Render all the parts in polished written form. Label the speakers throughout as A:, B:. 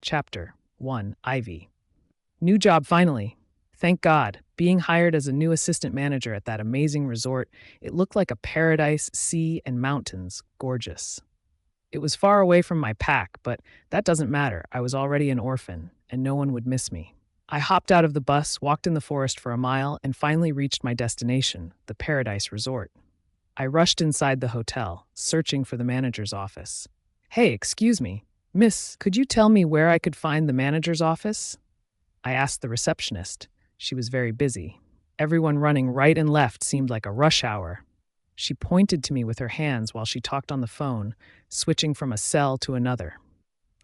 A: Chapter 1. Ivy. New job finally. Thank God. Being hired as a new assistant manager at that amazing resort, it looked like a paradise, sea and mountains. Gorgeous. It was far away from my pack, but that doesn't matter. I was already an orphan, and no one would miss me. I hopped out of the bus, walked in the forest for a mile, and finally reached my destination, the Paradise Resort. I rushed inside the hotel, searching for the manager's office. Hey, excuse me. Miss, could you tell me where I could find the manager's office? I asked the receptionist. She was very busy. Everyone running right and left seemed like a rush hour. She pointed to me with her hands while she talked on the phone, switching from a cell to another.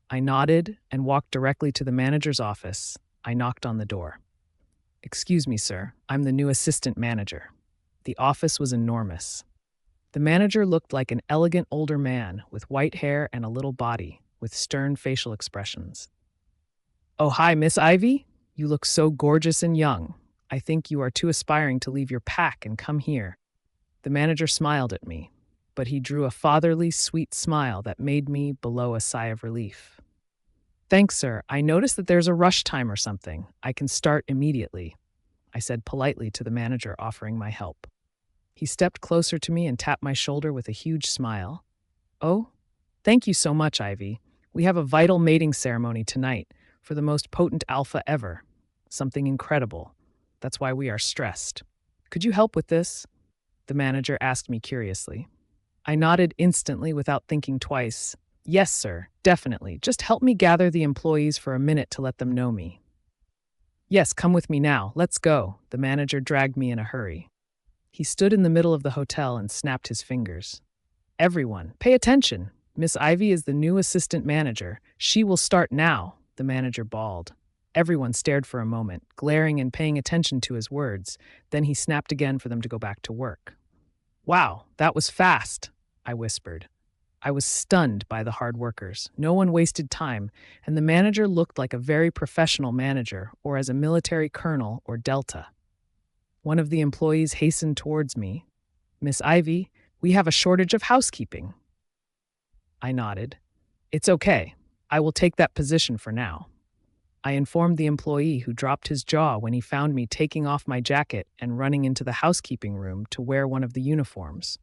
A: I nodded and walked directly to the manager's office. I knocked on the door. Excuse me, sir. I'm the new assistant manager. The office was enormous. The manager looked like an elegant older man with white hair and a little body, with stern facial expressions. Oh, hi, Miss Ivy. You look so gorgeous and young. I think you are too aspiring to leave your pack and come here. The manager smiled at me, but he drew a fatherly, sweet smile that made me blow a sigh of relief. Thanks, sir. I noticed that there's a rush time or something. I can start immediately, I said politely to the manager, offering my help. He stepped closer to me and tapped my shoulder with a huge smile. Oh, thank you so much, Ivy. We have a vital mating ceremony tonight for the most potent alpha ever. Something incredible. That's why we are stressed. Could you help with this? The manager asked me curiously. I nodded instantly without thinking twice. Yes, sir, definitely. Just help me gather the employees for a minute to let them know me. Yes, come with me now. Let's go. The manager dragged me in a hurry. He stood in the middle of the hotel and snapped his fingers. Everyone, pay attention. Miss Ivy is the new assistant manager. She will start now, the manager bawled. Everyone stared for a moment, glaring and paying attention to his words. Then he snapped again for them to go back to work. Wow, that was fast, I whispered. I was stunned by the hard workers. No one wasted time, and the manager looked like a very professional manager, or as a military colonel or Delta. One of the employees hastened towards me. Miss Ivy, we have a shortage of housekeeping. I nodded. It's okay. I will take that position for now. I informed the employee, who dropped his jaw when he found me taking off my jacket and running into the housekeeping room to wear one of the uniforms.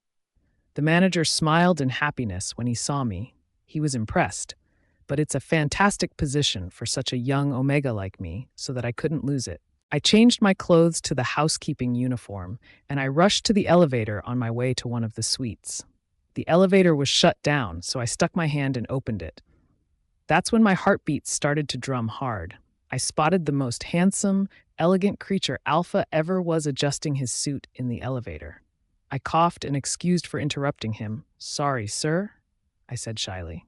A: The manager smiled in happiness when he saw me. He was impressed, but it's a fantastic position for such a young Omega like me, so that I couldn't lose it. I changed my clothes to the housekeeping uniform, and I rushed to the elevator on my way to one of the suites. The elevator was shut down, so I stuck my hand and opened it. That's when my heartbeat started to drum hard. I spotted the most handsome, elegant creature Alpha ever was adjusting his suit in the elevator. I coughed and excused for interrupting him. Sorry, sir, I said shyly.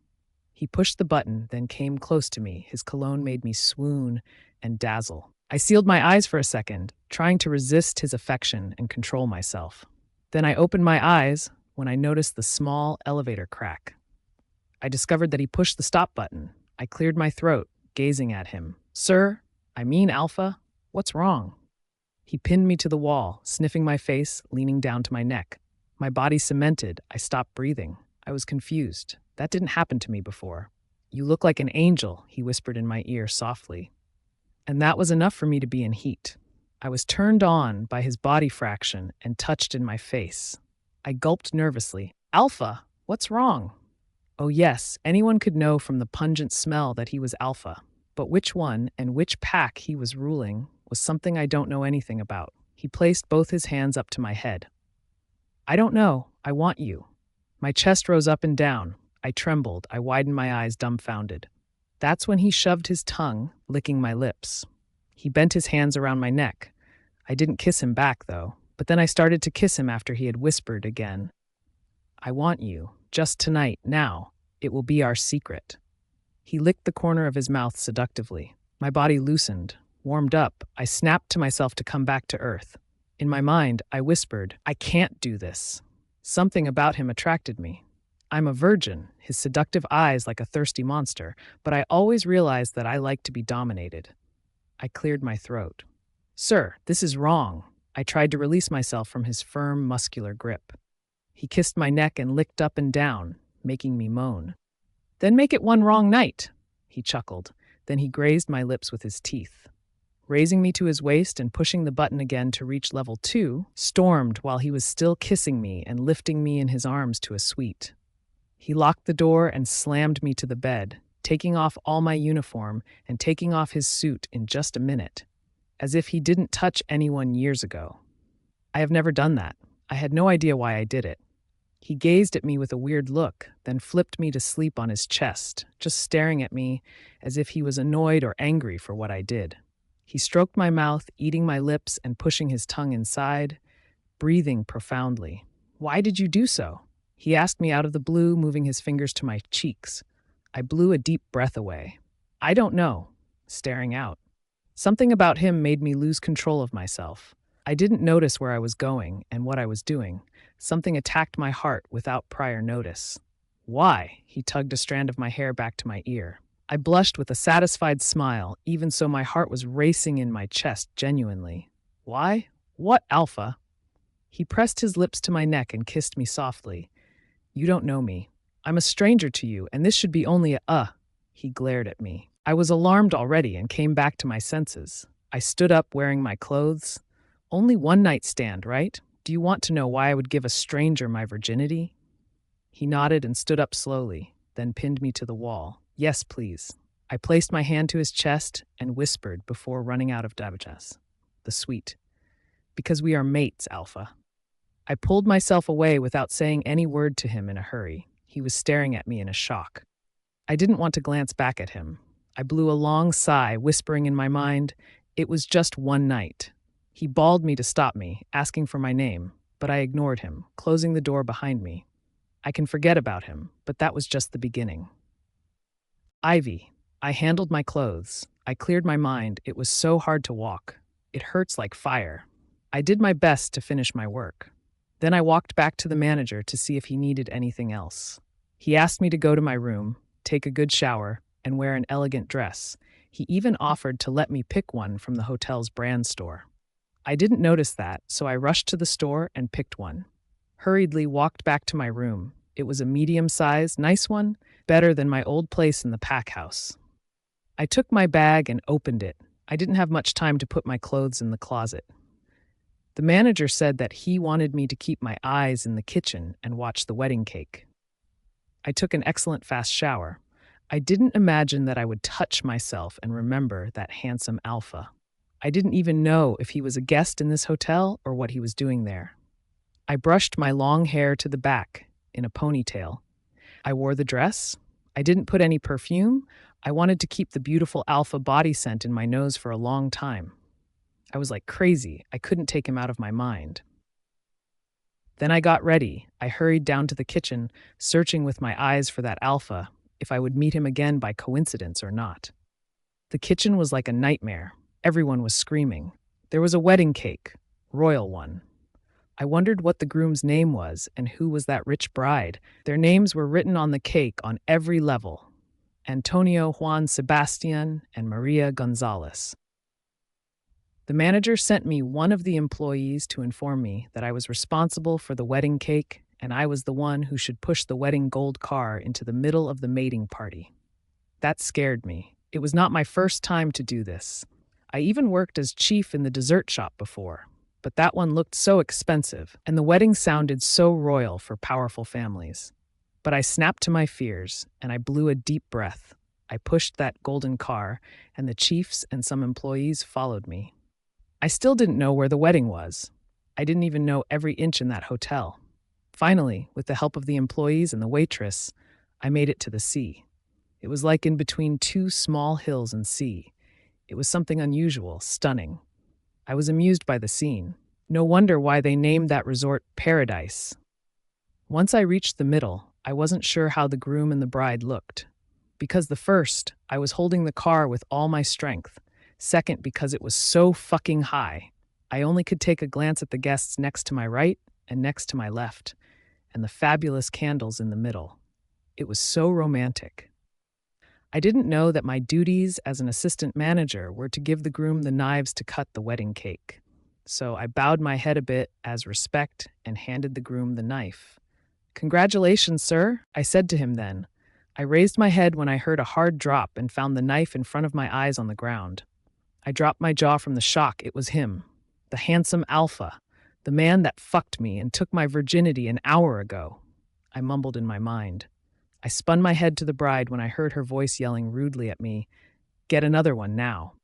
A: He pushed the button, then came close to me. His cologne made me swoon and dazzle. I sealed my eyes for a second, trying to resist his affection and control myself. Then I opened my eyes when I noticed the small elevator crack. I discovered that he pushed the stop button. I cleared my throat, gazing at him. Sir, I mean Alpha, what's wrong? He pinned me to the wall, sniffing my face, leaning down to my neck. My body cemented. I stopped breathing. I was confused. That didn't happen to me before. You look like an angel, he whispered in my ear softly. And that was enough for me to be in heat. I was turned on by his body fraction and touched in my face. I gulped nervously. Alpha, what's wrong? Oh yes, anyone could know from the pungent smell that he was Alpha. But which one and which pack he was ruling was something I don't know anything about. He placed both his hands up to my head. I don't know. I want you. My chest rose up and down. I trembled. I widened my eyes, dumbfounded. That's when he shoved his tongue, licking my lips. He bent his hands around my neck. I didn't kiss him back, though. But then I started to kiss him after he had whispered again. I want you. Just tonight, now. It will be our secret. He licked the corner of his mouth seductively. My body loosened, warmed up. I snapped to myself to come back to earth. In my mind, I whispered, I can't do this. Something about him attracted me. I'm a virgin, his seductive eyes like a thirsty monster, but I always realized that I like to be dominated. I cleared my throat. Sir, this is wrong. I tried to release myself from his firm, muscular grip. He kissed my neck and licked up and down, making me moan. Then make it one wrong night, he chuckled. Then he grazed my lips with his teeth. Raising me to his waist and pushing the button again to reach level 2, stormed while he was still kissing me and lifting me in his arms to a suite. He locked the door and slammed me to the bed, taking off all my uniform and taking off his suit in just a minute, as if he didn't touch anyone years ago. I have never done that. I had no idea why I did it. He gazed at me with a weird look, then flipped me to sleep on his chest, just staring at me as if he was annoyed or angry for what I did. He stroked my mouth, eating my lips and pushing his tongue inside, breathing profoundly. "Why did you do so?" He asked me out of the blue, moving his fingers to my cheeks. I blew a deep breath away. "I don't know," staring out. Something about him made me lose control of myself. I didn't notice where I was going and what I was doing. Something attacked my heart without prior notice. "Why?" He tugged a strand of my hair back to my ear. I blushed with a satisfied smile, even so my heart was racing in my chest genuinely. "Why? What, Alpha?" He pressed his lips to my neck and kissed me softly. "You don't know me. I'm a stranger to you, and this should be only a." He glared at me. I was alarmed already and came back to my senses. I stood up wearing my clothes. "Only one night stand, right? Do you want to know why I would give a stranger my virginity?" He nodded and stood up slowly, then pinned me to the wall. "Yes, please." I placed my hand to his chest and whispered before running out of Davitas. The suite. "Because we are mates, Alpha." I pulled myself away without saying any word to him in a hurry. He was staring at me in a shock. I didn't want to glance back at him. I blew a long sigh, whispering in my mind, "It was just one night." He bawled me to stop me, asking for my name, but I ignored him, closing the door behind me. I can forget about him, but that was just the beginning. Ivy. I handled my clothes. I cleared my mind. It was so hard to walk. It hurts like fire. I did my best to finish my work. Then I walked back to the manager to see if he needed anything else. He asked me to go to my room, take a good shower, and wear an elegant dress. He even offered to let me pick one from the hotel's brand store. I didn't notice that, so I rushed to the store and picked one. Hurriedly walked back to my room. It was a medium-sized, nice one, better than my old place in the pack house. I took my bag and opened it. I didn't have much time to put my clothes in the closet. The manager said that he wanted me to keep my eyes in the kitchen and watch the wedding cake. I took an excellent fast shower. I didn't imagine that I would touch myself and remember that handsome Alpha. I didn't even know if he was a guest in this hotel or what he was doing there. I brushed my long hair to the back in a ponytail. I wore the dress. I didn't put any perfume. I wanted to keep the beautiful Alpha body scent in my nose for a long time. I was like crazy. I couldn't take him out of my mind. Then I got ready. I hurried down to the kitchen, searching with my eyes for that Alpha, if I would meet him again by coincidence or not. The kitchen was like a nightmare. Everyone was screaming. There was a wedding cake, royal one. I wondered what the groom's name was and who was that rich bride. Their names were written on the cake on every level. Antonio Juan Sebastian and Maria Gonzalez. The manager sent me one of the employees to inform me that I was responsible for the wedding cake and I was the one who should push the wedding gold car into the middle of the mating party. That scared me. It was not my first time to do this. I even worked as chief in the dessert shop before, but that one looked so expensive and the wedding sounded so royal for powerful families. But I snapped to my fears and I blew a deep breath. I pushed that golden car and the chiefs and some employees followed me. I still didn't know where the wedding was. I didn't even know every inch in that hotel. Finally, with the help of the employees and the waitress, I made it to the sea. It was like in between two small hills and sea. It was something unusual, stunning. I was amused by the scene. No wonder why they named that resort Paradise. Once I reached the middle, I wasn't sure how the groom and the bride looked. Because the first, I was holding the car with all my strength. Second, because it was so fucking high. I only could take a glance at the guests next to my right and next to my left, and the fabulous candles in the middle. It was so romantic. I didn't know that my duties as an assistant manager were to give the groom the knives to cut the wedding cake. So I bowed my head a bit as respect and handed the groom the knife. "Congratulations, sir," I said to him then. I raised my head when I heard a hard drop and found the knife in front of my eyes on the ground. I dropped my jaw from the shock. It was him, the handsome alpha, the man that fucked me and took my virginity an hour ago. I mumbled in my mind. I spun my head to the bride when I heard her voice yelling rudely at me, "Get another one now."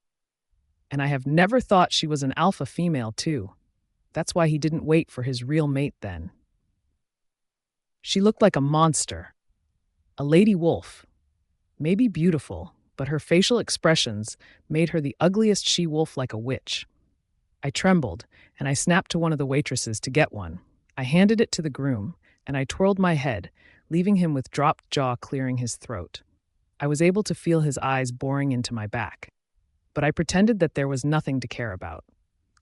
A: And I have never thought she was an alpha female, too. That's why he didn't wait for his real mate then. She looked like a monster, a lady wolf, maybe beautiful, but her facial expressions made her the ugliest she-wolf, like a witch. I trembled, and I snapped to one of the waitresses to get one. I handed it to the groom, and I twirled my head, leaving him with dropped jaw clearing his throat. I was able to feel his eyes boring into my back, but I pretended that there was nothing to care about,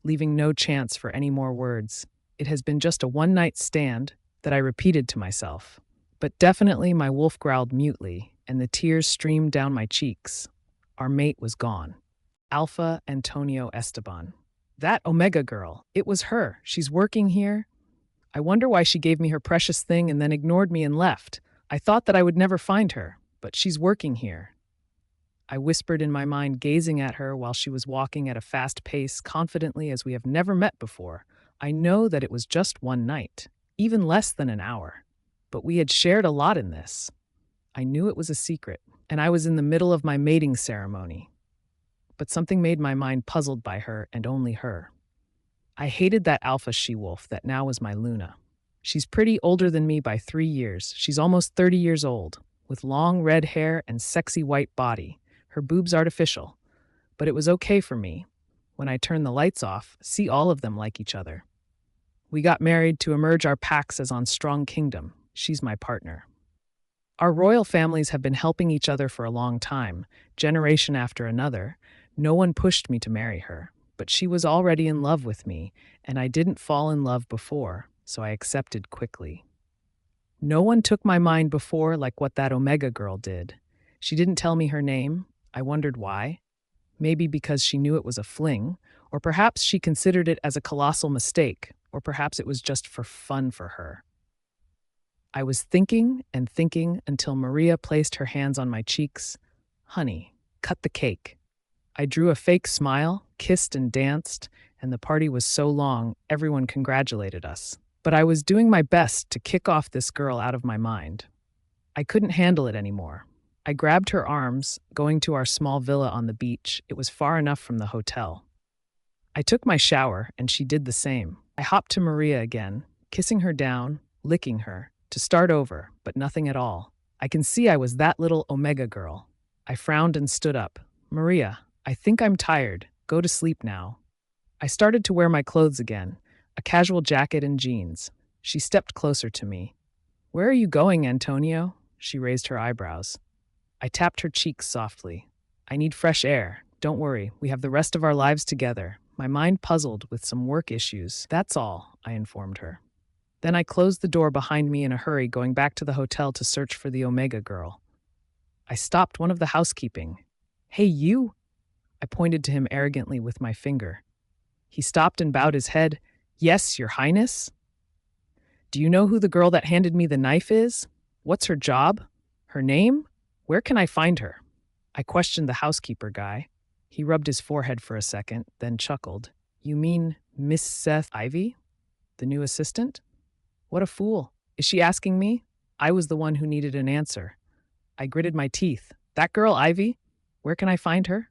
A: leaving no chance for any more words. It has been just a one-night stand, that I repeated to myself. But definitely my wolf growled mutely, and the tears streamed down my cheeks. Our mate was gone. Alpha Antonio Esteban. That Omega girl, it was her. She's working here. I wonder why she gave me her precious thing and then ignored me and left. I thought that I would never find her, but she's working here. I whispered in my mind, gazing at her while she was walking at a fast pace, confidently as we have never met before. I know that it was just one night, even less than an hour, but we had shared a lot in this. I knew it was a secret, and I was in the middle of my mating ceremony. But something made my mind puzzled by her and only her. I hated that alpha she-wolf that now was my Luna. She's pretty, older than me by 3 years. She's almost 30 years old, with long red hair and sexy white body. Her boobs artificial. But it was okay for me. When I turned the lights off, see all of them like each other. We got married to emerge our packs as on Strong Kingdom. She's my partner. Our royal families have been helping each other for a long time, generation after another. No one pushed me to marry her, but she was already in love with me, and I didn't fall in love before, so I accepted quickly. No one took my mind before like what that Omega girl did. She didn't tell me her name. I wondered why. Maybe because she knew it was a fling, or perhaps she considered it as a colossal mistake, or perhaps it was just for fun for her. I was thinking and thinking until Maria placed her hands on my cheeks. "Honey, cut the cake." I drew a fake smile, kissed and danced, and the party was so long, everyone congratulated us. But I was doing my best to kick off this girl out of my mind. I couldn't handle it anymore. I grabbed her arms, going to our small villa on the beach. It was far enough from the hotel. I took my shower, and she did the same. I hopped to Maria again, kissing her down, licking her, to start over, but nothing at all. I can see I was that little Omega girl. I frowned and stood up. "Maria, I think I'm tired. Go to sleep now." I started to wear my clothes again, a casual jacket and jeans. She stepped closer to me. "Where are you going, Antonio?" She raised her eyebrows. I tapped her cheeks softly. "I need fresh air. Don't worry, we have the rest of our lives together." My mind puzzled with some work issues. "That's all," I informed her. Then I closed the door behind me in a hurry, going back to the hotel to search for the Omega girl. I stopped one of the housekeeping. "Hey, you!" I pointed to him arrogantly with my finger. He stopped and bowed his head. "Yes, Your Highness." "Do you know who the girl that handed me the knife is? What's her job? Her name? Where can I find her?" I questioned the housekeeper guy. He rubbed his forehead for a second, then chuckled. "You mean Miss Seth Ivy? The new assistant? What a fool. Is she asking me?" I was the one who needed an answer. I gritted my teeth. "That girl, Ivy? Where can I find her?"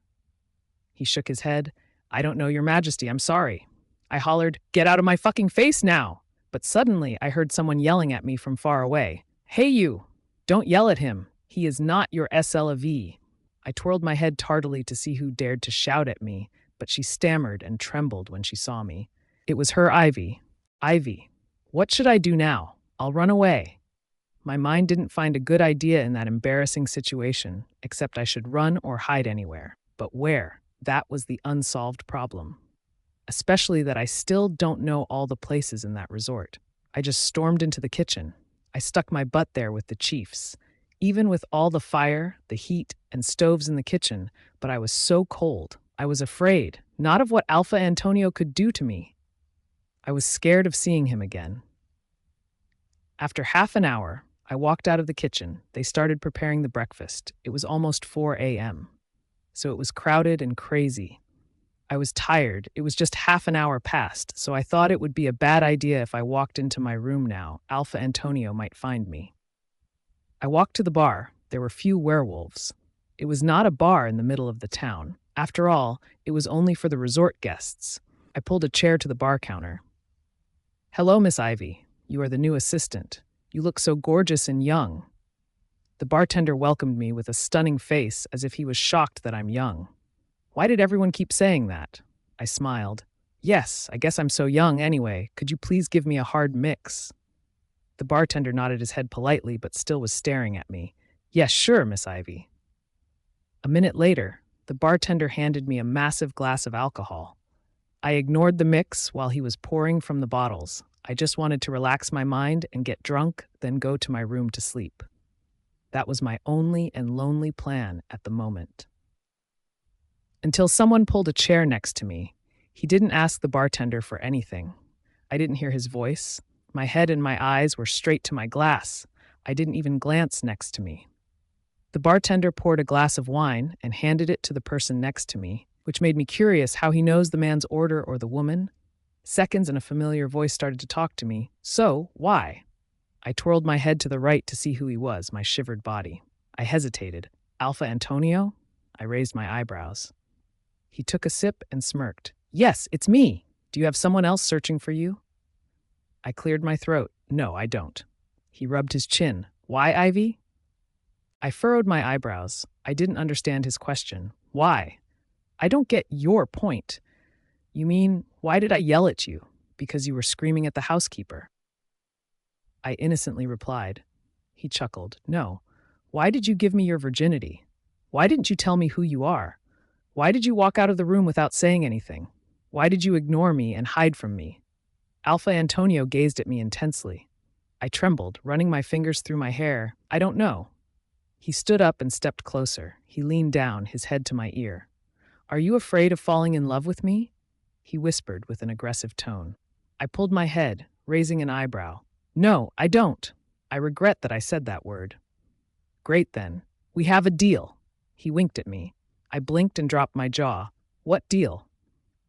A: He shook his head. "I don't know, Your Majesty, I'm sorry." I hollered, "Get out of my fucking face now!" But suddenly I heard someone yelling at me from far away. "Hey you! Don't yell at him. He is not your SLV." I twirled my head tardily to see who dared to shout at me, but she stammered and trembled when she saw me. It was her, Ivy. "Ivy, what should I do now? I'll run away." My mind didn't find a good idea in that embarrassing situation, except I should run or hide anywhere. But where? That was the unsolved problem. Especially that I still don't know all the places in that resort. I just stormed into the kitchen. I stuck my butt there with the chiefs. Even with all the fire, the heat, and stoves in the kitchen, but I was so cold. I was afraid, not of what Alpha Antonio could do to me. I was scared of seeing him again. After half an hour, I walked out of the kitchen. They started preparing the breakfast. It was almost 4 a.m., so it was crowded and crazy. I was tired. It was just half an hour past, so I thought it would be a bad idea if I walked into my room now. Alpha Antonio might find me. I walked to the bar. There were few werewolves. It was not a bar in the middle of the town. After all, it was only for the resort guests. I pulled a chair to the bar counter. "Hello, Miss Ivy. You are the new assistant. You look so gorgeous and young." The bartender welcomed me with a stunning face, as if he was shocked that I'm young. Why did everyone keep saying that? I smiled. "Yes, I guess I'm so young anyway. Could you please give me a hard mix?" The bartender nodded his head politely, but still was staring at me. "Yes, sure, Miss Ivy." A minute later, the bartender handed me a massive glass of alcohol. I ignored the mix while he was pouring from the bottles. I just wanted to relax my mind and get drunk, then go to my room to sleep. That was my only and lonely plan at the moment. Until someone pulled a chair next to me. He didn't ask the bartender for anything. I didn't hear his voice. My head and my eyes were straight to my glass. I didn't even glance next to me. The bartender poured a glass of wine and handed it to the person next to me, which made me curious how he knows the man's order or the woman. Seconds and a familiar voice started to talk to me. "So, why?" I twirled my head to the right to see who he was, my shivered body. I hesitated. "Alpha Antonio?" I raised my eyebrows. He took a sip and smirked. "Yes, it's me. Do you have someone else searching for you?" I cleared my throat. "No, I don't." He rubbed his chin. "Why, Ivy?" I furrowed my eyebrows. I didn't understand his question. "Why?" "I don't get your point." "You mean, why did I yell at you? Because you were screaming at the housekeeper." I innocently replied. He chuckled. "No. Why did you give me your virginity? Why didn't you tell me who you are? Why did you walk out of the room without saying anything? Why did you ignore me and hide from me?" Alpha Antonio gazed at me intensely. I trembled, running my fingers through my hair. "I don't know." He stood up and stepped closer. He leaned down, his head to my ear. "Are you afraid of falling in love with me?" He whispered with an aggressive tone. I pulled my head, raising an eyebrow. "No, I don't. I regret that I said that word." "Great then. We have a deal." He winked at me. I blinked and dropped my jaw. "What deal?"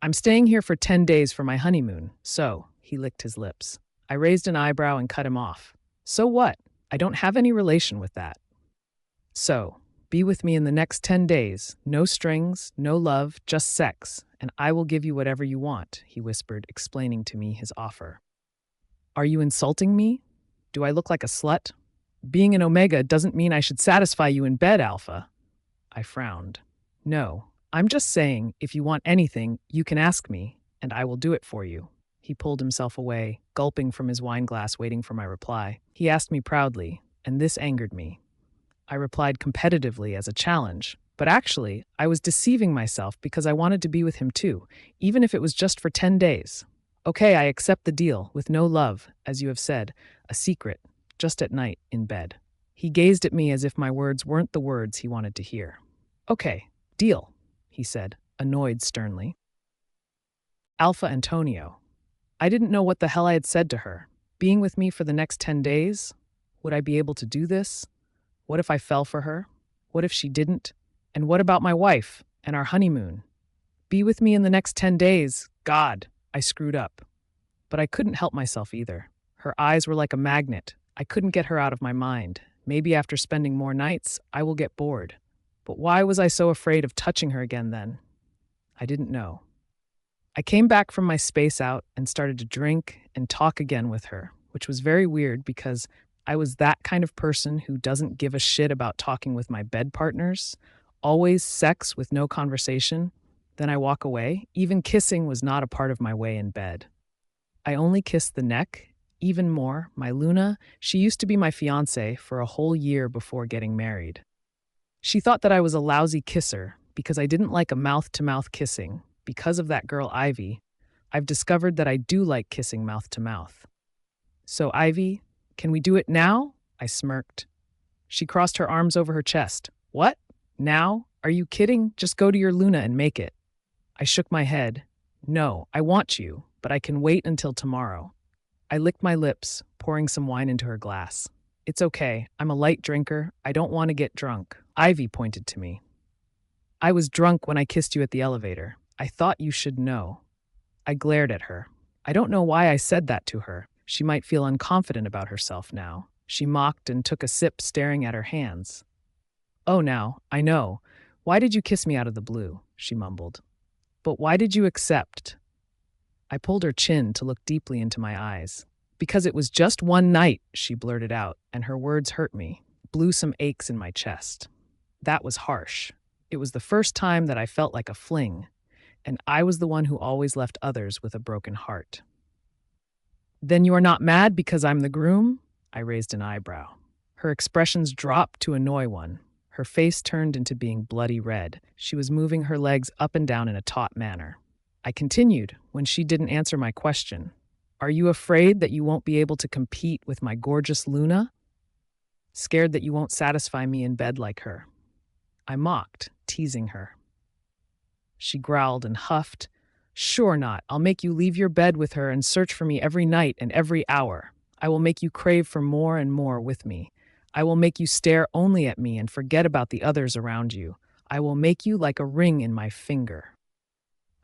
A: "I'm staying here for 10 days for my honeymoon, so," he licked his lips. I raised an eyebrow and cut him off. "So what? I don't have any relation with that." "So, be with me in the next 10 days. No strings, no love, just sex, and I will give you whatever you want," he whispered, explaining to me his offer. "Are you insulting me? Do I look like a slut? Being an Omega doesn't mean I should satisfy you in bed, Alpha." I frowned. "No, I'm just saying, if you want anything, you can ask me, and I will do it for you." He pulled himself away, gulping from his wine glass, waiting for my reply. He asked me proudly, and this angered me. I replied competitively as a challenge, but actually, I was deceiving myself because I wanted to be with him too, even if it was just for 10 days. "Okay, I accept the deal, with no love, as you have said, a secret, just at night, in bed." He gazed at me as if my words weren't the words he wanted to hear. "Okay, deal," he said, annoyed sternly. Alpha Antonio. I didn't know what the hell I had said to her. Being with me for the next 10 days? Would I be able to do this? What if I fell for her? What if she didn't? And what about my wife and our honeymoon? Be with me in the next 10 days. God, I screwed up. But I couldn't help myself either. Her eyes were like a magnet. I couldn't get her out of my mind. Maybe after spending more nights, I will get bored. But why was I so afraid of touching her again then? I didn't know. I came back from my space out and started to drink and talk again with her, which was very weird because I was that kind of person who doesn't give a shit about talking with my bed partners. Always sex with no conversation. Then I walk away. Even kissing was not a part of my way in bed. I only kissed the neck. Even more, my Luna, she used to be my fiancée for a whole year before getting married. She thought that I was a lousy kisser because I didn't like a mouth-to-mouth kissing. Because of that girl Ivy, I've discovered that I do like kissing mouth-to-mouth. "So, Ivy, can we do it now?" I smirked. She crossed her arms over her chest. "What? Now? Are you kidding? Just go to your Luna and make it." I shook my head. "No, I want you, but I can wait until tomorrow." I licked my lips, pouring some wine into her glass. It's okay. I'm a light drinker. I don't want to get drunk. Ivy pointed to me. I was drunk when I kissed you at the elevator. I thought you should know. I glared at her. I don't know why I said that to her. She might feel unconfident about herself now. She mocked and took a sip, staring at her hands. Oh, now, I know. Why did you kiss me out of the blue? She mumbled. But why did you accept? I pulled her chin to look deeply into my eyes. Because it was just one night, she blurted out, and her words hurt me, blew some aches in my chest. That was harsh. It was the first time that I felt like a fling, and I was the one who always left others with a broken heart. Then you are not mad because I'm the groom? I raised an eyebrow. Her expressions dropped to annoy one. Her face turned into being bloody red. She was moving her legs up and down in a taut manner. I continued when she didn't answer my question. Are you afraid that you won't be able to compete with my gorgeous Luna? Scared that you won't satisfy me in bed like her? I mocked, teasing her. She growled and huffed. Sure not. I'll make you leave your bed with her and search for me every night and every hour. I will make you crave for more and more with me. I will make you stare only at me and forget about the others around you. I will make you like a ring in my finger.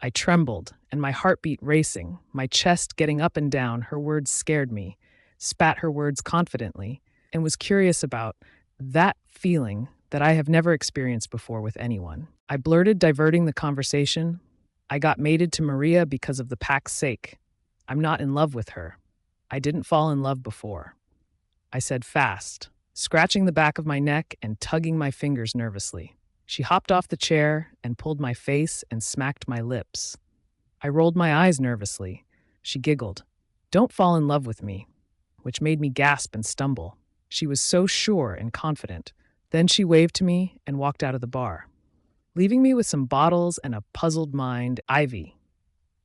A: I trembled, and my heartbeat racing, my chest getting up and down. Her words scared me, spat her words confidently, and was curious about that feeling that I have never experienced before with anyone. I blurted, diverting the conversation. I got mated to Maria because of the pack's sake. I'm not in love with her. I didn't fall in love before. I said fast, scratching the back of my neck and tugging my fingers nervously. She hopped off the chair and pulled my face and smacked my lips. I rolled my eyes nervously. She giggled. Don't fall in love with me, which made me gasp and stumble. She was so sure and confident. Then she waved to me and walked out of the bar, leaving me with some bottles and a puzzled mind. Ivy,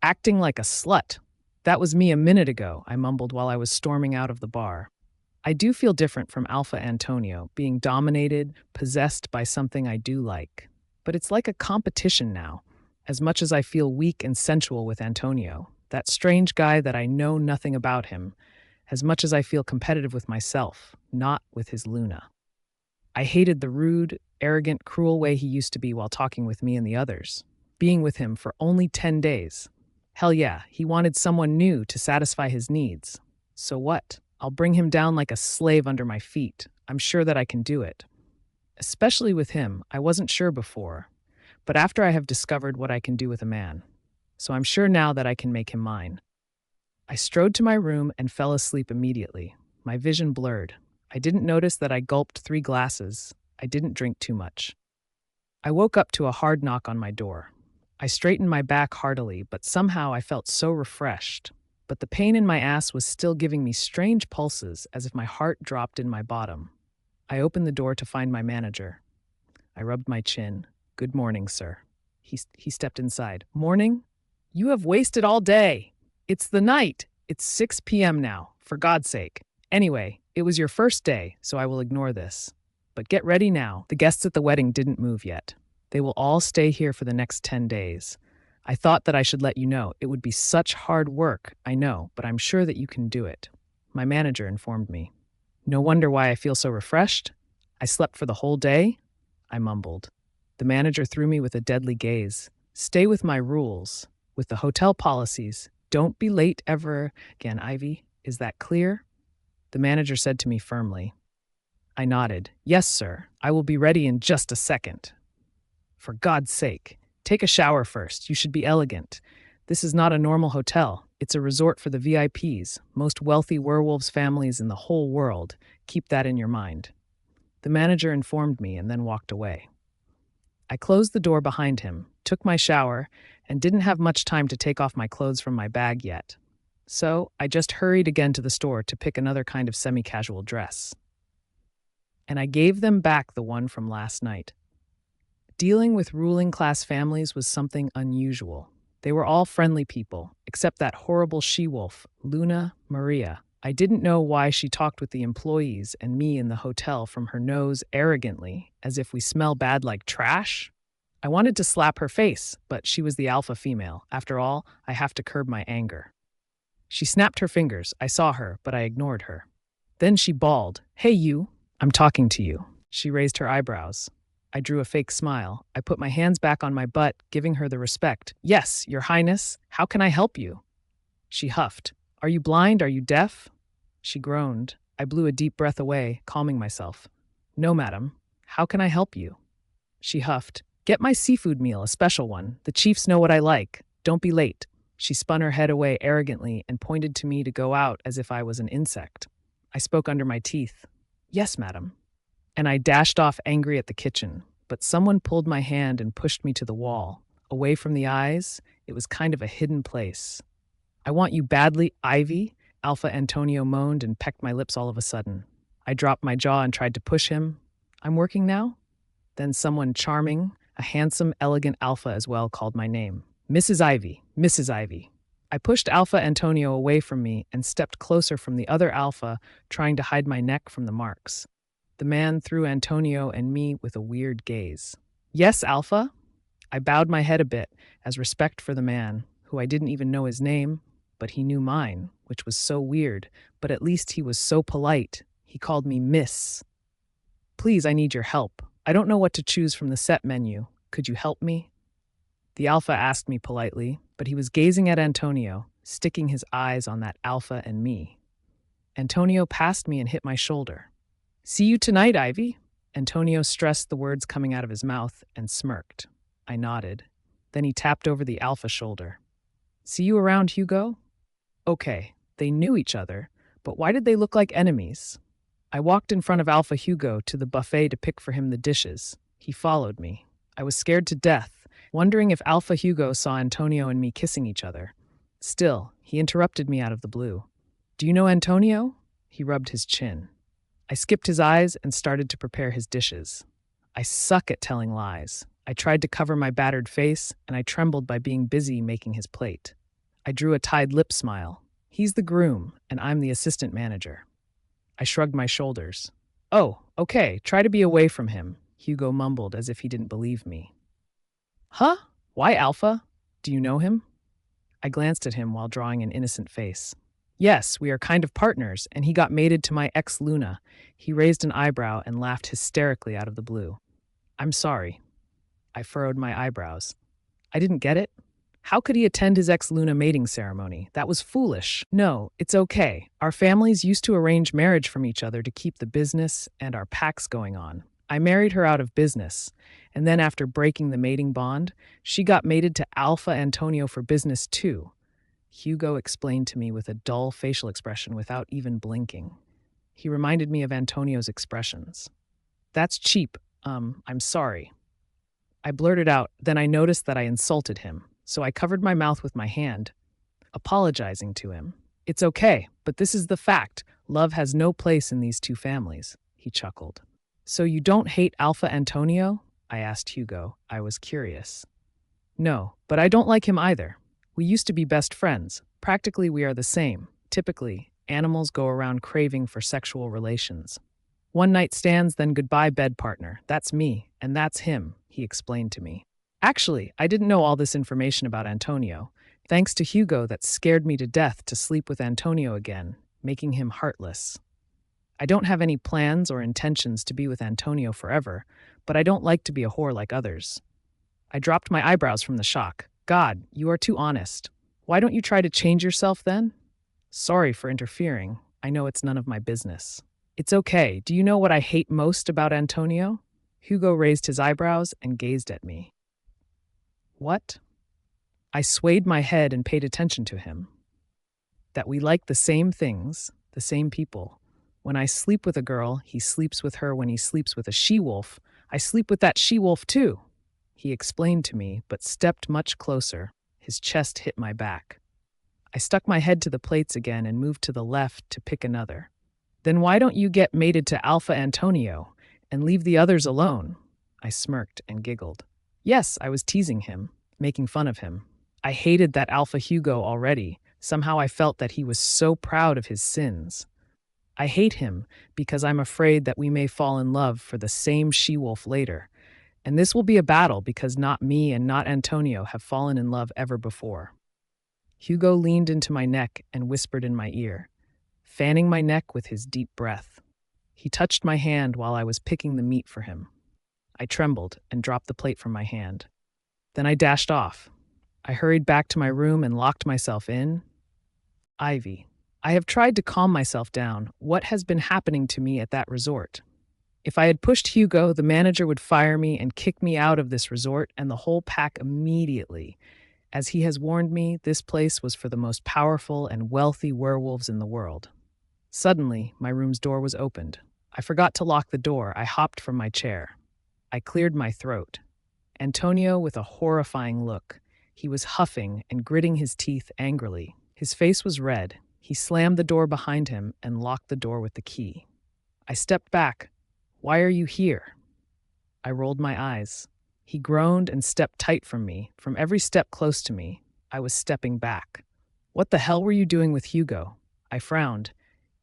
A: acting like a slut. That was me a minute ago, I mumbled while I was storming out of the bar. I do feel different from Alpha Antonio, being dominated, possessed by something I do like. But it's like a competition now, as much as I feel weak and sensual with Antonio, that strange guy that I know nothing about him, as much as I feel competitive with myself, not with his Luna. I hated the rude, arrogant, cruel way he used to be while talking with me and the others, being with him for only 10 days. Hell yeah, he wanted someone new to satisfy his needs. So what? I'll bring him down like a slave under my feet. I'm sure that I can do it. Especially with him, I wasn't sure before, but after I have discovered what I can do with a man. So I'm sure now that I can make him mine. I strode to my room and fell asleep immediately. My vision blurred. I didn't notice that I gulped 3 glasses. I didn't drink too much. I woke up to a hard knock on my door. I straightened my back heartily, but somehow I felt so refreshed. But the pain in my ass was still giving me strange pulses, as if my heart dropped in my bottom. I opened the door to find my manager. I rubbed my chin. Good morning, sir. He stepped inside. Morning? You have wasted all day. It's the night. It's 6 p.m. now, for God's sake. Anyway, it was your first day, so I will ignore this. But get ready now. The guests at the wedding didn't move yet. They will all stay here for the next 10 days. I thought that I should let you know. It would be such hard work, I know, but I'm sure that you can do it. My manager informed me. No wonder why I feel so refreshed. I slept for the whole day? I mumbled. The manager threw me with a deadly gaze. Stay with my rules, with the hotel policies. Don't be late ever again, Ivy. Is that clear? The manager said to me firmly. I nodded. Yes, sir. I will be ready in just a second. For God's sake. Take a shower first. You should be elegant. This is not a normal hotel. It's a resort for the VIPs, most wealthy werewolves families in the whole world. Keep that in your mind. The manager informed me and then walked away. I closed the door behind him, took my shower, and didn't have much time to take off my clothes from my bag yet. So I just hurried again to the store to pick another kind of semi-casual dress. And I gave them back the one from last night. Dealing with ruling class families was something unusual. They were all friendly people, except that horrible she-wolf, Luna Maria. I didn't know why she talked with the employees and me in the hotel from her nose arrogantly, as if we smell bad like trash. I wanted to slap her face, but she was the alpha female. After all, I have to curb my anger. She snapped her fingers. I saw her, but I ignored her. Then she bawled, "Hey, you, I'm talking to you." She raised her eyebrows. I drew a fake smile. I put my hands back on my butt, giving her the respect. "Yes, Your Highness, how can I help you?" She huffed. "Are you blind? Are you deaf?" She groaned. I blew a deep breath away, calming myself. "No, madam. How can I help you?" She huffed. "Get my seafood meal, a special one. The chiefs know what I like. Don't be late." She spun her head away arrogantly and pointed to me to go out as if I was an insect. I spoke under my teeth. "Yes, madam." And I dashed off angry at the kitchen, but someone pulled my hand and pushed me to the wall. Away from the eyes, it was kind of a hidden place. "I want you badly, Ivy," Alpha Antonio moaned and pecked my lips all of a sudden. I dropped my jaw and tried to push him. "I'm working now?" Then someone charming, a handsome, elegant Alpha as well, called my name. "Mrs. Ivy, Mrs. Ivy." I pushed Alpha Antonio away from me and stepped closer from the other Alpha, trying to hide my neck from the marks. The man threw Antonio and me with a weird gaze. "Yes, Alpha?" I bowed my head a bit, as respect for the man, who I didn't even know his name, but he knew mine, which was so weird, but at least he was so polite. He called me Miss. "Please, I need your help. I don't know what to choose from the set menu. Could you help me?" The Alpha asked me politely, but he was gazing at Antonio, sticking his eyes on that Alpha and me. Antonio passed me and hit my shoulder. "See you tonight, Ivy." Antonio stressed the words coming out of his mouth and smirked. I nodded. Then he tapped over the Alpha shoulder. "See you around, Hugo?" Okay, they knew each other, but why did they look like enemies? I walked in front of Alpha Hugo to the buffet to pick for him the dishes. He followed me. I was scared to death, wondering if Alpha Hugo saw Antonio and me kissing each other. Still, he interrupted me out of the blue. "Do you know Antonio?" He rubbed his chin. I skipped his eyes and started to prepare his dishes. I suck at telling lies. I tried to cover my battered face, and I trembled by being busy making his plate. I drew a tied lip smile. He's the groom, and I'm the assistant manager. I shrugged my shoulders. "Oh, okay, try to be away from him," Hugo mumbled as if he didn't believe me. "Huh? Why Alpha? Do you know him?" I glanced at him while drawing an innocent face. "Yes, we are kind of partners, and he got mated to my ex Luna." He raised an eyebrow and laughed hysterically out of the blue. "I'm sorry." I furrowed my eyebrows. I didn't get it. How could he attend his ex-Luna mating ceremony? That was foolish. "No, it's okay. Our families used to arrange marriage from each other to keep the business and our pacts going on. I married her out of business, and then after breaking the mating bond, she got mated to Alpha Antonio for business too." Hugo explained to me with a dull facial expression without even blinking. He reminded me of Antonio's expressions. "That's cheap. I'm sorry." I blurted out, then I noticed that I insulted him, so I covered my mouth with my hand, apologizing to him. "It's okay, but this is the fact. Love has no place in these two families," he chuckled. "So you don't hate Alpha Antonio?" I asked Hugo. I was curious. "No, but I don't like him either. We used to be best friends. Practically we are the same. Typically, animals go around craving for sexual relations. One night stands, then goodbye bed partner. That's me, and that's him," he explained to me. Actually, I didn't know all this information about Antonio. Thanks to Hugo, that scared me to death to sleep with Antonio again, making him heartless. I don't have any plans or intentions to be with Antonio forever, but I don't like to be a whore like others. I dropped my eyebrows from the shock. "God, you are too honest. Why don't you try to change yourself then?" "Sorry for interfering. I know it's none of my business." "It's okay. Do you know what I hate most about Antonio?" Hugo raised his eyebrows and gazed at me. "What?" I swayed my head and paid attention to him. "That we like the same things, the same people. When I sleep with a girl, he sleeps with her. When he sleeps with a she-wolf, I sleep with that she-wolf too." He explained to me, but stepped much closer. His chest hit my back. I stuck my head to the plates again and moved to the left to pick another. "Then why don't you get mated to Alpha Antonio and leave the others alone?" I smirked and giggled. Yes, I was teasing him, making fun of him. I hated that Alpha Hugo already. Somehow I felt that he was so proud of his sins. I hate him because I'm afraid that we may fall in love for the same she-wolf later. And this will be a battle because not me and not Antonio have fallen in love ever before. Hugo leaned into my neck and whispered in my ear, fanning my neck with his deep breath. He touched my hand while I was picking the meat for him. I trembled and dropped the plate from my hand. Then I dashed off. I hurried back to my room and locked myself in. Ivy. I have tried to calm myself down. What has been happening to me at that resort? If I had pushed Hugo, the manager would fire me and kick me out of this resort and the whole pack immediately. As he has warned me, this place was for the most powerful and wealthy werewolves in the world. Suddenly, my room's door was opened. I forgot to lock the door. I hopped from my chair. I cleared my throat. Antonio with a horrifying look. He was huffing and gritting his teeth angrily. His face was red. He slammed the door behind him and locked the door with the key. I stepped back. "Why are you here?" I rolled my eyes. He groaned and stepped tight from me. From every step close to me, I was stepping back. "What the hell were you doing with Hugo?" I frowned.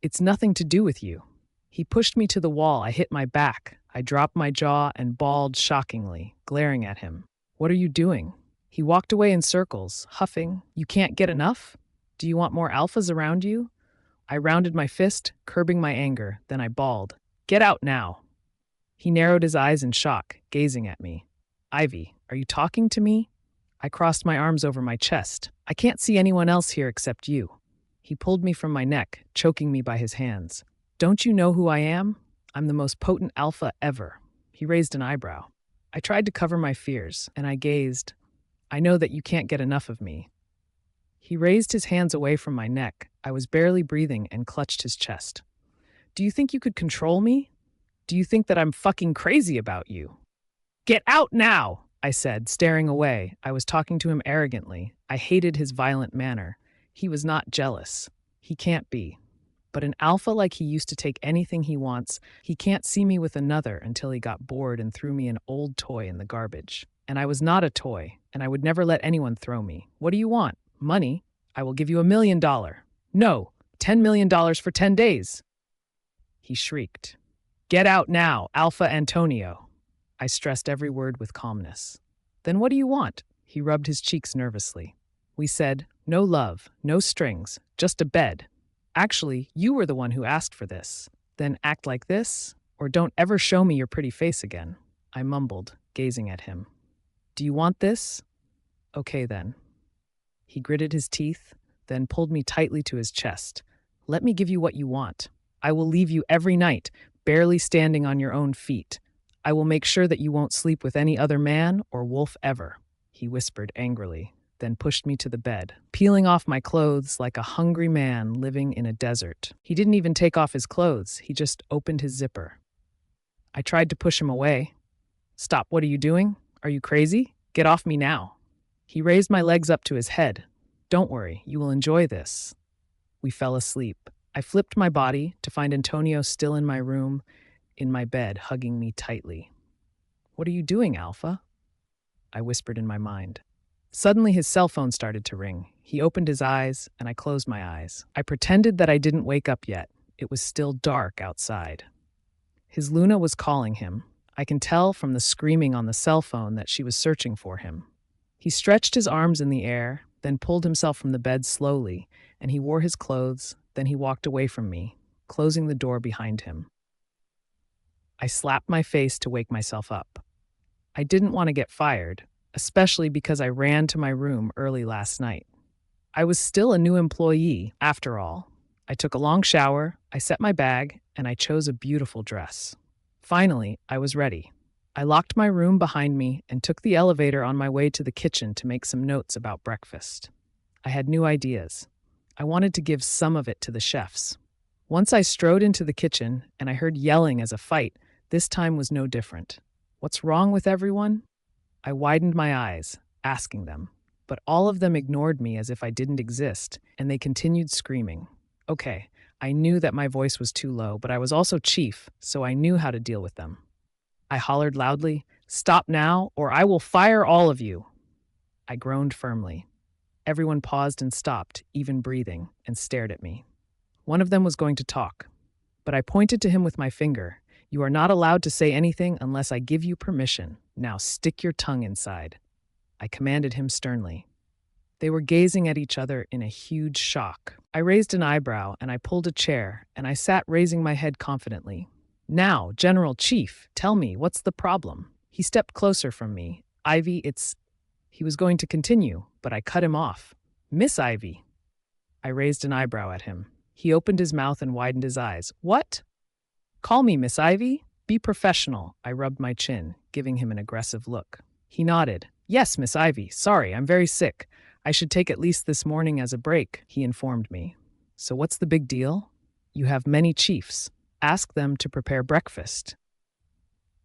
A: "It's nothing to do with you." He pushed me to the wall. I hit my back. I dropped my jaw and bawled shockingly, glaring at him. "What are you doing?" He walked away in circles, huffing. "You can't get enough? Do you want more alphas around you?" I rounded my fist, curbing my anger. Then I bawled, "Get out now." He narrowed his eyes in shock, gazing at me. "Ivy, are you talking to me?" I crossed my arms over my chest. "I can't see anyone else here except you." He pulled me from my neck, choking me by his hands. "Don't you know who I am? I'm the most potent alpha ever." He raised an eyebrow. I tried to cover my fears, and I gazed. "I know that you can't get enough of me." He raised his hands away from my neck. I was barely breathing and clutched his chest. "Do you think you could control me? Do you think that I'm fucking crazy about you?" "Get out now," I said, staring away. I was talking to him arrogantly. I hated his violent manner. He was not jealous. He can't be. But an alpha like he used to take anything he wants. He can't see me with another until he got bored and threw me an old toy in the garbage. And I was not a toy, and I would never let anyone throw me. "What do you want? Money? I will give you $1 million. No, $10 million for 10 days. He shrieked. "Get out now, Alpha Antonio." I stressed every word with calmness. "Then what do you want?" He rubbed his cheeks nervously. We said, "No love, no strings, just a bed. Actually, you were the one who asked for this. Then act like this, or don't ever show me your pretty face again." I mumbled, gazing at him. "Do you want this? Okay then." He gritted his teeth, then pulled me tightly to his chest. "Let me give you what you want. I will leave you every night, barely standing on your own feet. I will make sure that you won't sleep with any other man or wolf ever," he whispered angrily, then pushed me to the bed, peeling off my clothes like a hungry man living in a desert. He didn't even take off his clothes. He just opened his zipper. I tried to push him away. "Stop, what are you doing? Are you crazy? Get off me now." He raised my legs up to his head. "Don't worry, you will enjoy this." We fell asleep. I flipped my body to find Antonio still in my room, in my bed, hugging me tightly. "What are you doing, Alpha?" I whispered in my mind. Suddenly his cell phone started to ring. He opened his eyes, and I closed my eyes. I pretended that I didn't wake up yet. It was still dark outside. His Luna was calling him. I can tell from the screaming on the cell phone that she was searching for him. He stretched his arms in the air, then pulled himself from the bed slowly, and he wore his clothes. Then he walked away from me, closing the door behind him. I slapped my face to wake myself up. I didn't want to get fired, especially because I ran to my room early last night. I was still a new employee, after all. I took a long shower, I set my bag, and I chose a beautiful dress. Finally, I was ready. I locked my room behind me and took the elevator on my way to the kitchen to make some notes about breakfast. I had new ideas. I wanted to give some of it to the chefs. Once I strode into the kitchen and I heard yelling as a fight. This time was no different. "What's wrong with everyone?" I widened my eyes, asking them, but all of them ignored me as if I didn't exist, and they continued screaming. Okay, I knew that my voice was too low, but I was also chief, so I knew how to deal with them. I hollered loudly, "Stop now, or I will fire all of you." I groaned firmly. Everyone paused and stopped, even breathing, and stared at me. One of them was going to talk, but I pointed to him with my finger. "You are not allowed to say anything unless I give you permission. Now stick your tongue inside." I commanded him sternly. They were gazing at each other in a huge shock. I raised an eyebrow and I pulled a chair and I sat raising my head confidently. Now, General Chief, tell me, what's the problem? He stepped closer from me. Ivy, it's... He was going to continue, but I cut him off. Miss Ivy. I raised an eyebrow at him. He opened his mouth and widened his eyes. What? Call me Miss Ivy? Be professional. I rubbed my chin, giving him an aggressive look. He nodded. Yes, Miss Ivy. Sorry, I'm very sick. I should take at least this morning as a break, he informed me. So what's the big deal? You have many chiefs. Ask them to prepare breakfast.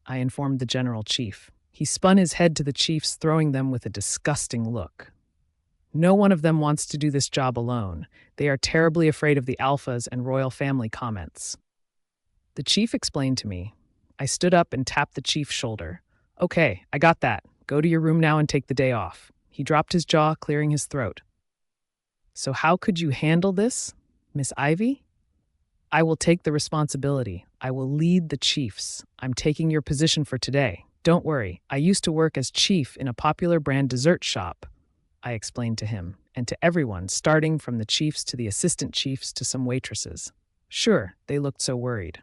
A: I informed the General Chief. He spun his head to the chiefs, throwing them with a disgusting look. No one of them wants to do this job alone. They are terribly afraid of the alphas and royal family comments. The chief explained to me. I stood up and tapped the chief's shoulder. Okay, I got that. Go to your room now and take the day off. He dropped his jaw, clearing his throat. So how could you handle this, Miss Ivy? I will take the responsibility. I will lead the chiefs. I'm taking your position for today. Don't worry. I used to work as chief in a popular brand dessert shop, I explained to him, and to everyone, starting from the chiefs to the assistant chiefs to some waitresses. Sure, they looked so worried.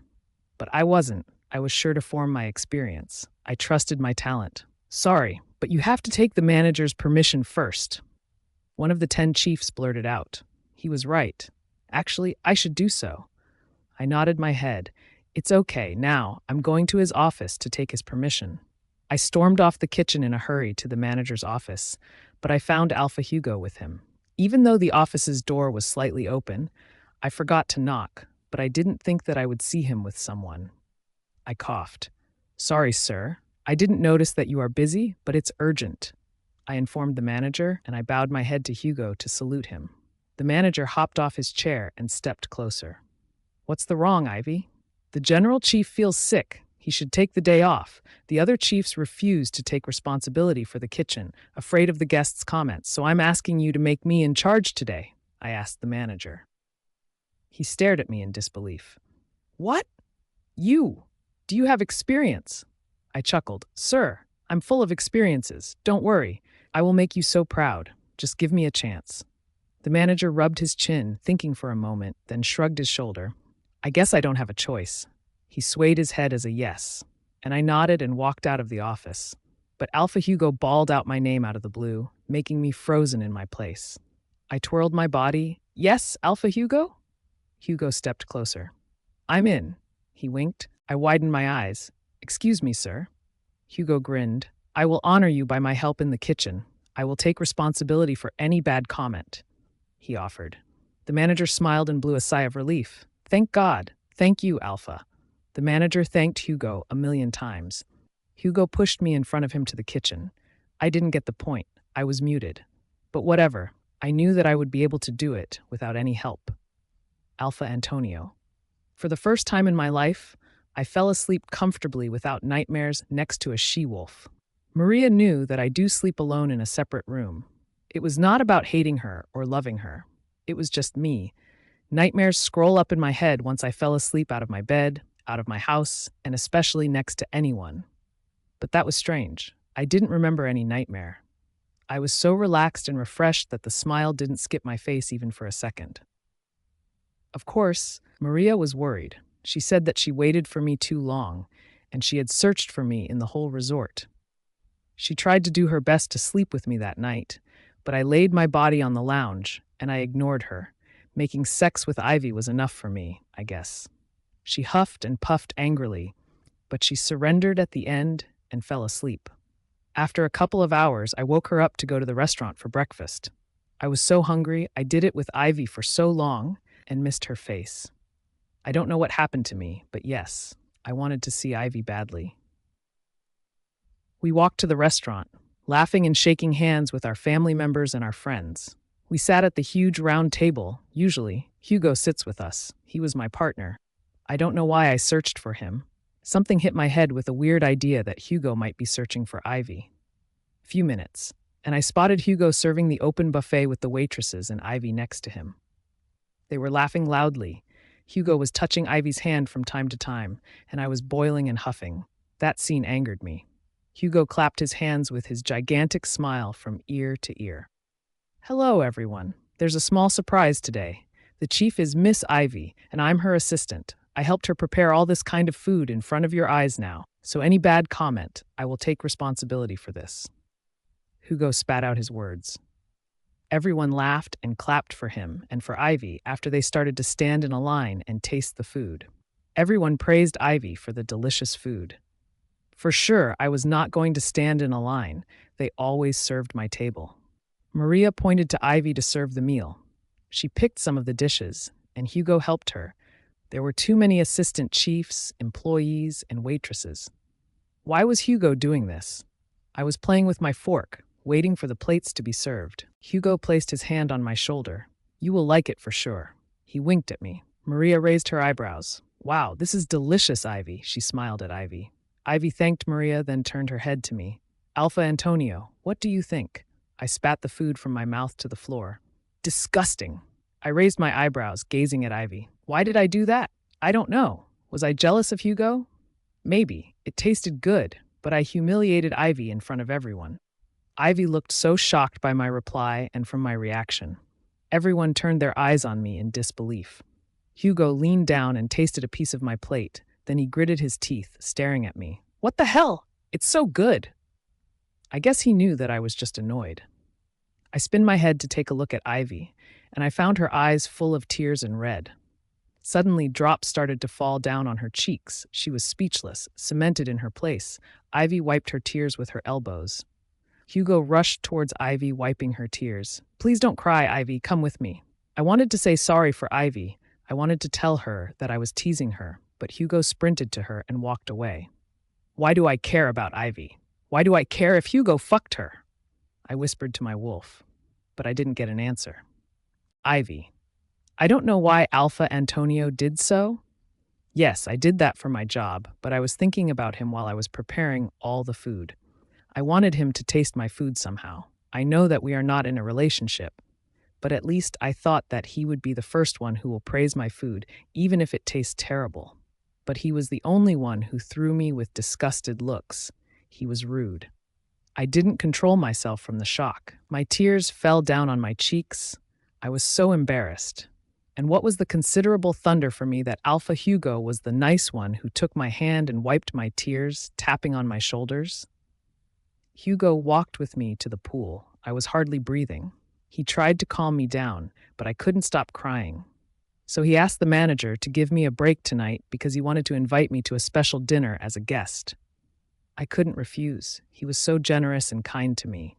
A: But I wasn't. I was sure to form my experience. I trusted my talent. Sorry, but you have to take the manager's permission first. One of the 10 chiefs blurted out. He was right. Actually, I should do so. I nodded my head. It's okay, now I'm going to his office to take his permission. I stormed off the kitchen in a hurry to the manager's office, but I found Alpha Hugo with him. Even though the office's door was slightly open, I forgot to knock, but I didn't think that I would see him with someone. I coughed. Sorry, sir. I didn't notice that you are busy, but it's urgent. I informed the manager, and I bowed my head to Hugo to salute him. The manager hopped off his chair and stepped closer. What's the wrong, Ivy? The General Chief feels sick. He should take the day off. The other chiefs refuse to take responsibility for the kitchen, afraid of the guests' comments, so I'm asking you to make me in charge today, I asked the manager. He stared at me in disbelief. What? You? Do you have experience? I chuckled. Sir, I'm full of experiences. Don't worry. I will make you so proud. Just give me a chance. The manager rubbed his chin, thinking for a moment, then shrugged his shoulder. I guess I don't have a choice. He swayed his head as a yes, and I nodded and walked out of the office. But Alpha Hugo bawled out my name out of the blue, making me frozen in my place. I twirled my body. Yes, Alpha Hugo? Hugo stepped closer. I'm in. He winked. I widened my eyes. Excuse me, sir. Hugo grinned. I will honor you by my help in the kitchen. I will take responsibility for any bad comment, he offered. The manager smiled and blew a sigh of relief. Thank God. Thank you, Alpha. The manager thanked Hugo 1,000,000 times. Hugo pushed me in front of him to the kitchen. I didn't get the point. I was muted. But whatever. I knew that I would be able to do it without any help. Alpha Antonio. For the first time in my life, I fell asleep comfortably without nightmares next to a she-wolf. Maria knew that I do sleep alone in a separate room. It was not about hating her or loving her. It was just me. Nightmares scroll up in my head once I fell asleep out of my bed, out of my house, and especially next to anyone. But that was strange. I didn't remember any nightmare. I was so relaxed and refreshed that the smile didn't skip my face even for a second. Of course, Maria was worried. She said that she waited for me too long, and she had searched for me in the whole resort. She tried to do her best to sleep with me that night, but I laid my body on the lounge, and I ignored her. Making sex with Ivy was enough for me, I guess. She huffed and puffed angrily, but she surrendered at the end and fell asleep. After a couple of hours, I woke her up to go to the restaurant for breakfast. I was so hungry, I did it with Ivy for so long and missed her face. I don't know what happened to me, but yes, I wanted to see Ivy badly. We walked to the restaurant, laughing and shaking hands with our family members and our friends. We sat at the huge round table. Usually, Hugo sits with us. He was my partner. I don't know why I searched for him. Something hit my head with a weird idea that Hugo might be searching for Ivy. Few minutes, and I spotted Hugo serving the open buffet with the waitresses and Ivy next to him. They were laughing loudly. Hugo was touching Ivy's hand from time to time, and I was boiling and huffing. That scene angered me. Hugo clapped his hands with his gigantic smile from ear to ear. Hello, everyone. There's a small surprise today. The chief is Miss Ivy, and I'm her assistant. I helped her prepare all this kind of food in front of your eyes now, so any bad comment, I will take responsibility for this. Hugo spat out his words. Everyone laughed and clapped for him and for Ivy after they started to stand in a line and taste the food. Everyone praised Ivy for the delicious food. For sure, I was not going to stand in a line. They always served my table. Maria pointed to Ivy to serve the meal. She picked some of the dishes, and Hugo helped her. There were too many assistant chiefs, employees, and waitresses. Why was Hugo doing this? I was playing with my fork, waiting for the plates to be served. Hugo placed his hand on my shoulder. You will like it for sure. He winked at me. Maria raised her eyebrows. Wow, this is delicious, Ivy, she smiled at Ivy. Ivy thanked Maria, then turned her head to me. Alpha Antonio, what do you think? I spat the food from my mouth to the floor. Disgusting. I raised my eyebrows, gazing at Ivy. Why did I do that? I don't know. Was I jealous of Hugo? Maybe. It tasted good, but I humiliated Ivy in front of everyone. Ivy looked so shocked by my reply and from my reaction. Everyone turned their eyes on me in disbelief. Hugo leaned down and tasted a piece of my plate. Then he gritted his teeth, staring at me. What the hell? It's so good. I guess he knew that I was just annoyed. I spun my head to take a look at Ivy, and I found her eyes full of tears and red. Suddenly, drops started to fall down on her cheeks. She was speechless, cemented in her place. Ivy wiped her tears with her elbows. Hugo rushed towards Ivy, wiping her tears. Please don't cry, Ivy. Come with me. I wanted to say sorry for Ivy. I wanted to tell her that I was teasing her, but Hugo sprinted to her and walked away. Why do I care about Ivy? Why do I care if Hugo fucked her? I whispered to my wolf, but I didn't get an answer. Ivy. I don't know why Alpha Antonio did so. Yes, I did that for my job, but I was thinking about him while I was preparing all the food. I wanted him to taste my food somehow. I know that we are not in a relationship, but at least I thought that he would be the first one who will praise my food, even if it tastes terrible. But he was the only one who threw me with disgusted looks. He was rude. I didn't control myself from the shock. My tears fell down on my cheeks. I was so embarrassed. And what was the considerable thunder for me that Alpha Hugo was the nice one who took my hand and wiped my tears, tapping on my shoulders? Hugo walked with me to the pool. I was hardly breathing. He tried to calm me down, but I couldn't stop crying. So he asked the manager to give me a break tonight because he wanted to invite me to a special dinner as a guest. I couldn't refuse. He was so generous and kind to me.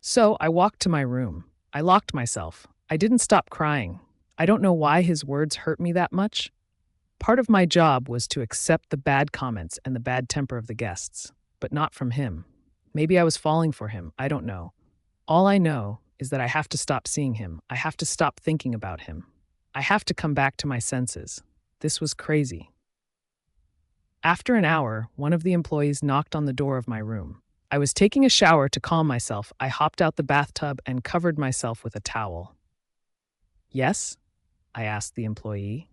A: So I walked to my room. I locked myself. I didn't stop crying. I don't know why his words hurt me that much. Part of my job was to accept the bad comments and the bad temper of the guests, but not from him. Maybe I was falling for him. I don't know. All I know is that I have to stop seeing him. I have to stop thinking about him. I have to come back to my senses. This was crazy. After an hour, one of the employees knocked on the door of my room. I was taking a shower to calm myself. I hopped out the bathtub and covered myself with a towel. Yes? I asked the employee.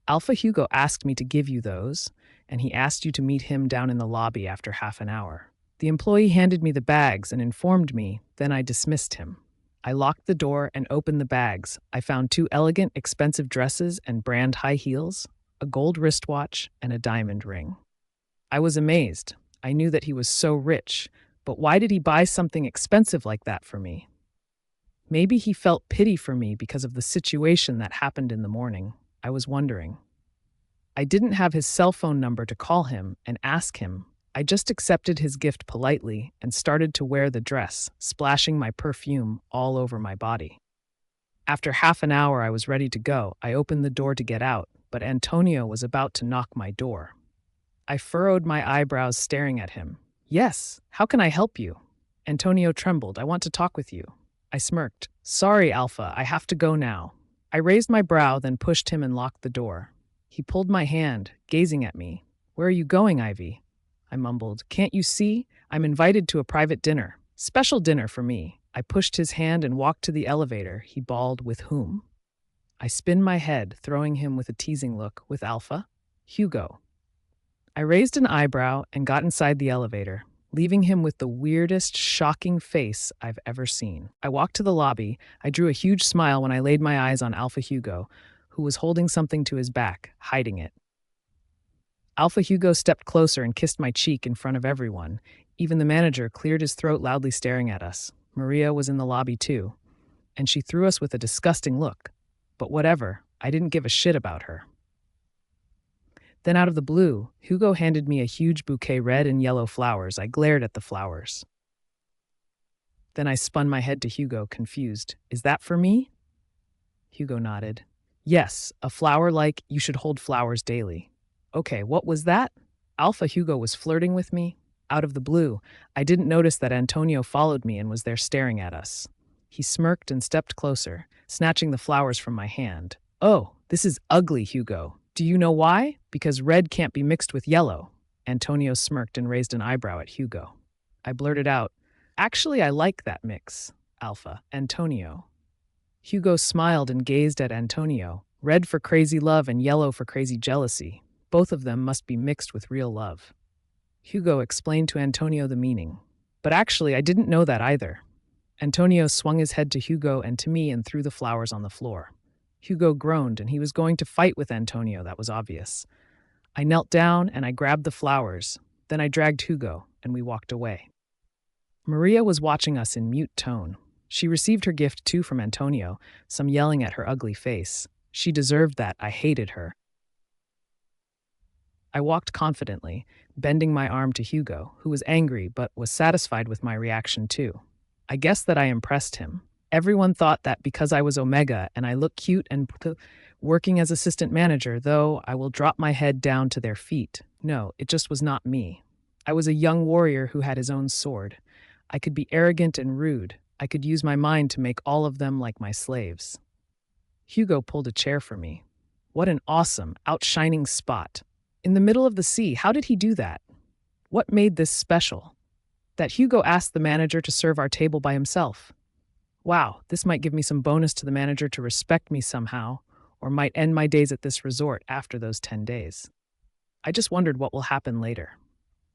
A: Alpha Hugo asked me to give you those, and he asked you to meet him down in the lobby after half an hour. The employee handed me the bags and informed me, then I dismissed him. I locked the door and opened the bags. I found 2 elegant, expensive dresses and brand high heels, a gold wristwatch, and a diamond ring. I was amazed. I knew that he was so rich, but why did he buy something expensive like that for me? Maybe he felt pity for me because of the situation that happened in the morning. I was wondering. I didn't have his cell phone number to call him and ask him. I just accepted his gift politely and started to wear the dress, splashing my perfume all over my body. After half an hour, I was ready to go. I opened the door to get out, but Antonio was about to knock my door. I furrowed my eyebrows, staring at him. Yes, how can I help you? Antonio trembled. I want to talk with you. I smirked. Sorry, Alpha, I have to go now. I raised my brow, then pushed him and locked the door. He pulled my hand, gazing at me. Where are you going, Ivy? I mumbled. Can't you see? I'm invited to a private dinner. Special dinner for me. I pushed his hand and walked to the elevator. He bawled, with whom? I spinned my head, throwing him with a teasing look. With Alpha? Hugo. I raised an eyebrow and got inside the elevator. leaving him with the weirdest, shocking face I've ever seen. I walked to the lobby. I drew a huge smile when I laid my eyes on Alpha Hugo, who was holding something to his back, hiding it. Alpha Hugo stepped closer and kissed my cheek in front of everyone. Even the manager cleared his throat, loudly staring at us. Maria was in the lobby too, and she threw us with a disgusting look. But whatever, I didn't give a shit about her. Then out of the blue, Hugo handed me a huge bouquet of red and yellow flowers. I glared at the flowers. Then I spun my head to Hugo, confused. Is that for me? Hugo nodded. Yes, a flower like you should hold flowers daily. Okay, what was that? Alpha Hugo was flirting with me? Out of the blue, I didn't notice that Antonio followed me and was there staring at us. He smirked and stepped closer, snatching the flowers from my hand. Oh, this is ugly, Hugo. Do you know why? Because red can't be mixed with yellow. Antonio smirked and raised an eyebrow at Hugo. I blurted out, Actually, I like that mix, Alpha. Antonio. Hugo smiled and gazed at Antonio. Red for crazy love and yellow for crazy jealousy. Both of them must be mixed with real love. Hugo explained to Antonio the meaning. But actually, I didn't know that either. Antonio swung his head to Hugo and to me and threw the flowers on the floor. Hugo groaned, and he was going to fight with Antonio, that was obvious. I knelt down and I grabbed the flowers. Then I dragged Hugo, and we walked away. Maria was watching us in mute tone. She received her gift too from Antonio, some yelling at her ugly face. She deserved that. I hated her. I walked confidently, bending my arm to Hugo, who was angry but was satisfied with my reaction too. I guess that I impressed him. Everyone thought that because I was Omega and I looked cute and working as assistant manager, though I will drop my head down to their feet. No, it just was not me. I was a young warrior who had his own sword. I could be arrogant and rude. I could use my mind to make all of them like my slaves. Hugo pulled a chair for me. What an awesome, outshining spot. In the middle of the sea, how did he do that? What made this special? That Hugo asked the manager to serve our table by himself. Wow, this might give me some bonus to the manager to respect me somehow, or might end my days at this resort after those 10 days. I just wondered what will happen later.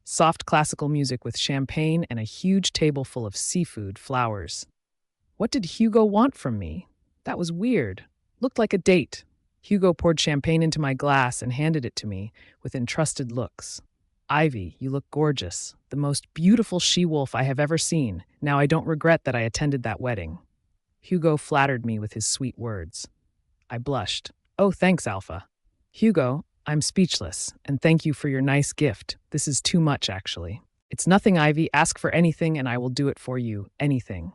A: Soft classical music with champagne and a huge table full of seafood, flowers. What did Hugo want from me? That was weird. Looked like a date. Hugo poured champagne into my glass and handed it to me with entrusted looks. Ivy, you look gorgeous. The most beautiful she-wolf I have ever seen. Now I don't regret that I attended that wedding. Hugo flattered me with his sweet words. I blushed. Oh, thanks, Alpha. Hugo, I'm speechless, and thank you for your nice gift. This is too much, actually. It's nothing, Ivy. Ask for anything and I will do it for you. Anything.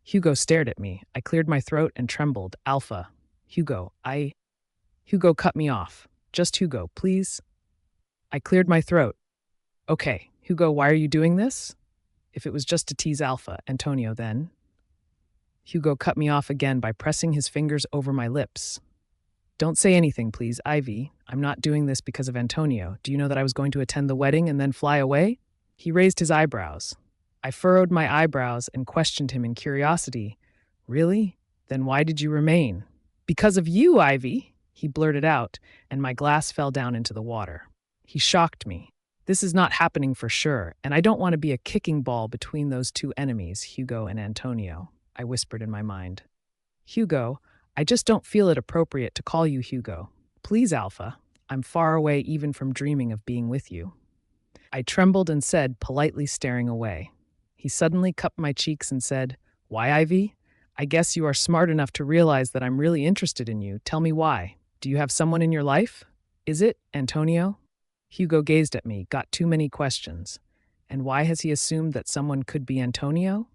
A: Hugo stared at me. I cleared my throat and trembled. Alpha. Hugo, Hugo cut me off. Just Hugo, please. I cleared my throat. Okay, Hugo, why are you doing this? If it was just to tease Alpha, Antonio, then. Hugo cut me off again by pressing his fingers over my lips. Don't say anything, please, Ivy. I'm not doing this because of Antonio. Do you know that I was going to attend the wedding and then fly away? He raised his eyebrows. I furrowed my eyebrows and questioned him in curiosity. Really? Then why did you remain? Because of you, Ivy, he blurted out, and my glass fell down into the water. He shocked me. This is not happening for sure, and I don't want to be a kicking ball between those two enemies, Hugo and Antonio, I whispered in my mind. Hugo, I just don't feel it appropriate to call you Hugo. Please, Alpha. I'm far away even from dreaming of being with you. I trembled and said, politely staring away. He suddenly cupped my cheeks and said, Why, Ivy? I guess you are smart enough to realize that I'm really interested in you. Tell me why. Do you have someone in your life? Is it Antonio? Hugo gazed at me, got too many questions. And why has he assumed that someone could be Antonio?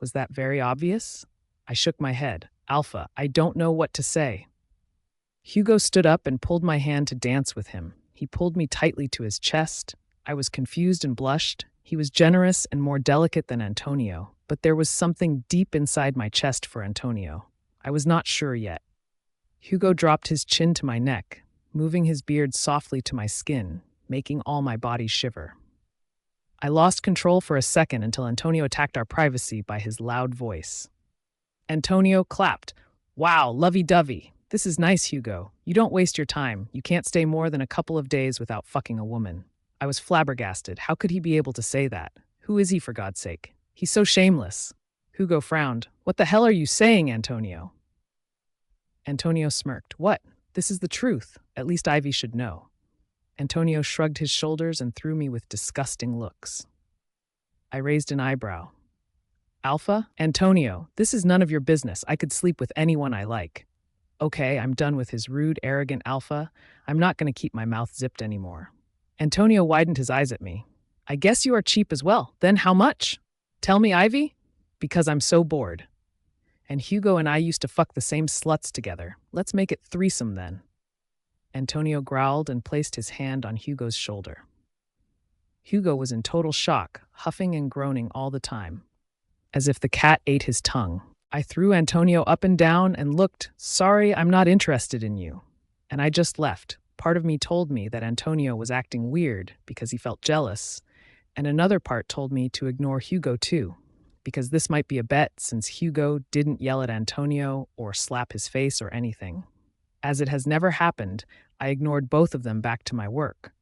A: Was that very obvious? I shook my head. Alpha, I don't know what to say. Hugo stood up and pulled my hand to dance with him. He pulled me tightly to his chest. I was confused and blushed. He was generous and more delicate than Antonio, but there was something deep inside my chest for Antonio. I was not sure yet. Hugo dropped his chin to my neck, moving his beard softly to my skin, making all my body shiver. I lost control for a second until Antonio attacked our privacy by his loud voice. Antonio clapped. Wow, lovey-dovey. This is nice, Hugo. You don't waste your time. You can't stay more than a couple of days without fucking a woman. I was flabbergasted. How could he be able to say that? Who is he, for God's sake? He's so shameless. Hugo frowned. What the hell are you saying, Antonio? Antonio smirked. What? This is the truth. At least Ivy should know. Antonio shrugged his shoulders and threw me with disgusting looks. I raised an eyebrow. Alpha? Antonio, this is none of your business. I could sleep with anyone I like. Okay, I'm done with his rude, arrogant alpha. I'm not going to keep my mouth zipped anymore. Antonio widened his eyes at me. I guess you are cheap as well. Then how much? Tell me, Ivy? Because I'm so bored. And Hugo and I used to fuck the same sluts together. Let's make it threesome then. Antonio growled and placed his hand on Hugo's shoulder. Hugo was in total shock, huffing and groaning all the time, as if the cat ate his tongue. I threw Antonio up and down and looked, sorry, I'm not interested in you. And I just left. Part of me told me that Antonio was acting weird because he felt jealous, and another part told me to ignore Hugo too, because this might be a bet since Hugo didn't yell at Antonio or slap his face or anything. As it has never happened, I ignored both of them back to my work.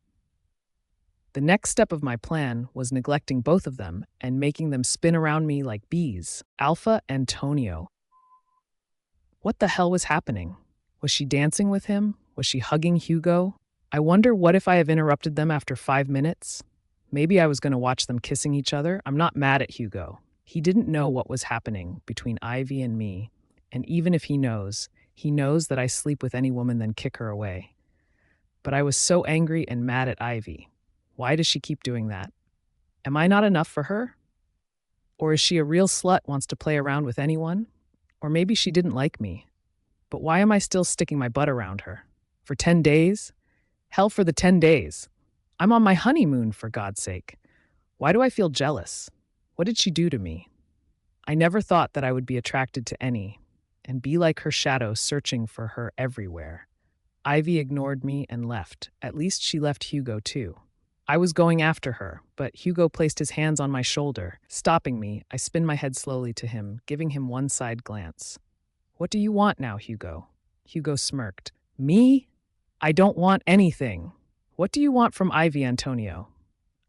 A: The next step of my plan was neglecting both of them and making them spin around me like bees. Alpha Antonio. What the hell was happening? Was she dancing with him? Was she hugging Hugo? I wonder what if I have interrupted them after 5 minutes? Maybe I was going to watch them kissing each other. I'm not mad at Hugo. He didn't know what was happening between Ivy and me, and even if he knows that I sleep with any woman then kick her away. But I was so angry and mad at Ivy. Why does she keep doing that? Am I not enough for her? Or is she a real slut, wants to play around with anyone? Or maybe she didn't like me. But why am I still sticking my butt around her? For 10 days? Hell, for the 10 days. I'm on my honeymoon, for God's sake. Why do I feel jealous? What did she do to me? I never thought that I would be attracted to any, and be like her shadow searching for her everywhere. Ivy ignored me and left. At least she left Hugo too. I was going after her, but Hugo placed his hands on my shoulder. Stopping me, I spin my head slowly to him, giving him one side glance. What do you want now, Hugo? Hugo smirked. Me? I don't want anything. What do you want from Ivy, Antonio?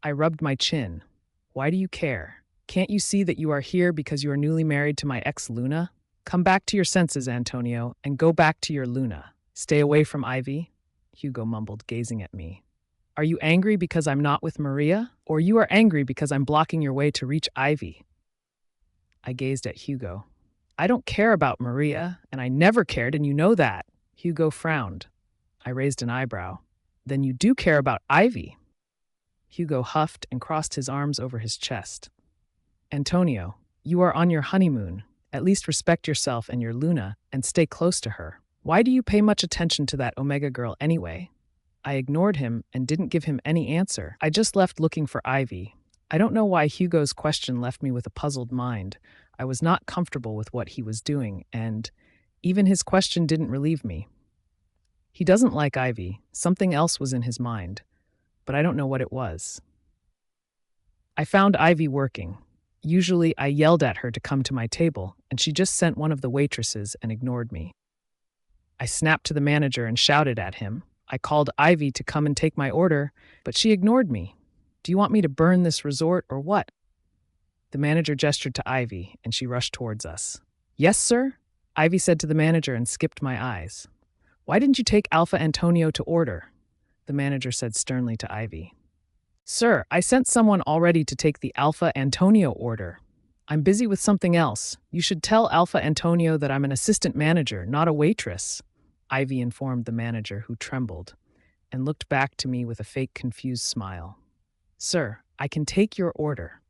A: I rubbed my chin. Why do you care? Can't you see that you are here because you are newly married to my ex Luna? Come back to your senses, Antonio, and go back to your Luna. Stay away from Ivy, Hugo mumbled, gazing at me. Are you angry because I'm not with Maria? Or you are angry because I'm blocking your way to reach Ivy? I gazed at Hugo. I don't care about Maria, and I never cared, and you know that. Hugo frowned. I raised an eyebrow. Then you do care about Ivy. Hugo huffed and crossed his arms over his chest. Antonio, you are on your honeymoon. At least respect yourself and your Luna and stay close to her. Why do you pay much attention to that Omega girl anyway? I ignored him and didn't give him any answer. I just left looking for Ivy. I don't know why Hugo's question left me with a puzzled mind. I was not comfortable with what he was doing, and even his question didn't relieve me. He doesn't like Ivy. Something else was in his mind, but I don't know what it was. I found Ivy working. Usually I yelled at her to come to my table, and she just sent one of the waitresses and ignored me. I snapped to the manager and shouted at him. I called Ivy to come and take my order, but she ignored me. Do you want me to burn this resort or what? The manager gestured to Ivy, and she rushed towards us. Yes, sir? Ivy said to the manager and skipped my eyes. Why didn't you take Alpha Antonio to order? The manager said sternly to Ivy. Sir, I sent someone already to take the Alpha Antonio order. I'm busy with something else. You should tell Alpha Antonio that I'm an assistant manager, not a waitress. Ivy informed the manager, who trembled and looked back to me with a fake confused smile. Sir, I can take your order,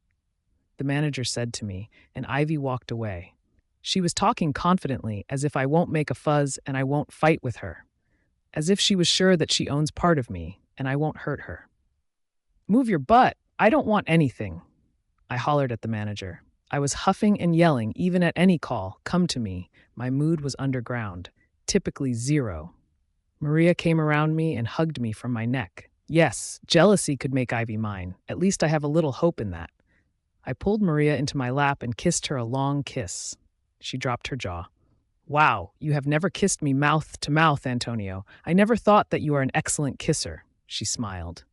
A: the manager said to me, and Ivy walked away. She was talking confidently, as if I won't make a fuss and I won't fight with her, as if she was sure that she owns part of me and I won't hurt her. Move your butt. I don't want anything, I hollered at the manager. I was huffing and yelling even at any call. Come to me. My mood was underground. Typically 0. Maria came around me and hugged me from my neck. Yes, jealousy could make Ivy mine. At least I have a little hope in that. I pulled Maria into my lap and kissed her a long kiss. She dropped her jaw. Wow, you have never kissed me mouth to mouth, Antonio. I never thought that you are an excellent kisser, she smiled.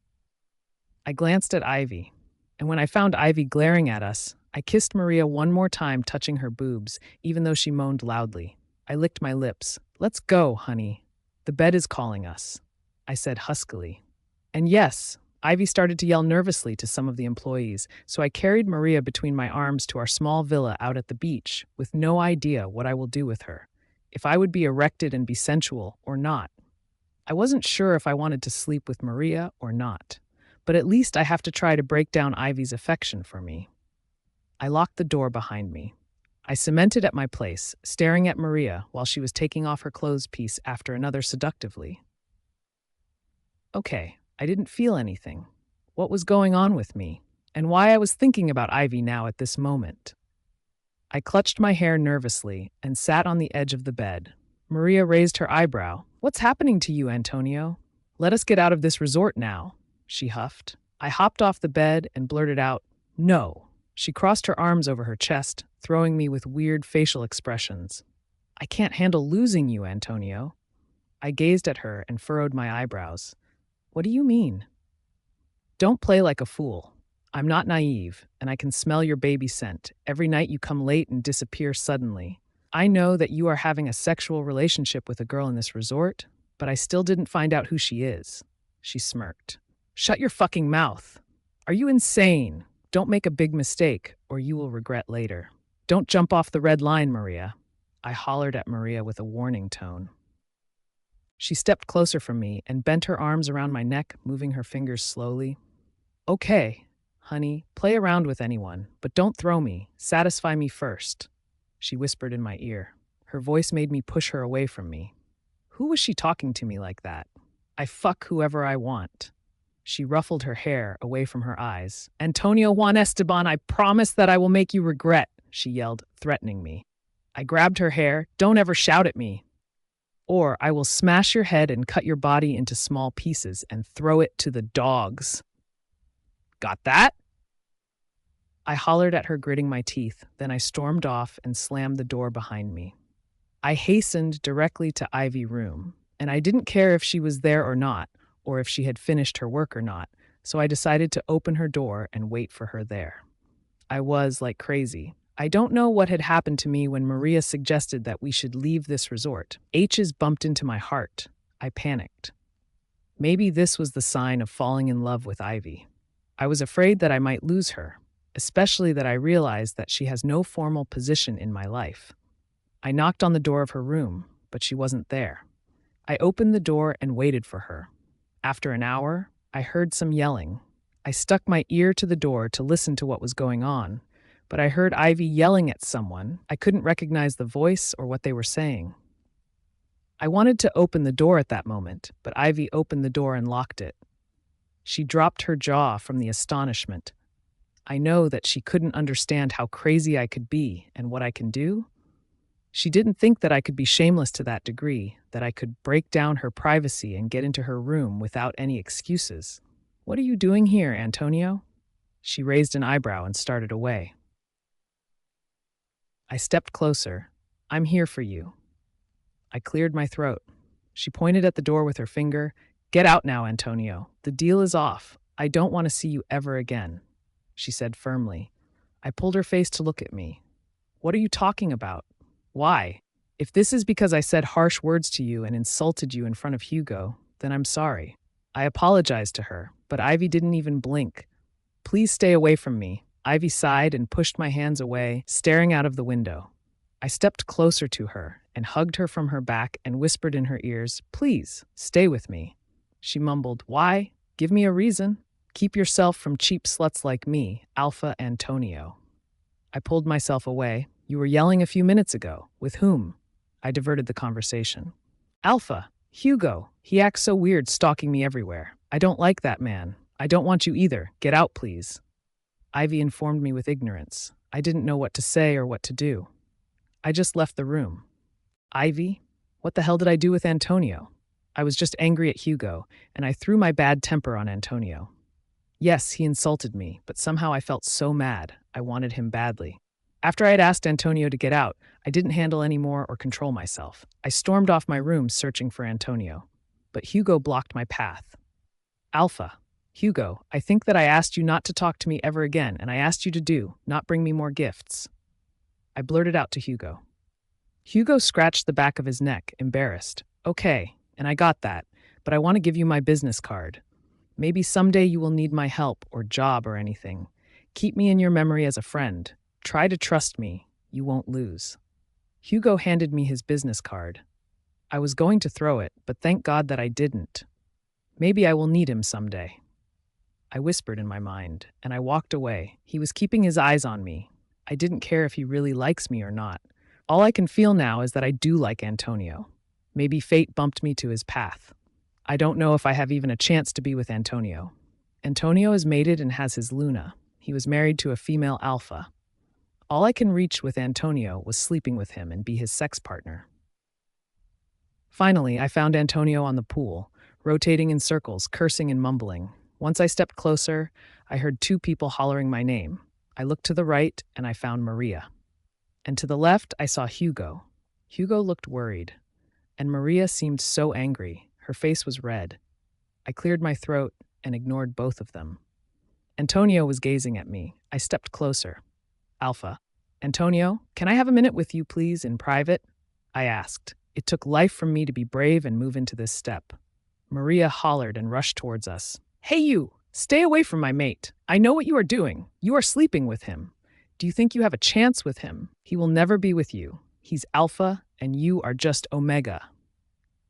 A: I glanced at Ivy. And when I found Ivy glaring at us, I kissed Maria one more time, touching her boobs, even though she moaned loudly. I licked my lips. "Let's go, honey. The bed is calling us," I said huskily. And yes, Ivy started to yell nervously to some of the employees, so I carried Maria between my arms to our small villa out at the beach, with no idea what I will do with her. If I would be erected and be sensual or not. I wasn't sure if I wanted to sleep with Maria or not, but at least I have to try to break down Ivy's affection for me. I locked the door behind me. I cemented at my place, staring at Maria while she was taking off her clothes piece after another seductively. Okay, I didn't feel anything. What was going on with me? And why I was thinking about Ivy now at this moment. I clutched my hair nervously and sat on the edge of the bed. Maria raised her eyebrow. "What's happening to you, Antonio? Let us get out of this resort now," she huffed. I hopped off the bed and blurted out, "No." She crossed her arms over her chest, throwing me with weird facial expressions. "I can't handle losing you, Antonio." I gazed at her and furrowed my eyebrows. "What do you mean?" "Don't play like a fool. I'm not naive, and I can smell your baby scent. Every night you come late and disappear suddenly. I know that you are having a sexual relationship with a girl in this resort, but I still didn't find out who she is." She smirked. "Shut your fucking mouth. Are you insane? Don't make a big mistake, or you will regret later. Don't jump off the red line, Maria." I hollered at Maria with a warning tone. She stepped closer from me and bent her arms around my neck, moving her fingers slowly. "Okay, honey, play around with anyone, but don't throw me. Satisfy me first," she whispered in my ear. Her voice made me push her away from me. Who was she talking to me like that? I fuck whoever I want. She ruffled her hair away from her eyes. "Antonio Juan Esteban, I promise that I will make you regret," she yelled, threatening me. I grabbed her hair. "Don't ever shout at me, or I will smash your head and cut your body into small pieces and throw it to the dogs. Got that?" I hollered at her, gritting my teeth. Then I stormed off and slammed the door behind me. I hastened directly to Ivy's room, and I didn't care if she was there or not, or if she had finished her work or not, so I decided to open her door and wait for her there. I was like crazy. I don't know what had happened to me when Maria suggested that we should leave this resort. H's bumped into my heart. I panicked. Maybe this was the sign of falling in love with Ivy. I was afraid that I might lose her, especially that I realized that she has no formal position in my life. I knocked on the door of her room, but she wasn't there. I opened the door and waited for her. After an hour, I heard some yelling. I stuck my ear to the door to listen to what was going on, but I heard Ivy yelling at someone. I couldn't recognize the voice or what they were saying. I wanted to open the door at that moment, but Ivy opened the door and locked it. She dropped her jaw from the astonishment. I know that she couldn't understand how crazy I could be and what I can do. She didn't think that I could be shameless to that degree, that I could break down her privacy and get into her room without any excuses. "What are you doing here, Antonio?" She raised an eyebrow and started away. I stepped closer. "I'm here for you." I cleared my throat. She pointed at the door with her finger. "Get out now, Antonio. The deal is off. I don't want to see you ever again," she said firmly. I pulled her face to look at me. "What are you talking about? Why? If this is because I said harsh words to you and insulted you in front of Hugo, then I'm sorry." I apologized to her, but Ivy didn't even blink. "Please stay away from me." Ivy sighed and pushed my hands away, staring out of the window. I stepped closer to her and hugged her from her back and whispered in her ears, "Please, stay with me." She mumbled, "Why? Give me a reason. Keep yourself from cheap sluts like me, Alpha Antonio." I pulled myself away. "You were yelling a few minutes ago. With whom?" I diverted the conversation. "Alpha. Hugo. He acts so weird, stalking me everywhere. I don't like that man. I don't want you either. Get out, please." Ivy informed me with ignorance. I didn't know what to say or what to do. I just left the room. Ivy? What the hell did I do with Antonio? I was just angry at Hugo, and I threw my bad temper on Antonio. Yes, he insulted me, but somehow I felt so mad. I wanted him badly. After I had asked Antonio to get out, I didn't handle anymore or control myself. I stormed off my room searching for Antonio, but Hugo blocked my path. "Alpha, Hugo, I think that I asked you not to talk to me ever again, and I asked you to not bring me more gifts. I blurted out to Hugo. Hugo scratched the back of his neck, embarrassed. Okay, and I got that, but I want to give you my business card. Maybe someday you will need my help or job or anything. Keep me in your memory as a friend. Try to trust me. You won't lose. Hugo handed me his business card. I was going to throw it, but thank God that I didn't. Maybe I will need him someday. I whispered in my mind, and I walked away. He was keeping his eyes on me. I didn't care if he really likes me or not. All I can feel now is that I do like Antonio. Maybe fate bumped me to his path. I don't know if I have even a chance to be with Antonio. Antonio is mated and has his Luna. He was married to a female alpha. All I can reach with Antonio was sleeping with him and be his sex partner. Finally, I found Antonio on the pool, rotating in circles, cursing and mumbling. Once I stepped closer, I heard two people hollering my name. I looked to the right, and I found Maria. And to the left, I saw Hugo. Hugo looked worried, and Maria seemed so angry. Her face was red. I cleared my throat and ignored both of them. Antonio was gazing at me. I stepped closer. Alpha. Antonio, can I have a minute with you, please, in private? I asked. It took life from me to be brave and move into this step. Maria hollered and rushed towards us. Hey you! Stay away from my mate. I know what you are doing. You are sleeping with him. Do you think you have a chance with him? He will never be with you. He's Alpha, and you are just Omega.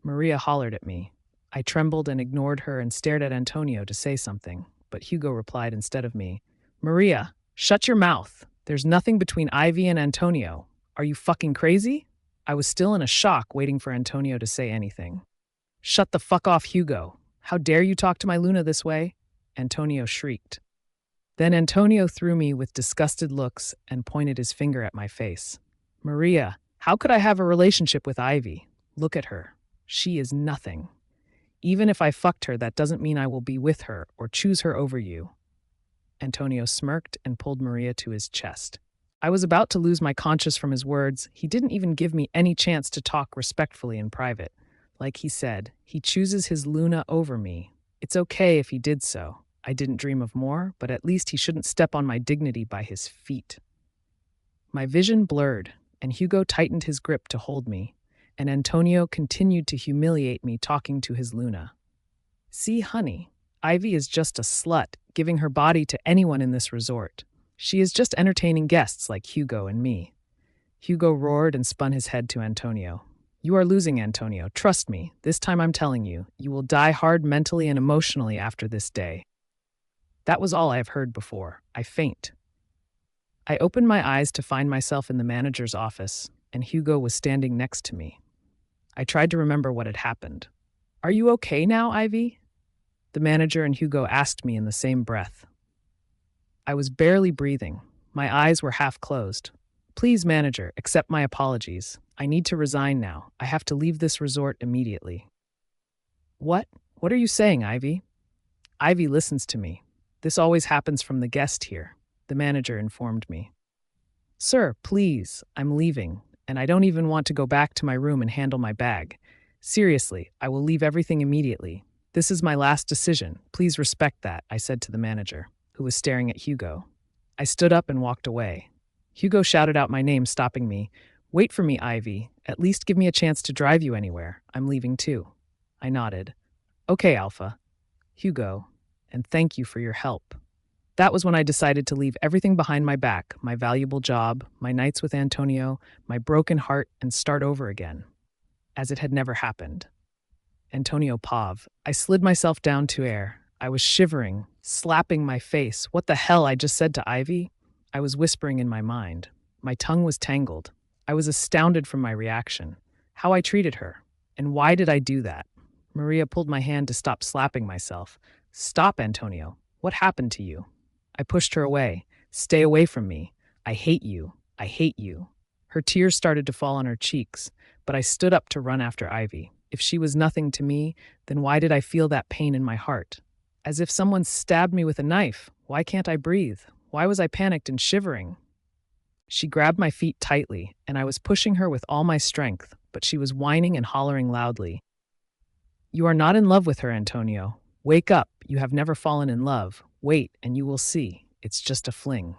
A: Maria hollered at me. I trembled and ignored her and stared at Antonio to say something, but Hugo replied instead of me. Maria, shut your mouth. There's nothing between Ivy and Antonio. Are you fucking crazy? I was still in a shock, waiting for Antonio to say anything. Shut the fuck off, Hugo. How dare you talk to my Luna this way? Antonio shrieked. Then Antonio threw me with disgusted looks and pointed his finger at my face. Maria, how could I have a relationship with Ivy? Look at her. She is nothing. Even if I fucked her, that doesn't mean I will be with her or choose her over you. Antonio smirked and pulled Maria to his chest. I was about to lose my conscience from his words. He didn't even give me any chance to talk respectfully in private. Like he said, he chooses his Luna over me. It's okay if he did so. I didn't dream of more, but at least he shouldn't step on my dignity by his feet. My vision blurred, and Hugo tightened his grip to hold me, and Antonio continued to humiliate me talking to his Luna. See, honey, Ivy is just a slut, giving her body to anyone in this resort. She is just entertaining guests like Hugo and me. Hugo roared and spun his head to Antonio. You are losing, Antonio. Trust me. This time I'm telling you, you will die hard mentally and emotionally after this day. That was all I have heard before. I faint. I opened my eyes to find myself in the manager's office, and Hugo was standing next to me. I tried to remember what had happened. Are you okay now, Ivy? The manager and Hugo asked me in the same breath. I was barely breathing. My eyes were half closed. Please, manager, accept my apologies. I need to resign now. I have to leave this resort immediately. What? What are you saying, Ivy? Ivy listens to me. This always happens from the guest here, the manager informed me. Sir, please, I'm leaving, and I don't even want to go back to my room and handle my bag. Seriously, I will leave everything immediately. This is my last decision. Please respect that, I said to the manager, who was staring at Hugo. I stood up and walked away. Hugo shouted out my name, stopping me. Wait for me, Ivy. At least give me a chance to drive you anywhere. I'm leaving too. I nodded. Okay, Alpha. Hugo, and thank you for your help. That was when I decided to leave everything behind my back, my valuable job, my nights with Antonio, my broken heart, and start over again, as it had never happened. Antonio Pav. I slid myself down to air. I was shivering, slapping my face. What the hell I just said to Ivy? I was whispering in my mind. My tongue was tangled. I was astounded from my reaction, how I treated her, and why did I do that? Maria pulled my hand to stop slapping myself. Stop, Antonio. What happened to you? I pushed her away. Stay away from me. I hate you. I hate you. Her tears started to fall on her cheeks, but I stood up to run after Ivy. If she was nothing to me, then why did I feel that pain in my heart? As if someone stabbed me with a knife. Why can't I breathe? Why was I panicked and shivering? She grabbed my feet tightly, and I was pushing her with all my strength, but she was whining and hollering loudly. You are not in love with her, Antonio. Wake up, you have never fallen in love. Wait, and you will see. It's just a fling.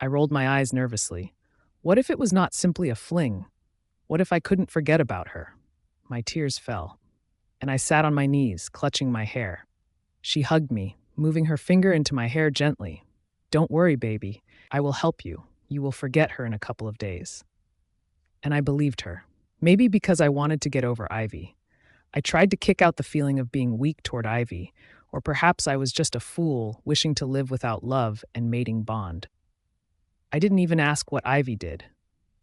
A: I rolled my eyes nervously. What if it was not simply a fling? What if I couldn't forget about her? My tears fell, and I sat on my knees, clutching my hair. She hugged me, moving her finger into my hair gently. Don't worry, baby. I will help you. You will forget her in a couple of days. And I believed her. Maybe because I wanted to get over Ivy. I tried to kick out the feeling of being weak toward Ivy, or perhaps I was just a fool wishing to live without love and mating bond. I didn't even ask what Ivy did.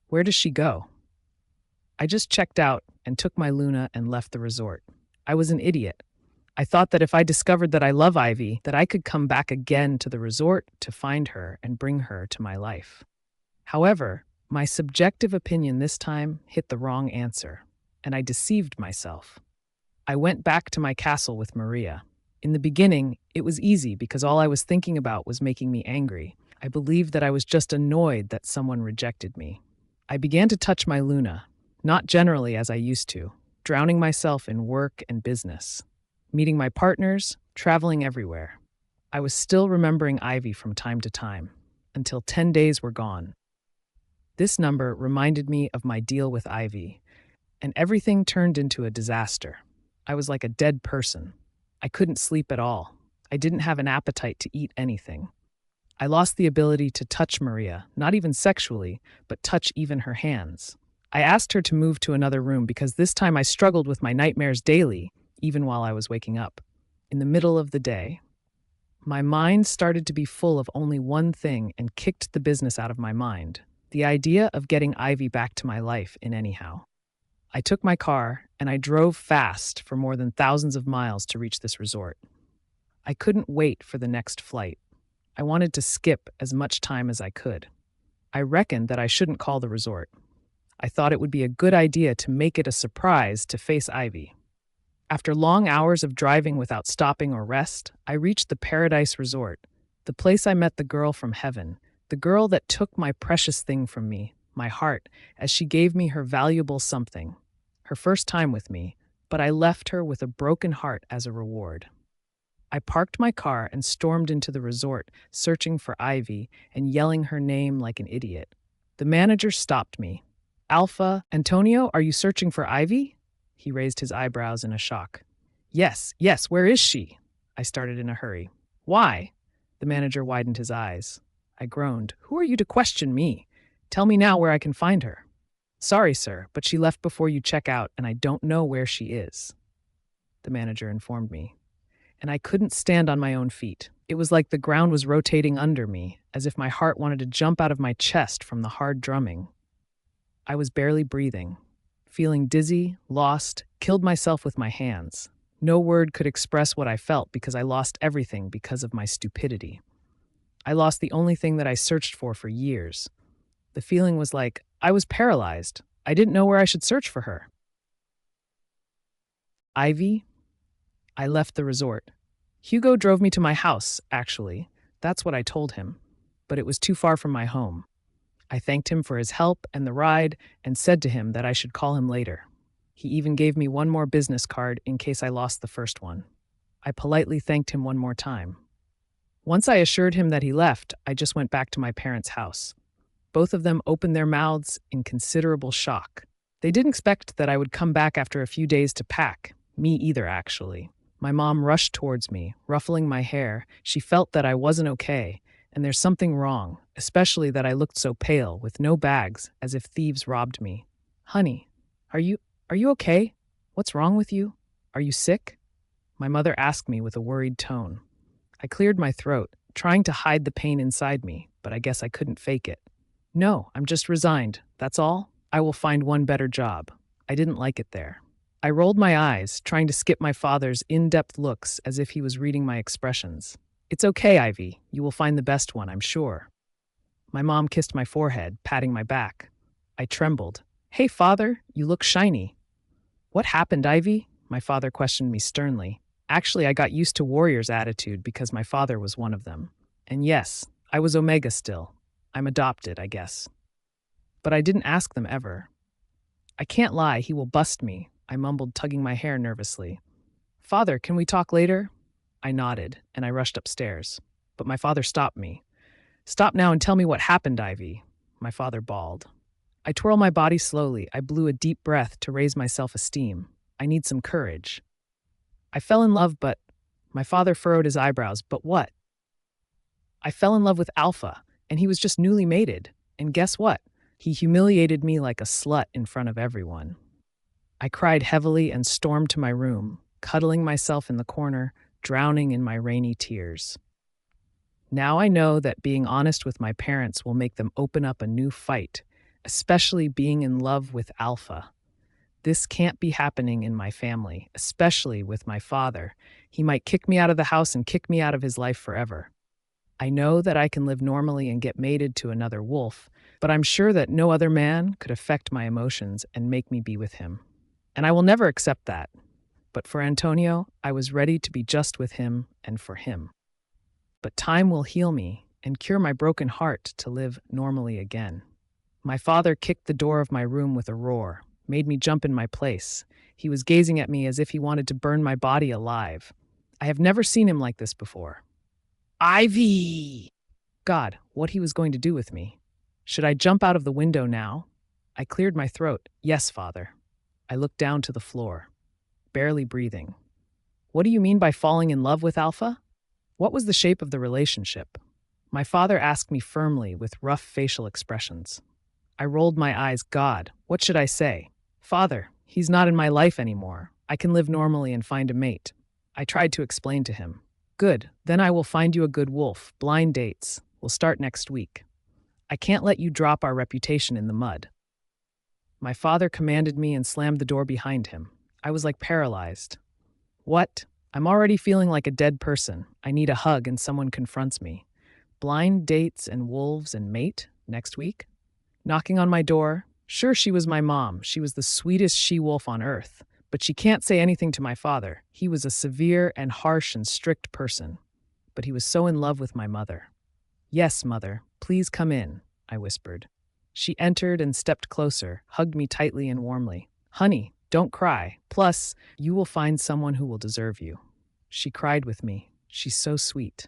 A: Where does she go? I just checked out and took my Luna and left the resort. I was an idiot. I thought that if I discovered that I love Ivy, that I could come back again to the resort to find her and bring her to my life. However, my subjective opinion this time hit the wrong answer, and I deceived myself. I went back to my castle with Maria. In the beginning, it was easy because all I was thinking about was making me angry. I believed that I was just annoyed that someone rejected me. I began to touch my Luna, not generally as I used to, drowning myself in work and business, meeting my partners, traveling everywhere. I was still remembering Ivy from time to time, until 10 days were gone. This number reminded me of my deal with Ivy, and everything turned into a disaster. I was like a dead person. I couldn't sleep at all. I didn't have an appetite to eat anything. I lost the ability to touch Maria, not even sexually, but touch even her hands. I asked her to move to another room because this time I struggled with my nightmares daily, even while I was waking up. In the middle of the day, my mind started to be full of only one thing and kicked the business out of my mind: the idea of getting Ivy back to my life in anyhow. I took my car and I drove fast for more than thousands of miles to reach this resort. I couldn't wait for the next flight. I wanted to skip as much time as I could. I reckoned that I shouldn't call the resort. I thought it would be a good idea to make it a surprise to face Ivy. After long hours of driving without stopping or rest, I reached the Paradise Resort, the place I met the girl from heaven, the girl that took my precious thing from me, my heart, as she gave me her valuable something, her first time with me, but I left her with a broken heart as a reward. I parked my car and stormed into the resort, searching for Ivy and yelling her name like an idiot. The manager stopped me. Alpha, Antonio, are you searching for Ivy? He raised his eyebrows in a shock. Yes, where is she? I started in a hurry. Why? The manager widened his eyes. I groaned. Who are you to question me? Tell me now where I can find her. Sorry, sir, but she left before you check out, and I don't know where she is, the manager informed me. And I couldn't stand on my own feet. It was like the ground was rotating under me, as if my heart wanted to jump out of my chest from the hard drumming. I was barely breathing, feeling dizzy, lost, killed myself with my hands. No word could express what I felt because I lost everything because of my stupidity. I lost the only thing that I searched for years. The feeling was like I was paralyzed. I didn't know where I should search for her. Ivy? I left the resort. Hugo drove me to my house, actually. That's what I told him. But it was too far from my home. I thanked him for his help and the ride and said to him that I should call him later. He even gave me one more business card in case I lost the first one. I politely thanked him one more time. Once I assured him that he left, I just went back to my parents' house. Both of them opened their mouths in considerable shock. They didn't expect that I would come back after a few days to pack. Me either, actually. My mom rushed towards me, ruffling my hair. She felt that I wasn't okay, and there's something wrong, especially that I looked so pale, with no bags, as if thieves robbed me. Honey, are you okay? What's wrong with you? Are you sick? My mother asked me with a worried tone. I cleared my throat, trying to hide the pain inside me, but I guess I couldn't fake it. No, I'm just resigned, that's all. I will find one better job. I didn't like it there. I rolled my eyes, trying to skip my father's in-depth looks as if he was reading my expressions. It's okay, Ivy. You will find the best one, I'm sure. My mom kissed my forehead, patting my back. I trembled. Hey, father, you look shiny. What happened, Ivy? My father questioned me sternly. Actually, I got used to warrior's attitude because my father was one of them. And yes, I was Omega still. I'm adopted, I guess. But I didn't ask them ever. I can't lie, he will bust me, I mumbled, tugging my hair nervously. Father, can we talk later? I nodded, and I rushed upstairs. But my father stopped me. "Stop now and tell me what happened, Ivy," my father bawled. I twirl my body slowly. I blew a deep breath to raise my self-esteem. I need some courage. "I fell in love, but—" My father furrowed his eyebrows. "But what?" "I fell in love with Alpha, and he was just newly mated. And guess what? He humiliated me like a slut in front of everyone." I cried heavily and stormed to my room, cuddling myself in the corner, drowning in my rainy tears. Now I know that being honest with my parents will make them open up a new fight, especially being in love with Alpha. This can't be happening in my family, especially with my father. He might kick me out of the house and kick me out of his life forever. I know that I can live normally and get mated to another wolf, but I'm sure that no other man could affect my emotions and make me be with him. And I will never accept that. But for Antonio, I was ready to be just with him and for him. But time will heal me and cure my broken heart to live normally again. My father kicked the door of my room with a roar, made me jump in my place. He was gazing at me as if he wanted to burn my body alive. I have never seen him like this before. "Ivy!" God, what he was going to do with me. Should I jump out of the window now? I cleared my throat. "Yes, Father." I looked down to the floor, barely breathing. "What do you mean by falling in love with Alpha? What was the shape of the relationship?" My father asked me firmly with rough facial expressions. I rolled my eyes. God, what should I say? "Father, he's not in my life anymore. I can live normally and find a mate." I tried to explain to him. "Good, then I will find you a good wolf. Blind dates. We'll start next week. I can't let you drop our reputation in the mud." My father commanded me and slammed the door behind him. I was like paralyzed. What? I'm already feeling like a dead person. I need a hug and someone confronts me. Blind dates and wolves and mate next week? Knocking on my door? Sure, she was my mom. She was the sweetest she-wolf on earth. But she can't say anything to my father. He was a severe and harsh and strict person. But he was so in love with my mother. "Yes, Mother, please come in," I whispered. She entered and stepped closer, hugged me tightly and warmly. "Honey, don't cry. Plus, you will find someone who will deserve you." She cried with me. She's so sweet.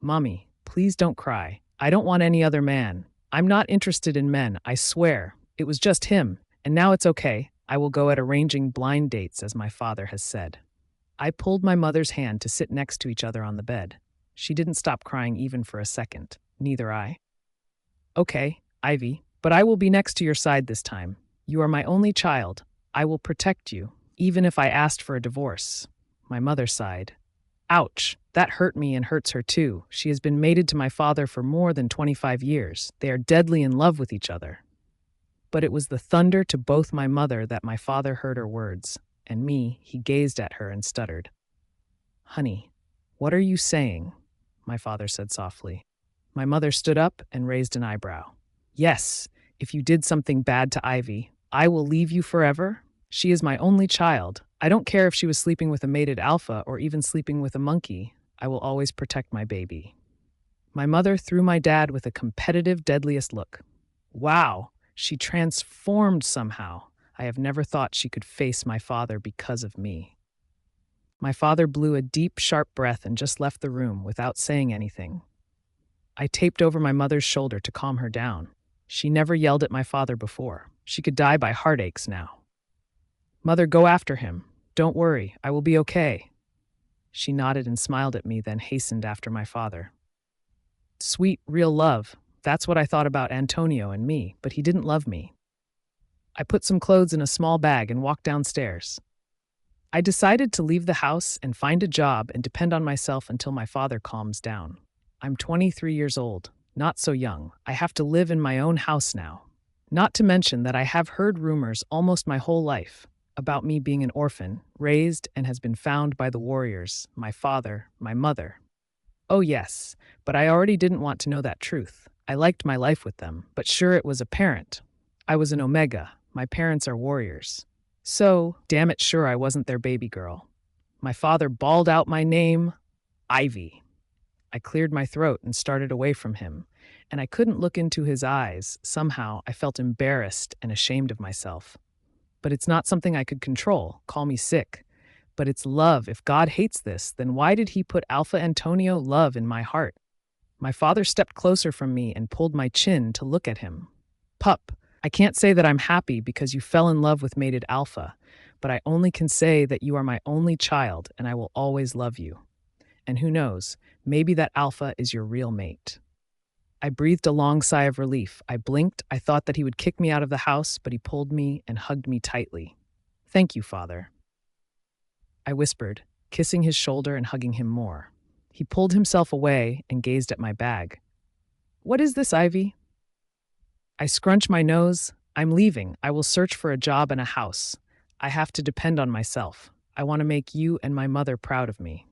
A: "Mommy, please don't cry. I don't want any other man. I'm not interested in men, I swear. It was just him, and now it's okay. I will go at arranging blind dates, as my father has said." I pulled my mother's hand to sit next to each other on the bed. She didn't stop crying even for a second. Neither I. "Okay, Ivy, but I will be next to your side this time. You are my only child. I will protect you, even if I asked for a divorce." My mother sighed. "Ouch, that hurt me and hurts her too. She has been mated to my father for more than 25 years. They are deadly in love with each other." But it was the thunder to both my mother that my father heard her words, and me, he gazed at her and stuttered. "Honey, what are you saying?" my father said softly. My mother stood up and raised an eyebrow. "Yes, if you did something bad to Ivy, I will leave you forever. She is my only child. I don't care if she was sleeping with a mated alpha or even sleeping with a monkey. I will always protect my baby." My mother threw my dad with a competitive, deadliest look. Wow, she transformed somehow. I have never thought she could face my father because of me. My father blew a deep, sharp breath and just left the room without saying anything. I taped over my mother's shoulder to calm her down. She never yelled at my father before. She could die by heartaches now. "Mother, go after him. Don't worry, I will be okay." She nodded and smiled at me, then hastened after my father. Sweet, real love. That's what I thought about Antonio and me, but he didn't love me. I put some clothes in a small bag and walked downstairs. I decided to leave the house and find a job and depend on myself until my father calms down. I'm 23 years old, not so young. I have to live in my own house now. Not to mention that I have heard rumors almost my whole life about me being an orphan, raised and has been found by the warriors, my father, my mother. Oh yes, but I already didn't want to know that truth. I liked my life with them, but sure, it was apparent. I was an Omega. My parents are warriors. So, damn it, sure, I wasn't their baby girl. My father bawled out my name, Ivy. I cleared my throat and started away from him, and I couldn't look into his eyes. Somehow, I felt embarrassed and ashamed of myself. But it's not something I could control. Call me sick. But it's love. If God hates this, then why did he put Alpha Antonio love in my heart? My father stepped closer from me and pulled my chin to look at him. Pup, I can't say that I'm happy because you fell in love with mated Alpha, but I only can say that you are my only child and I will always love you. And who knows, maybe that Alpha is your real mate. I breathed a long sigh of relief. I blinked. I thought that he would kick me out of the house, but he pulled me and hugged me tightly. Thank you, Father, I whispered, kissing his shoulder and hugging him more. He pulled himself away and gazed at my bag. What is this, Ivy? I scrunched my nose. I'm leaving. I will search for a job and a house. I have to depend on myself. I want to make you and my mother proud of me.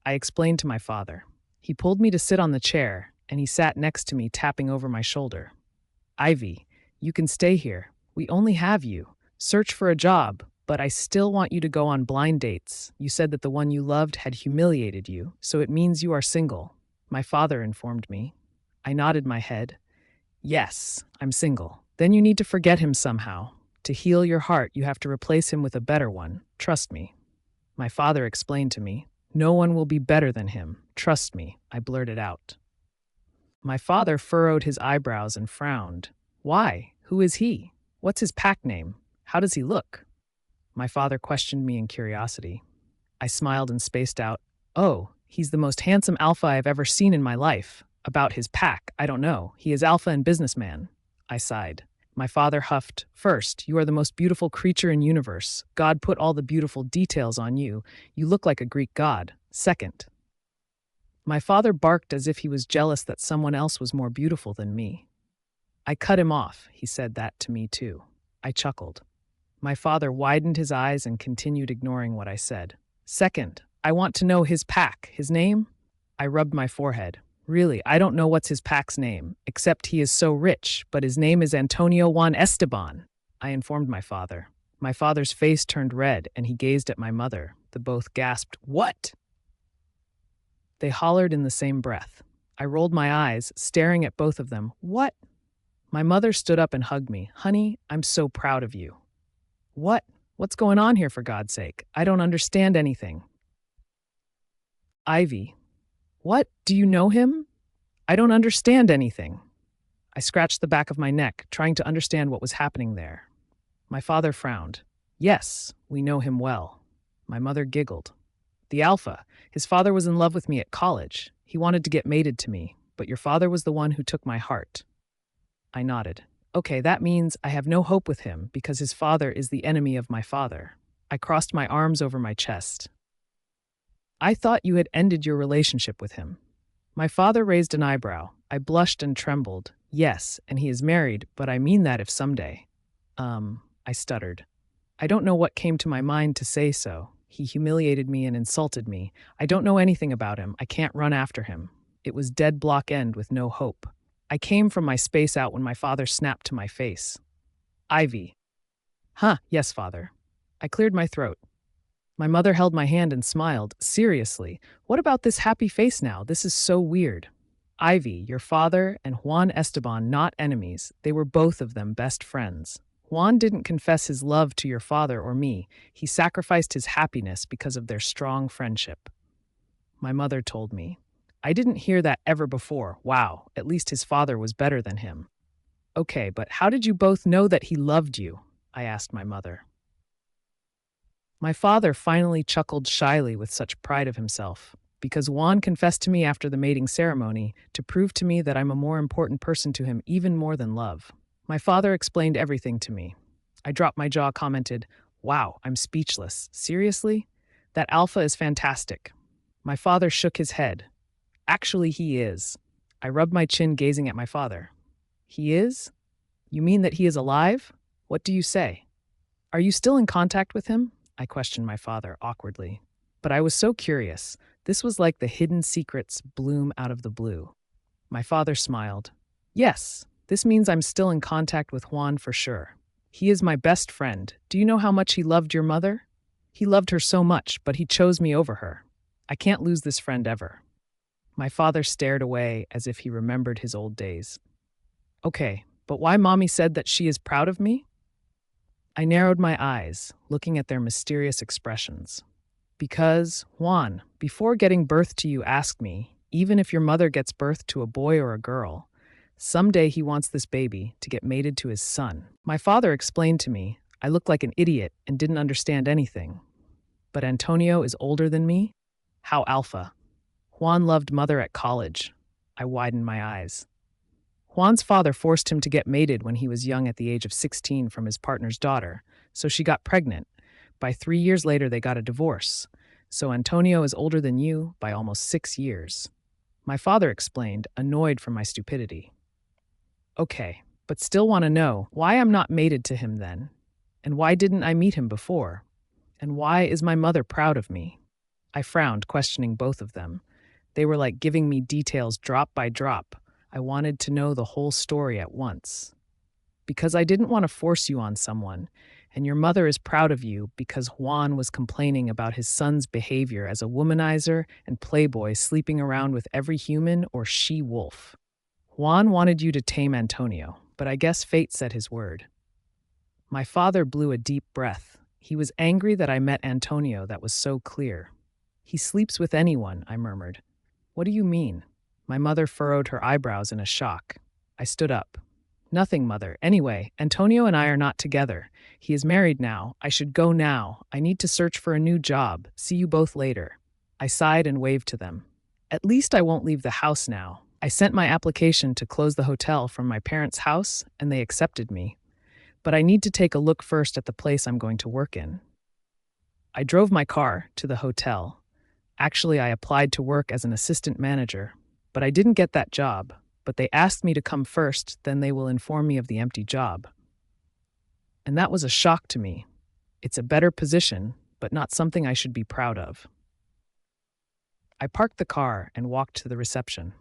A: I explained to my father. He pulled me to sit on the chair, and he sat next to me, tapping over my shoulder. Ivy, you can stay here. We only have you. Search for a job, but I still want you to go on blind dates. You said that the one you loved had humiliated you, so it means you are single. My father informed me. I nodded my head. Yes, I'm single. Then you need to forget him somehow. To heal your heart, you have to replace him with a better one. Trust me. My father explained to me. No one will be better than him. Trust me, I blurted out. My father furrowed his eyebrows and frowned. Why? Who is he? What's his pack name? How does he look? My father questioned me in curiosity. I smiled and spaced out. Oh, he's the most handsome Alpha I've ever seen in my life. About his pack, I don't know. He is Alpha and businessman. I sighed. My father huffed. First, you are the most beautiful creature in universe. God put all the beautiful details on you. You look like a Greek god. Second. My father barked as if he was jealous that someone else was more beautiful than me. I cut him off. He said that to me too. I chuckled. My father widened his eyes and continued ignoring what I said. Second, I want to know his pack. His name? I rubbed my forehead. Really, I don't know what's his pack's name, except he is so rich, but his name is Antonio Juan Esteban, I informed my father. My father's face turned red, and he gazed at my mother. The both gasped, What? They hollered in the same breath. I rolled my eyes, staring at both of them. What? My mother stood up and hugged me. Honey, I'm so proud of you. What? What's going on here, for God's sake? I don't understand anything. Ivy. What? Do you know him? I don't understand anything. I scratched the back of my neck, trying to understand what was happening there. My father frowned. Yes, we know him well. My mother giggled. The Alpha. His father was in love with me at college. He wanted to get mated to me, but your father was the one who took my heart. I nodded. Okay, that means I have no hope with him because his father is the enemy of my father. I crossed my arms over my chest. I thought you had ended your relationship with him. My father raised an eyebrow. I blushed and trembled. Yes, and he is married, but I mean that if someday. I stuttered. I don't know what came to my mind to say so. He humiliated me and insulted me. I don't know anything about him. I can't run after him. It was dead block end with no hope. I came from my space out when my father snapped to my face. Ivy. Huh, yes, father. I cleared my throat. My mother held my hand and smiled. Seriously, what about this happy face now? This is so weird. Ivy, your father and Juan Esteban, not enemies. They were both of them best friends. Juan didn't confess his love to your father or me. He sacrificed his happiness because of their strong friendship. My mother told me. I didn't hear that ever before. Wow, at least his father was better than him. Okay, but how did you both know that he loved you? I asked my mother. My father finally chuckled shyly with such pride of himself, because Juan confessed to me after the mating ceremony to prove to me that I'm a more important person to him even more than love. My father explained everything to me. I dropped my jaw, commented, Wow, I'm speechless. Seriously? That Alpha is fantastic. My father shook his head. Actually, he is. I rubbed my chin, gazing at my father. He is? You mean that he is alive? What do you say? Are you still in contact with him? I questioned my father awkwardly. But I was so curious. This was like the hidden secrets bloom out of the blue. My father smiled. Yes, this means I'm still in contact with Juan for sure. He is my best friend. Do you know how much he loved your mother? He loved her so much, but he chose me over her. I can't lose this friend ever. My father stared away as if he remembered his old days. Okay, but why Mommy said that she is proud of me? I narrowed my eyes, looking at their mysterious expressions. Because, Juan, before getting birth to you, ask me, even if your mother gets birth to a boy or a girl, someday he wants this baby to get mated to his son. My father explained to me. I looked like an idiot and didn't understand anything. But Antonio is older than me? How alpha. Juan loved mother at college. I widened my eyes. Juan's father forced him to get mated when he was young at the age of 16 from his partner's daughter, so she got pregnant. By 3 years later, they got a divorce. So Antonio is older than you by almost 6 years. My father explained, annoyed from my stupidity. Okay, but still want to know why I'm not mated to him then? And why didn't I meet him before? And why is my mother proud of me? I frowned, questioning both of them. They were like giving me details drop by drop. I wanted to know the whole story at once. Because I didn't want to force you on someone, and your mother is proud of you because Juan was complaining about his son's behavior as a womanizer and playboy sleeping around with every human or she-wolf. Juan wanted you to tame Antonio, but I guess fate said his word. My father blew a deep breath. He was angry that I met Antonio, that was so clear. He sleeps with anyone, I murmured. What do you mean? My mother furrowed her eyebrows in a shock. I stood up. Nothing, mother. Anyway, Antonio and I are not together. He is married now. I should go now. I need to search for a new job. See you both later. I sighed and waved to them. At least I won't leave the house now. I sent my application to close the hotel from my parents' house, and they accepted me. But I need to take a look first at the place I'm going to work in. I drove my car to the hotel. Actually, I applied to work as an assistant manager, but I didn't get that job. But they asked me to come first, then they will inform me of the empty job. And that was a shock to me. It's a better position, but not something I should be proud of. I parked the car and walked to the reception.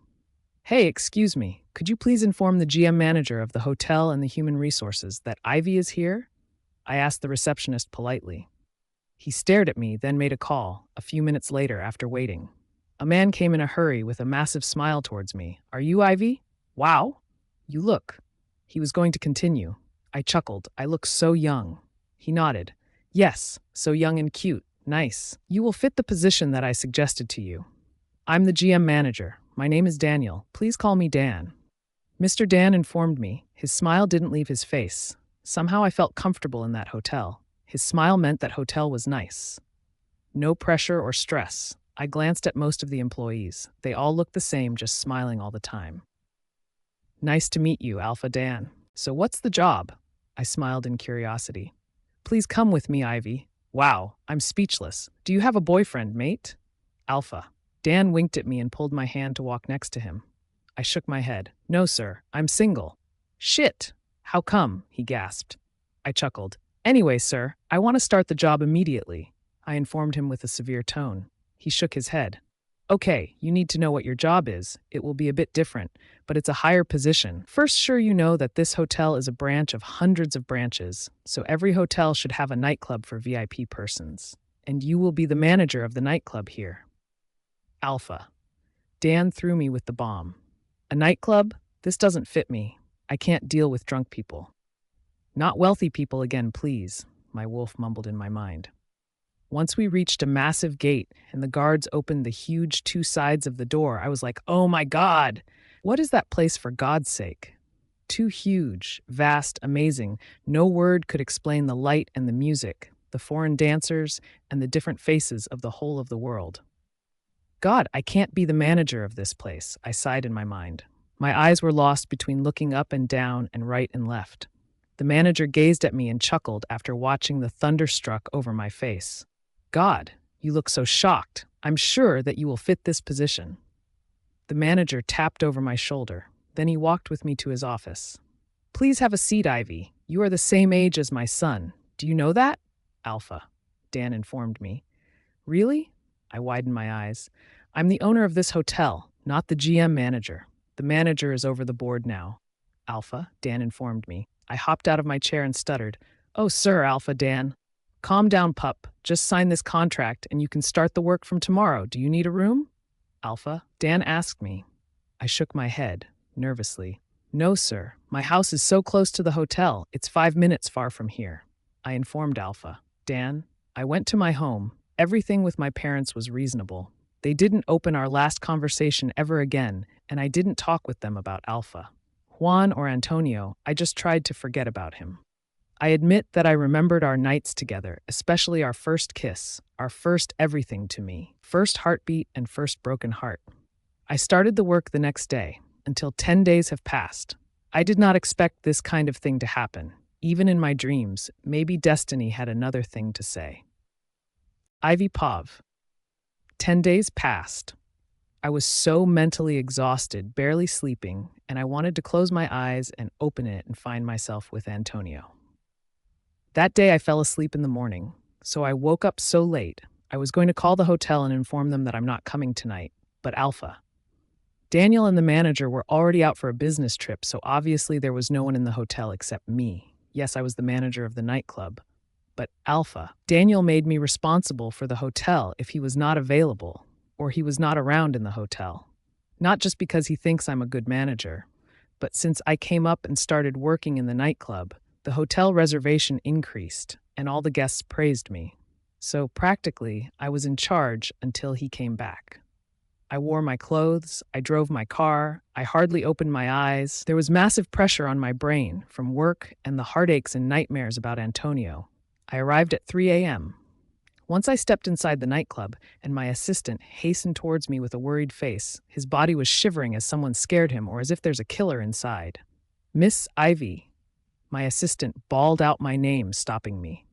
A: Hey, excuse me, could you please inform the GM manager of the hotel and the human resources that Ivy is here? I asked the receptionist politely. He stared at me, then made a call, a few minutes later after waiting. A man came in a hurry with a massive smile towards me. Are you Ivy? Wow. You look. He was going to continue. I chuckled. I look so young. He nodded. Yes, so young and cute. Nice. You will fit the position that I suggested to you. I'm the GM manager. My name is Daniel. Please call me Dan. Mr. Dan informed me. His smile didn't leave his face. Somehow I felt comfortable in that hotel. His smile meant that hotel was nice. No pressure or stress. I glanced at most of the employees. They all looked the same, just smiling all the time. Nice to meet you, Alpha Dan. So what's the job? I smiled in curiosity. Please come with me, Ivy. Wow, I'm speechless. Do you have a boyfriend, mate? Alpha. Dan winked at me and pulled my hand to walk next to him. I shook my head. No, sir, I'm single. Shit! How come? He gasped. I chuckled. Anyway, sir, I want to start the job immediately. I informed him with a severe tone. He shook his head. Okay, you need to know what your job is. It will be a bit different, but it's a higher position. First, sure, you know that this hotel is a branch of hundreds of branches, so every hotel should have a nightclub for VIP persons. And you will be the manager of the nightclub here. Alpha. Dan threw me with the bomb. A nightclub? This doesn't fit me. I can't deal with drunk people. Not wealthy people again, please, my wolf mumbled in my mind. Once we reached a massive gate and the guards opened the huge 2 sides of the door, I was like, oh my God! What is that place for God's sake? Too huge, vast, amazing. No word could explain the light and the music, the foreign dancers, and the different faces of the whole of the world. God, I can't be the manager of this place, I sighed in my mind. My eyes were lost between looking up and down and right and left. The manager gazed at me and chuckled after watching the thunder struck over my face. God, you look so shocked. I'm sure that you will fit this position. The manager tapped over my shoulder. Then he walked with me to his office. Please have a seat, Ivy. You are the same age as my son. Do you know that? Alpha, Dan informed me. Really? I widened my eyes. I'm the owner of this hotel, not the GM manager. The manager is over the board now. Alpha, Dan informed me. I hopped out of my chair and stuttered. Oh, sir, Alpha Dan. Calm down, pup. Just sign this contract and you can start the work from tomorrow. Do you need a room? Alpha, Dan asked me. I shook my head, nervously. No, sir. My house is so close to the hotel. It's 5 minutes far from here. I informed Alpha. Dan, I went to my home. Everything with my parents was reasonable. They didn't open our last conversation ever again, and I didn't talk with them about Alpha. Juan or Antonio, I just tried to forget about him. I admit that I remembered our nights together, especially our first kiss, our first everything to me, first heartbeat and first broken heart. I started the work the next day, until 10 days have passed. I did not expect this kind of thing to happen. Even in my dreams, maybe destiny had another thing to say. Ivy Pav. 10 days passed. I was so mentally exhausted, barely sleeping, and I wanted to close my eyes and open it and find myself with Antonio. That day I fell asleep in the morning, so I woke up so late. I was going to call the hotel and inform them that I'm not coming tonight, but Alpha. Daniel and the manager were already out for a business trip, so obviously there was no one in the hotel except me. Yes, I was the manager of the nightclub. But Alpha. Daniel made me responsible for the hotel if he was not available, or he was not around in the hotel. Not just because he thinks I'm a good manager, but since I came up and started working in the nightclub, the hotel reservation increased, and all the guests praised me. So practically, I was in charge until he came back. I wore my clothes, I drove my car, I hardly opened my eyes. There was massive pressure on my brain from work and the heartaches and nightmares about Antonio. I arrived at 3 a.m. Once I stepped inside the nightclub, and my assistant hastened towards me with a worried face. His body was shivering as someone scared him or as if there's a killer inside. Miss Ivy. My assistant bawled out my name, stopping me.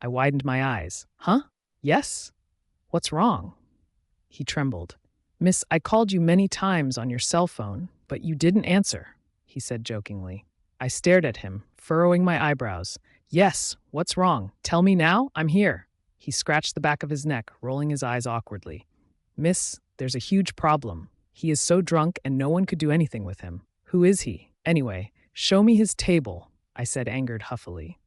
A: I widened my eyes. Huh? Yes? What's wrong? He trembled. Miss, I called you many times on your cell phone, but you didn't answer, he said jokingly. I stared at him, furrowing my eyebrows. Yes, what's wrong? Tell me now, I'm here. He scratched the back of his neck, rolling his eyes awkwardly. Miss, there's a huge problem. He is so drunk and no one could do anything with him. Who is he? Anyway, show me his table, I said, angered huffily.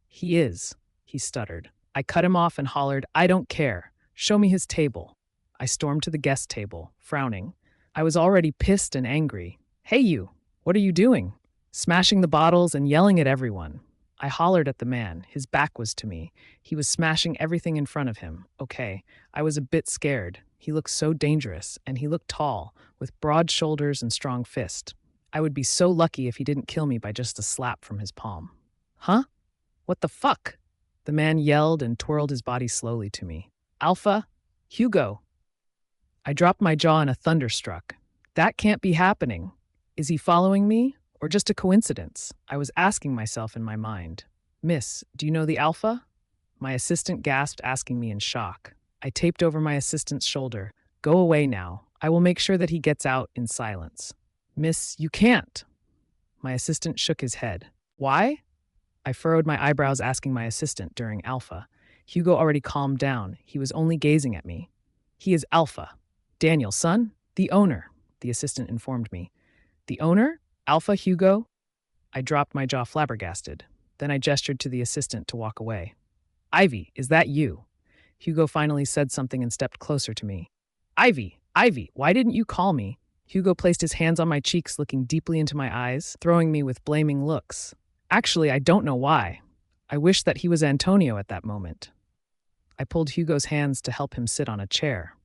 A: He is, he stuttered. I cut him off and hollered, I don't care. Show me his table. I stormed to the guest table, frowning. I was already pissed and angry. Hey you, what are you doing? Smashing the bottles and yelling at everyone. I hollered at the man. His back was to me. He was smashing everything in front of him. Okay, I was a bit scared. He looked so dangerous, and he looked tall, with broad shoulders and strong fist. I would be so lucky if he didn't kill me by just a slap from his palm. Huh? What the fuck? The man yelled and twirled his body slowly to me. Alpha? Hugo. I dropped my jaw in a thunderstruck. That can't be happening. Is he following me? Or just a coincidence? I was asking myself in my mind. Miss, do you know the Alpha? My assistant gasped, asking me in shock. I taped over my assistant's shoulder. Go away now. I will make sure that he gets out in silence. Miss, you can't. My assistant shook his head. Why? I furrowed my eyebrows, asking my assistant during Alpha. Hugo already calmed down. He was only gazing at me. He is Alpha. Daniel's son? The owner, the assistant informed me. The owner? Alpha, Hugo? I dropped my jaw flabbergasted. Then I gestured to the assistant to walk away. Ivy, is that you? Hugo finally said something and stepped closer to me. Ivy, why didn't you call me? Hugo placed his hands on my cheeks, looking deeply into my eyes, throwing me with blaming looks. Actually, I don't know why. I wished that he was Antonio at that moment. I pulled Hugo's hands to help him sit on a chair.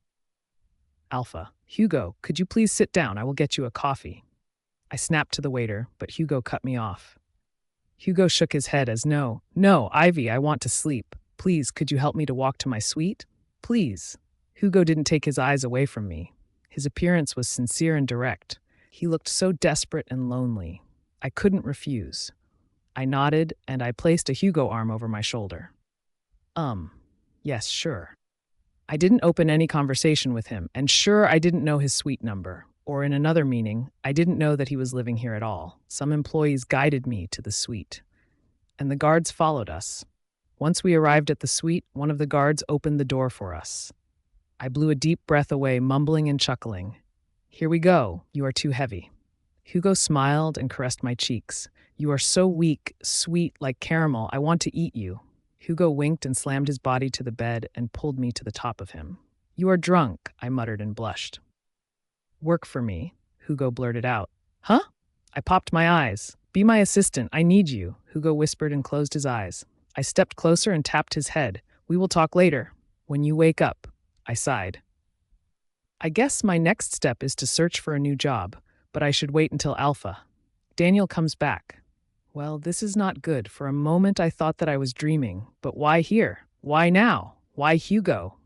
A: Alpha, Hugo, could you please sit down? I will get you a coffee. I snapped to the waiter, but Hugo cut me off. Hugo shook his head as no, Ivy, I want to sleep. Please, could you help me to walk to my suite? Please. Hugo didn't take his eyes away from me. His appearance was sincere and direct. He looked so desperate and lonely. I couldn't refuse. I nodded, and I placed a Hugo arm over my shoulder. Yes, sure. I didn't open any conversation with him, and sure, I didn't know his suite number. Or in another meaning, I didn't know that he was living here at all. Some employees guided me to the suite, and the guards followed us. Once we arrived at the suite, one of the guards opened the door for us. I blew a deep breath away, mumbling and chuckling. Here we go. You are too heavy. Hugo smiled and caressed my cheeks. You are so weak, sweet, like caramel. I want to eat you. Hugo winked and slammed his body to the bed and pulled me to the top of him. You are drunk, I muttered and blushed. Work for me, Hugo blurted out. Huh? I popped my eyes. Be my assistant, I need you, Hugo whispered and closed his eyes. I stepped closer and tapped his head. We will talk later. When you wake up, I sighed. I guess my next step is to search for a new job, but I should wait until Alpha. Daniel comes back. Well, this is not good. For a moment I thought that I was dreaming, but why here? Why now? Why Hugo?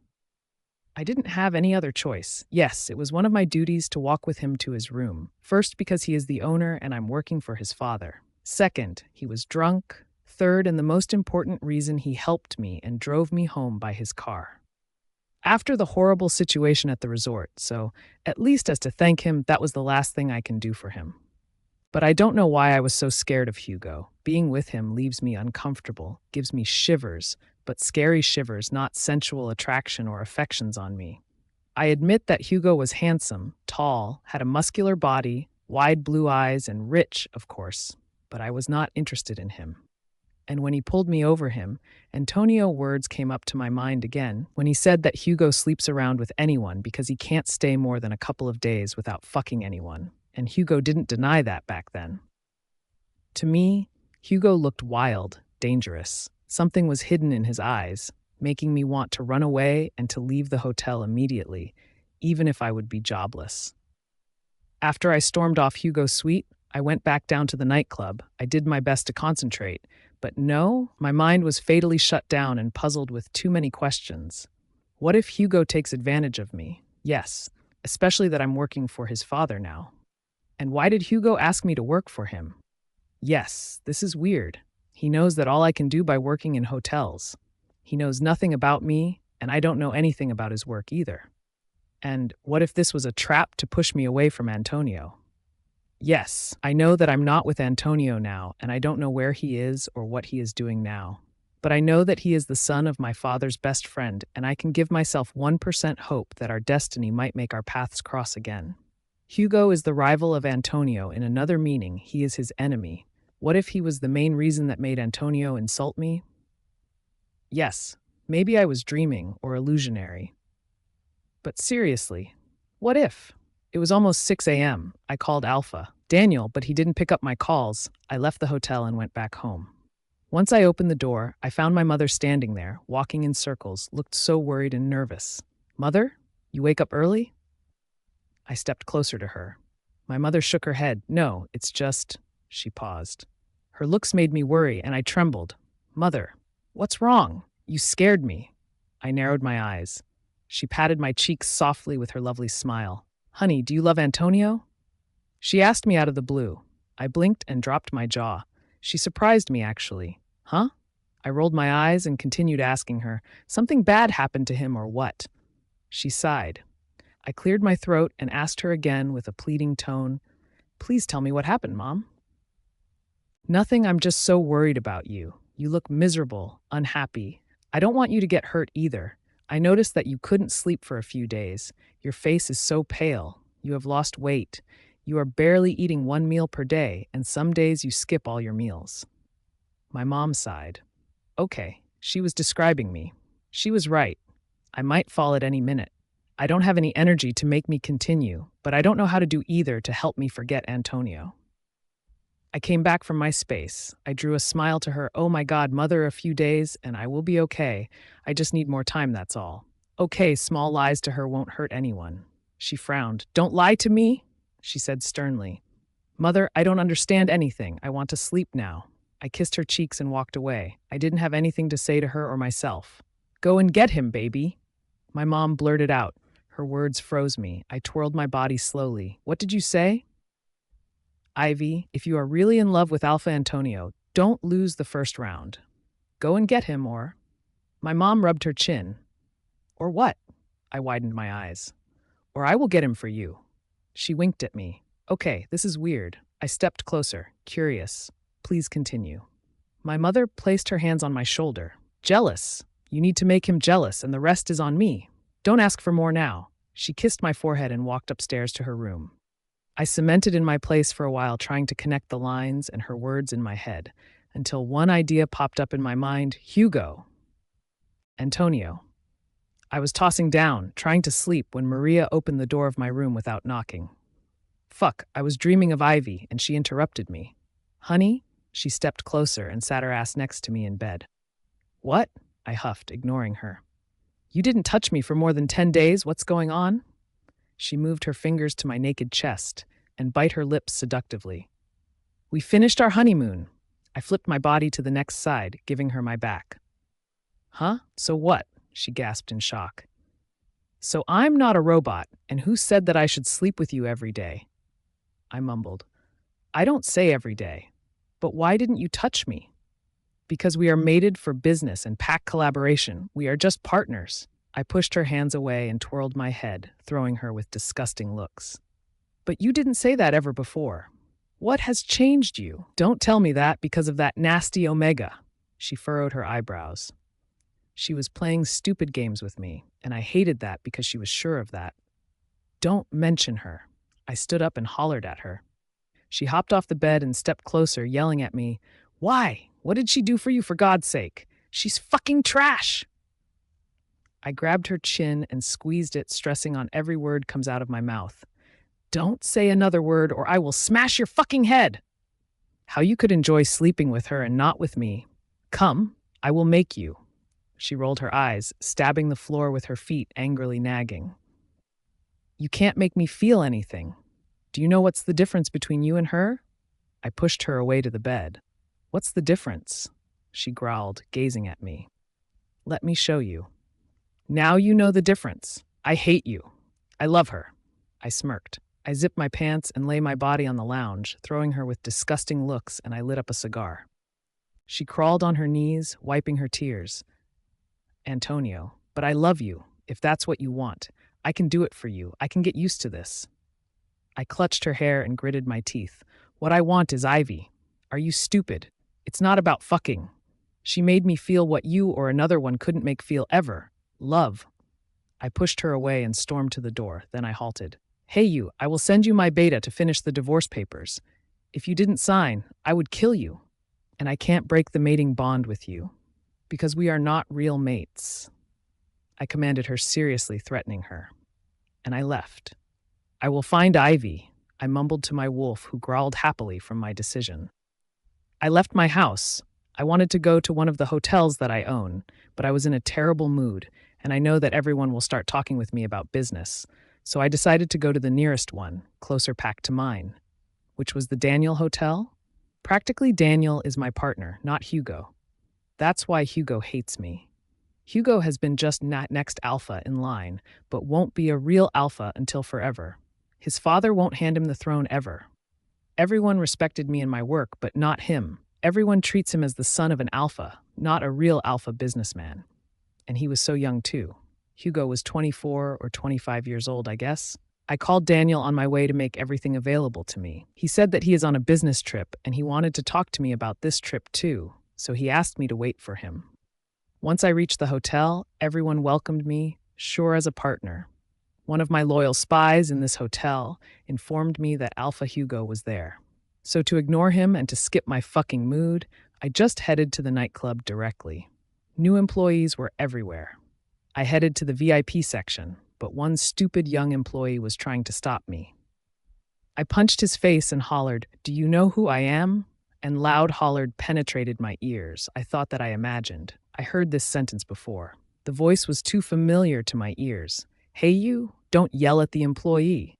A: I didn't have any other choice. Yes, it was one of my duties to walk with him to his room. First, because he is the owner and I'm working for his father. Second, he was drunk. Third, and the most important reason, he helped me and drove me home by his car. After the horrible situation at the resort, so at least as to thank him, that was the last thing I can do for him. But I don't know why I was so scared of Hugo. Being with him leaves me uncomfortable, gives me shivers, but scary shivers, not sensual attraction or affections on me. I admit that Hugo was handsome, tall, had a muscular body, wide blue eyes, and rich, of course, but I was not interested in him. And when he pulled me over him, Antonio's words came up to my mind again when he said that Hugo sleeps around with anyone because he can't stay more than a couple of days without fucking anyone. And Hugo didn't deny that back then. To me, Hugo looked wild, dangerous. Something was hidden in his eyes, making me want to run away and to leave the hotel immediately, even if I would be jobless. After I stormed off Hugo's suite, I went back down to the nightclub. I did my best to concentrate, but no, my mind was fatally shut down and puzzled with too many questions. What if Hugo takes advantage of me? Yes, especially that I'm working for his father now. And why did Hugo ask me to work for him? Yes, this is weird. He knows that all I can do by working in hotels. He knows nothing about me, and I don't know anything about his work either. And what if this was a trap to push me away from Antonio? Yes, I know that I'm not with Antonio now, and I don't know where he is or what he is doing now. But I know that he is the son of my father's best friend, and I can give myself 1% hope that our destiny might make our paths cross again. Hugo is the rival of Antonio. In another meaning, he is his enemy. What if he was the main reason that made Antonio insult me? Yes, maybe I was dreaming or illusionary. But seriously, what if? It was almost 6 a.m. I called Alpha, Daniel, but he didn't pick up my calls. I left the hotel and went back home. Once I opened the door, I found my mother standing there, walking in circles, looked so worried and nervous. Mother, you wake up early? I stepped closer to her. My mother shook her head. No, it's just... She paused. Her looks made me worry, and I trembled. Mother, what's wrong? You scared me. I narrowed my eyes. She patted my cheeks softly with her lovely smile. Honey, do you love Antonio? She asked me out of the blue. I blinked and dropped my jaw. She surprised me, actually. Huh? I rolled my eyes and continued asking her, something bad happened to him or what? She sighed. I cleared my throat and asked her again with a pleading tone, please tell me what happened, Mom. Nothing, I'm just so worried about you. You look miserable, unhappy. I don't want you to get hurt either. I noticed that you couldn't sleep for a few days. Your face is so pale. You have lost weight. You are barely eating 1 meal per day, and some days you skip all your meals. My mom sighed. Okay, she was describing me. She was right. I might fall at any minute. I don't have any energy to make me continue, but I don't know how to do either to help me forget Antonio. I came back from my space. I drew a smile to her. Oh my God, Mother, a few days, and I will be okay. I just need more time, that's all. Okay, small lies to her won't hurt anyone. She frowned. Don't lie to me, she said sternly. Mother, I don't understand anything. I want to sleep now. I kissed her cheeks and walked away. I didn't have anything to say to her or myself. Go and get him, baby. My mom blurted out. Her words froze me. I twirled my body slowly. What did you say? Ivy, if you are really in love with Alpha Antonio, don't lose the first round. Go and get him, or... My mom rubbed her chin. Or what? I widened my eyes. Or I will get him for you. She winked at me. Okay, this is weird. I stepped closer, curious. Please continue. My mother placed her hands on my shoulder. Jealous. You need to make him jealous, and the rest is on me. Don't ask for more now. She kissed my forehead and walked upstairs to her room. I cemented in my place for a while, trying to connect the lines and her words in my head, until one idea popped up in my mind. Hugo. Antonio. I was tossing down, trying to sleep, when Maria opened the door of my room without knocking. Fuck, I was dreaming of Ivy, and she interrupted me. Honey? She stepped closer and sat her ass next to me in bed. What? I huffed, ignoring her. You didn't touch me for more than 10 days. What's going on? She moved her fingers to my naked chest and bit her lips seductively. We finished our honeymoon. I flipped my body to the next side, giving her my back. Huh? So what? She gasped in shock. So I'm not a robot, and who said that I should sleep with you every day? I mumbled. I don't say every day. But why didn't you touch me? Because we are mated for business and pack collaboration. We are just partners. I pushed her hands away and twirled my head, throwing her with disgusting looks. But you didn't say that ever before. What has changed you? Don't tell me that because of that nasty Omega. She furrowed her eyebrows. She was playing stupid games with me, and I hated that because she was sure of that. Don't mention her. I stood up and hollered at her. She hopped off the bed and stepped closer, yelling at me, Why? What did she do for you, for God's sake? She's fucking trash! I grabbed her chin and squeezed it, stressing on every word comes out of my mouth. Don't say another word or I will smash your fucking head! How you could enjoy sleeping with her and not with me. Come, I will make you. She rolled her eyes, stabbing the floor with her feet, angrily nagging. You can't make me feel anything. Do you know what's the difference between you and her? I pushed her away to the bed. What's the difference? She growled, gazing at me. Let me show you. Now you know the difference. I hate you. I love her. I smirked. I zipped my pants and lay my body on the lounge, throwing her with disgusting looks, and I lit up a cigar. She crawled on her knees, wiping her tears. Antonio, but I love you, if that's what you want. I can do it for you. I can get used to this. I clutched her hair and gritted my teeth. What I want is Ivy. Are you stupid? It's not about fucking. She made me feel what you or another one couldn't make feel ever. Love. I pushed her away and stormed to the door. Then I halted. Hey you, I will send you my beta to finish the divorce papers. If you didn't sign, I would kill you. And I can't break the mating bond with you. Because we are not real mates. I commanded her seriously, threatening her. And I left. I will find Ivy, I mumbled to my wolf, who growled happily from my decision. I left my house. I wanted to go to one of the hotels that I own, but I was in a terrible mood, and I know that everyone will start talking with me about business, so I decided to go to the nearest one, closer packed to mine, which was the Daniel Hotel. Practically Daniel is my partner, not Hugo. That's why Hugo hates me. Hugo has been just next alpha in line, but won't be a real alpha until forever. His father won't hand him the throne ever. Everyone respected me in my work, but not him. Everyone treats him as the son of an alpha, not a real alpha businessman. And he was so young too. Hugo was 24 or 25 years old, I guess. I called Daniel on my way to make everything available to me. He said that he is on a business trip, and he wanted to talk to me about this trip too, so he asked me to wait for him. Once I reached the hotel, everyone welcomed me, sure as a partner. One of my loyal spies in this hotel informed me that Alpha Hugo was there. So to ignore him and to skip my fucking mood, I just headed to the nightclub directly. New employees were everywhere. I headed to the VIP section, but one stupid young employee was trying to stop me. I punched his face and hollered, "Do you know who I am?" And loud hollered penetrated my ears. I thought that I imagined. I heard this sentence before. The voice was too familiar to my ears. Hey you, don't yell at the employee.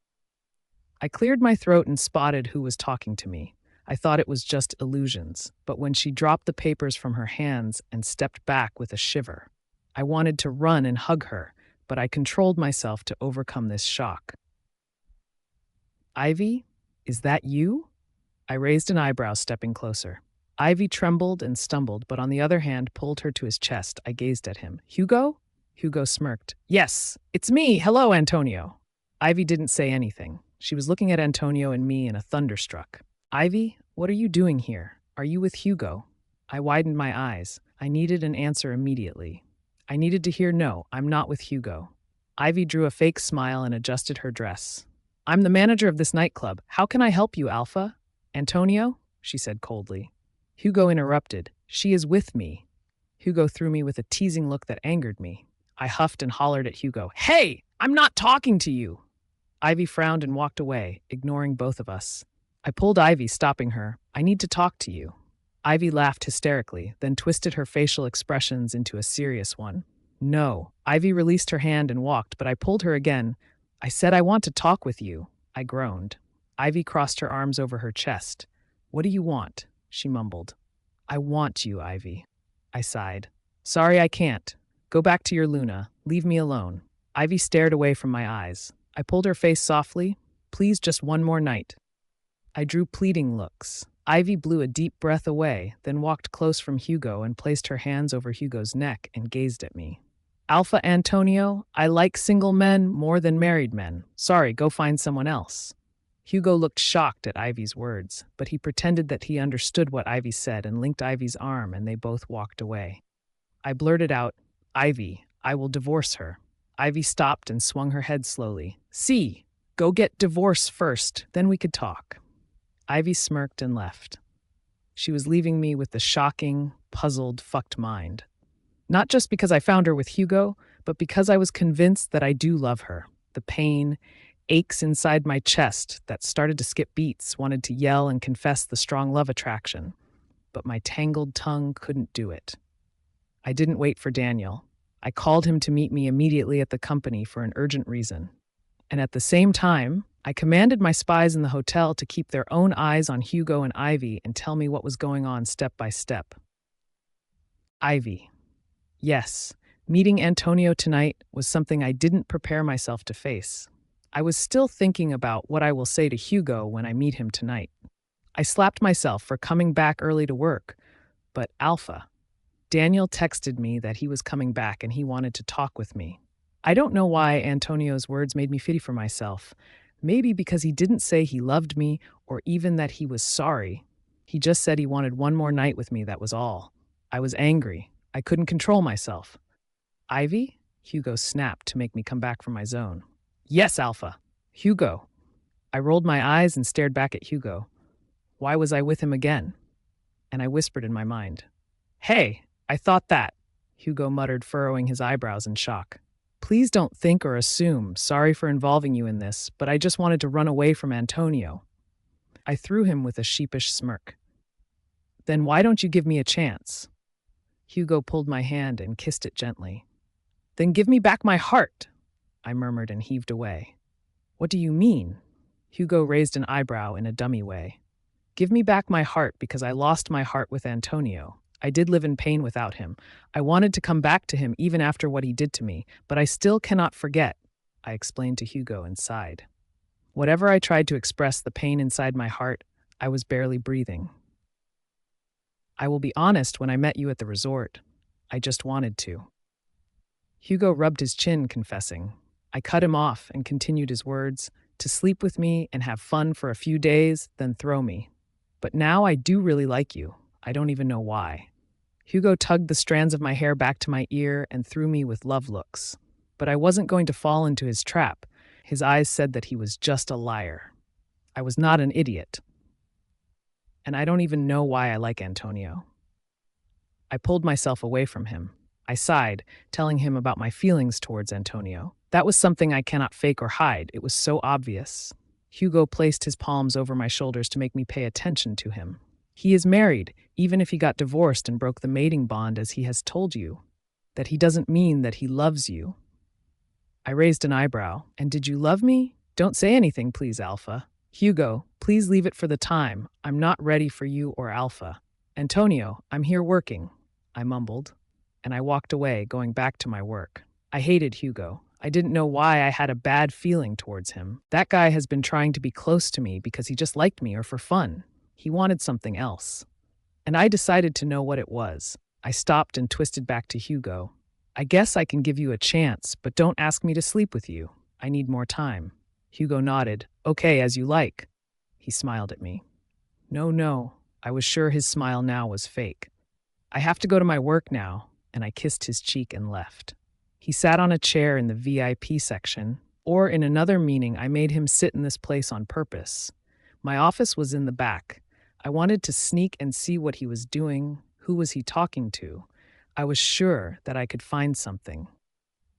A: I cleared my throat and spotted who was talking to me. I thought it was just illusions, but when she dropped the papers from her hands and stepped back with a shiver, I wanted to run and hug her, but I controlled myself to overcome this shock. Ivy, is that you? I raised an eyebrow, stepping closer. Ivy trembled and stumbled, but on the other hand pulled her to his chest. I gazed at him. Hugo? Hugo smirked. Yes, it's me. Hello, Antonio. Ivy didn't say anything. She was looking at Antonio and me in a thunderstruck. Ivy, what are you doing here? Are you with Hugo? I widened my eyes. I needed an answer immediately. I needed to hear no, I'm not with Hugo. Ivy drew a fake smile and adjusted her dress. I'm the manager of this nightclub. How can I help you, Alpha? Antonio? She said coldly. Hugo interrupted. She is with me. Hugo threw me with a teasing look that angered me. I huffed and hollered at Hugo. Hey, I'm not talking to you. Ivy frowned and walked away, ignoring both of us. I pulled Ivy, stopping her. I need to talk to you. Ivy laughed hysterically, then twisted her facial expressions into a serious one. No. Ivy released her hand and walked, but I pulled her again. I said, I want to talk with you. I groaned. Ivy crossed her arms over her chest. What do you want? She mumbled. I want you, Ivy. I sighed. Sorry, I can't. Go back to your Luna. Leave me alone. Ivy stared away from my eyes. I pulled her face softly. Please, just one more night. I drew pleading looks. Ivy blew a deep breath away, then walked close from Hugo and placed her hands over Hugo's neck and gazed at me. Alpha Antonio, I like single men more than married men. Sorry, go find someone else. Hugo looked shocked at Ivy's words, but he pretended that he understood what Ivy said and linked Ivy's arm, and they both walked away. I blurted out, Ivy, I will divorce her. Ivy stopped and swung her head slowly. See, go get divorced first, then we could talk. Ivy smirked and left. She was leaving me with the shocking, puzzled, fucked mind. Not just because I found her with Hugo, but because I was convinced that I do love her. The pain, aches inside my chest that started to skip beats, wanted to yell and confess the strong love attraction. But my tangled tongue couldn't do it. I didn't wait for Daniel. I called him to meet me immediately at the company for an urgent reason. And at the same time, I commanded my spies in the hotel to keep their own eyes on Hugo and Ivy and tell me what was going on step by step. Ivy. Yes, meeting Antonio tonight was something I didn't prepare myself to face. I was still thinking about what I will say to Hugo when I meet him tonight. I slapped myself for coming back early to work, but Alpha. Daniel texted me that he was coming back and he wanted to talk with me. I don't know why Antonio's words made me pity for myself. Maybe because he didn't say he loved me or even that he was sorry. He just said he wanted one more night with me, that was all. I was angry. I couldn't control myself. Ivy? Hugo snapped to make me come back from my zone. Yes, Alpha. Hugo. I rolled my eyes and stared back at Hugo. Why was I with him again? And I whispered in my mind. Hey, I thought that. Hugo muttered, furrowing his eyebrows in shock. Please don't think or assume. Sorry for involving you in this, but I just wanted to run away from Antonio. I threw him with a sheepish smirk. Then why don't you give me a chance? Hugo pulled my hand and kissed it gently. Then give me back my heart, I murmured and heaved away. What do you mean? Hugo raised an eyebrow in a dummy way. Give me back my heart because I lost my heart with Antonio. I did live in pain without him. I wanted to come back to him even after what he did to me, but I still cannot forget, I explained to Hugo and sighed. Whatever I tried to express the pain inside my heart, I was barely breathing. I will be honest, when I met you at the resort, I just wanted to. Hugo rubbed his chin, confessing. I cut him off and continued his words, to sleep with me and have fun for a few days, then throw me. But now I do really like you. I don't even know why. Hugo tugged the strands of my hair back to my ear and threw me with love looks. But I wasn't going to fall into his trap. His eyes said that he was just a liar. I was not an idiot. And I don't even know why I like Antonio. I pulled myself away from him. I sighed, telling him about my feelings towards Antonio. That was something I cannot fake or hide. It was so obvious. Hugo placed his palms over my shoulders to make me pay attention to him. He is married, even if he got divorced and broke the mating bond as he has told you. That he doesn't mean that he loves you. I raised an eyebrow. And did you love me? Don't say anything, please, Alpha. Hugo, please leave it for the time. I'm not ready for you or Alpha. Antonio, I'm here working, I mumbled, and I walked away, going back to my work. I hated Hugo. I didn't know why I had a bad feeling towards him. That guy has been trying to be close to me because he just liked me or for fun. He wanted something else. And I decided to know what it was. I stopped and twisted back to Hugo. I guess I can give you a chance, but don't ask me to sleep with you. I need more time. Hugo nodded. Okay, as you like. He smiled at me. No. I was sure his smile now was fake. I have to go to my work now, and I kissed his cheek and left. He sat on a chair in the VIP section, or in another meaning, I made him sit in this place on purpose. My office was in the back. I wanted to sneak and see what he was doing. Who was he talking to? I was sure that I could find something.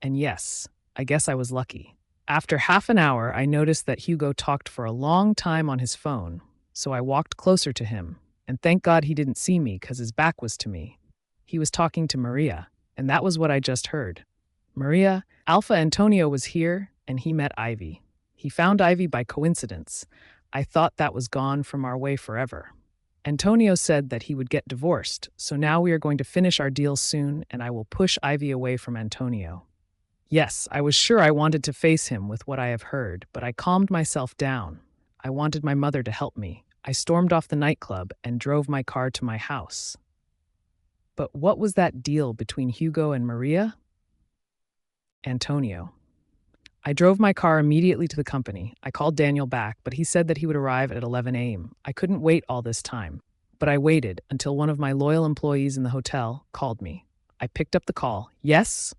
A: And yes, I guess I was lucky. After half an hour, I noticed that Hugo talked for a long time on his phone, so I walked closer to him, and thank God he didn't see me because his back was to me. He was talking to Maria, and that was what I just heard. Maria, Alpha Antonio was here, and he met Ivy. He found Ivy by coincidence. I thought that was gone from our way forever. Antonio said that he would get divorced, so now we are going to finish our deal soon, and I will push Ivy away from Antonio. Yes, I was sure I wanted to face him with what I have heard, but I calmed myself down. I wanted my mother to help me. I stormed off the nightclub and drove my car to my house. But what was that deal between Hugo and Maria? Antonio. I drove my car immediately to the company. I called Daniel back, but he said that he would arrive at 11 a.m. I couldn't wait all this time, but I waited until one of my loyal employees in the hotel called me. I picked up the call. Yes?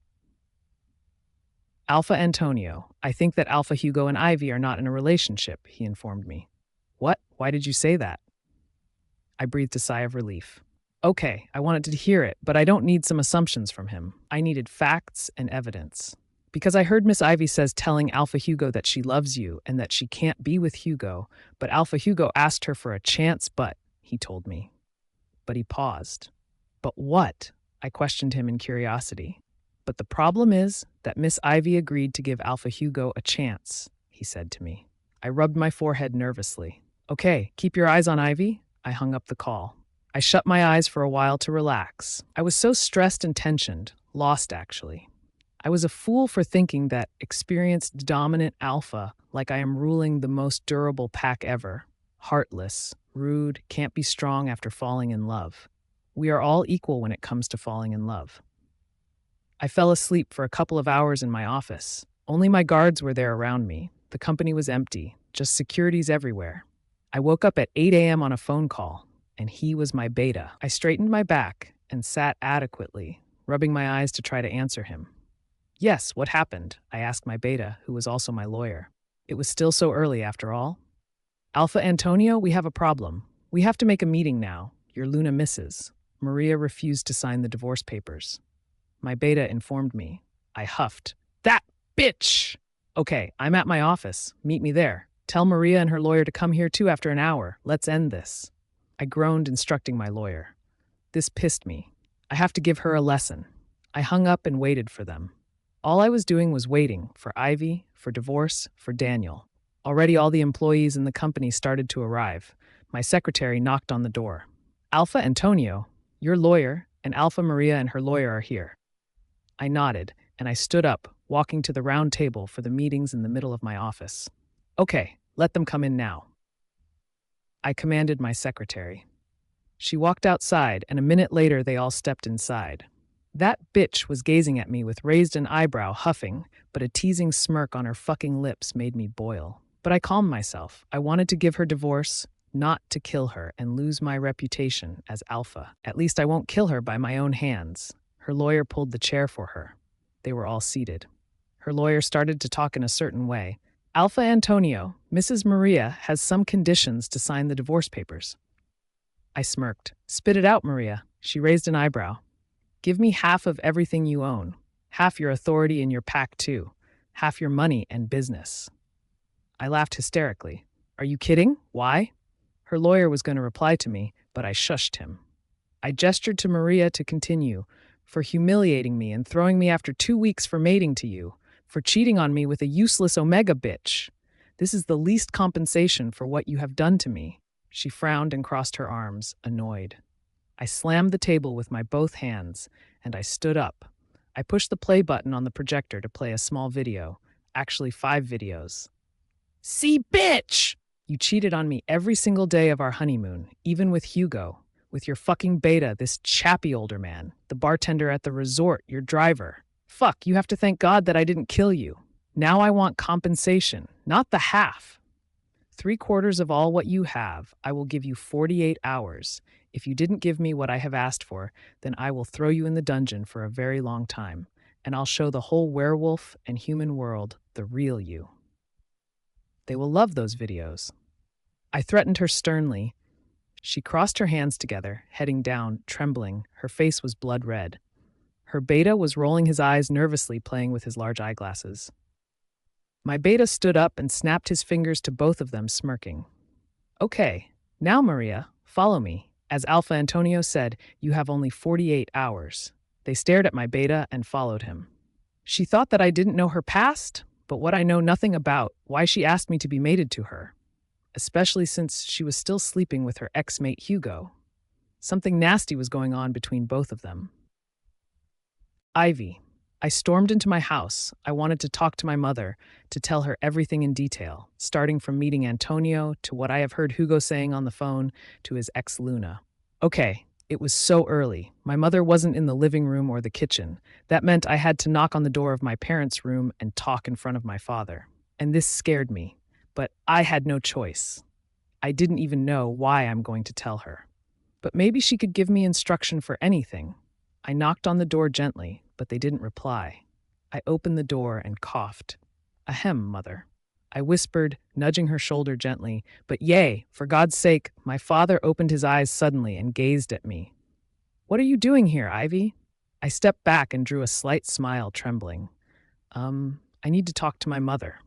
A: Alpha Antonio. I think that Alpha Hugo and Ivy are not in a relationship, he informed me. What? Why did you say that? I breathed a sigh of relief. Okay, I wanted to hear it, but I don't need some assumptions from him. I needed facts and evidence. Because I heard Miss Ivy says telling Alpha Hugo that she loves you and that she can't be with Hugo, but Alpha Hugo asked her for a chance, he told me. But he paused. But what? I questioned him in curiosity. But the problem is that Miss Ivy agreed to give Alpha Hugo a chance, he said to me. I rubbed my forehead nervously. Okay, keep your eyes on Ivy. I hung up the call. I shut my eyes for a while to relax. I was so stressed and tensioned, lost actually. I was a fool for thinking that experienced dominant alpha, like I am ruling the most durable pack ever, heartless, rude, can't be strong after falling in love. We are all equal when it comes to falling in love. I fell asleep for a couple of hours in my office. Only my guards were there around me. The company was empty, just securities everywhere. I woke up at 8 a.m. on a phone call, and he was my beta. I straightened my back and sat adequately, rubbing my eyes to try to answer him. Yes, what happened? I asked my beta, who was also my lawyer. It was still so early after all. Alpha Antonio, we have a problem. We have to make a meeting now. Your Luna misses. Maria refused to sign the divorce papers. My beta informed me. I huffed. That bitch! Okay, I'm at my office. Meet me there. Tell Maria and her lawyer to come here too after an hour. Let's end this. I groaned, instructing my lawyer. This pissed me. I have to give her a lesson. I hung up and waited for them. All I was doing was waiting for Ivy, for divorce, for Daniel. Already all the employees in the company started to arrive. My secretary knocked on the door. Alpha Antonio, your lawyer, and Alpha Maria and her lawyer are here. I nodded, and I stood up, walking to the round table for the meetings in the middle of my office. Okay, let them come in now. I commanded my secretary. She walked outside, and a minute later they all stepped inside. That bitch was gazing at me with raised an eyebrow, huffing, but a teasing smirk on her fucking lips made me boil. But I calmed myself. I wanted to give her divorce, not to kill her and lose my reputation as alpha. At least I won't kill her by my own hands. Her lawyer pulled the chair for her. They were all seated. Her lawyer started to talk in a certain way. Alpha Antonio, Mrs. Maria has some conditions to sign the divorce papers. I smirked. Spit it out, Maria. She raised an eyebrow. Give me half of everything you own. Half your authority in your pack, too. Half your money and business. I laughed hysterically. Are you kidding? Why? Her lawyer was going to reply to me, but I shushed him. I gestured to Maria to continue, for humiliating me and throwing me after 2 weeks for mating to you, for cheating on me with a useless Omega bitch. This is the least compensation for what you have done to me. She frowned and crossed her arms, annoyed. I slammed the table with my both hands, and I stood up. I pushed the play button on the projector to play a small video, actually 5 videos. See, bitch! You cheated on me every single day of our honeymoon, even with Hugo, with your fucking beta, this chappy older man, the bartender at the resort, your driver. Fuck, you have to thank God that I didn't kill you. Now I want compensation, not the half. 3/4 of all what you have, I will give you 48 hours. If you didn't give me what I have asked for, then I will throw you in the dungeon for a very long time, and I'll show the whole werewolf and human world the real you. They will love those videos. I threatened her sternly. She crossed her hands together, heading down, trembling. Her face was blood red. Her beta was rolling his eyes nervously, playing with his large eyeglasses. My beta stood up and snapped his fingers to both of them, smirking. Okay, now Maria, follow me. As Alpha Antonio said, you have only 48 hours. They stared at my beta and followed him. She thought that I didn't know her past, but what I know nothing about, why she asked me to be mated to her, especially since she was still sleeping with her ex-mate Hugo. Something nasty was going on between both of them. Ivy. I stormed into my house. I wanted to talk to my mother, to tell her everything in detail, starting from meeting Antonio to what I have heard Hugo saying on the phone to his ex Luna. Okay, it was so early. My mother wasn't in the living room or the kitchen. That meant I had to knock on the door of my parents' room and talk in front of my father. And this scared me, but I had no choice. I didn't even know why I'm going to tell her. But maybe she could give me instruction for anything. I knocked on the door gently, but they didn't reply. I opened the door and coughed. Ahem, mother. I whispered, nudging her shoulder gently, but yay, for God's sake, my father opened his eyes suddenly and gazed at me. What are you doing here, Ivy? I stepped back and drew a slight smile, trembling. I need to talk to my mother.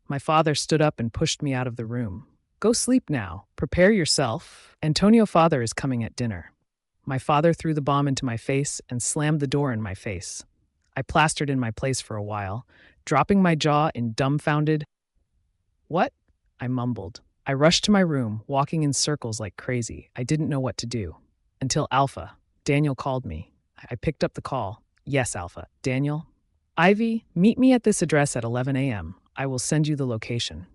A: My father stood up and pushed me out of the room. Go sleep now. Prepare yourself. Antonio father is coming at dinner. My father threw the bomb into my face and slammed the door in my face. I plastered in my place for a while, dropping my jaw in dumbfounded. What? I mumbled. I rushed to my room, walking in circles like crazy. I didn't know what to do. Until Alpha. Daniel called me. I picked up the call. Yes, Alpha. Daniel? Ivy, meet me at this address at 11 a.m. I will send you the location.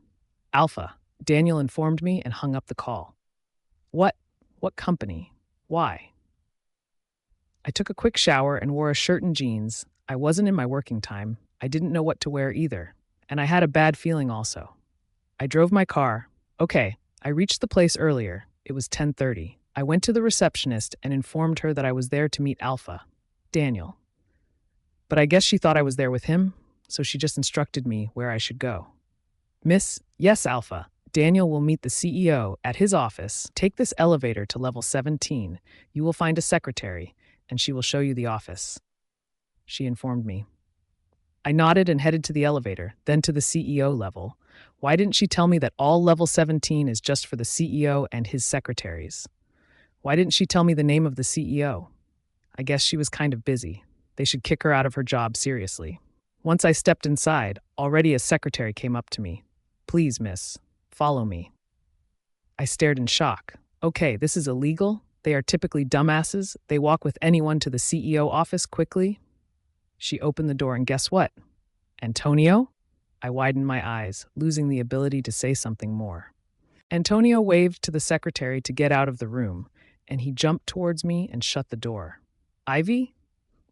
A: Alpha. Daniel informed me and hung up the call. What? What company? Why? I took a quick shower and wore a shirt and jeans. I wasn't in my working time. I didn't know what to wear either. And I had a bad feeling also. I drove my car. Okay, I reached the place earlier. It was 10:30. I went to the receptionist and informed her that I was there to meet Alpha, Daniel. But I guess she thought I was there with him, so she just instructed me where I should go. Miss, yes, Alpha. Daniel will meet the CEO at his office. Take this elevator to level 17. You will find a secretary, and she will show you the office. She informed me. I nodded and headed to the elevator, then to the CEO level. Why didn't she tell me that all level 17 is just for the CEO and his secretaries? Why didn't she tell me the name of the CEO? I guess she was kind of busy. They should kick her out of her job seriously. Once I stepped inside, already a secretary came up to me. Please, miss, follow me. I stared in shock. Okay, this is illegal? They are typically dumbasses. They walk with anyone to the CEO office quickly. She opened the door and guess what? Antonio? I widened my eyes, losing the ability to say something more. Antonio waved to the secretary to get out of the room, and he jumped towards me and shut the door. Ivy?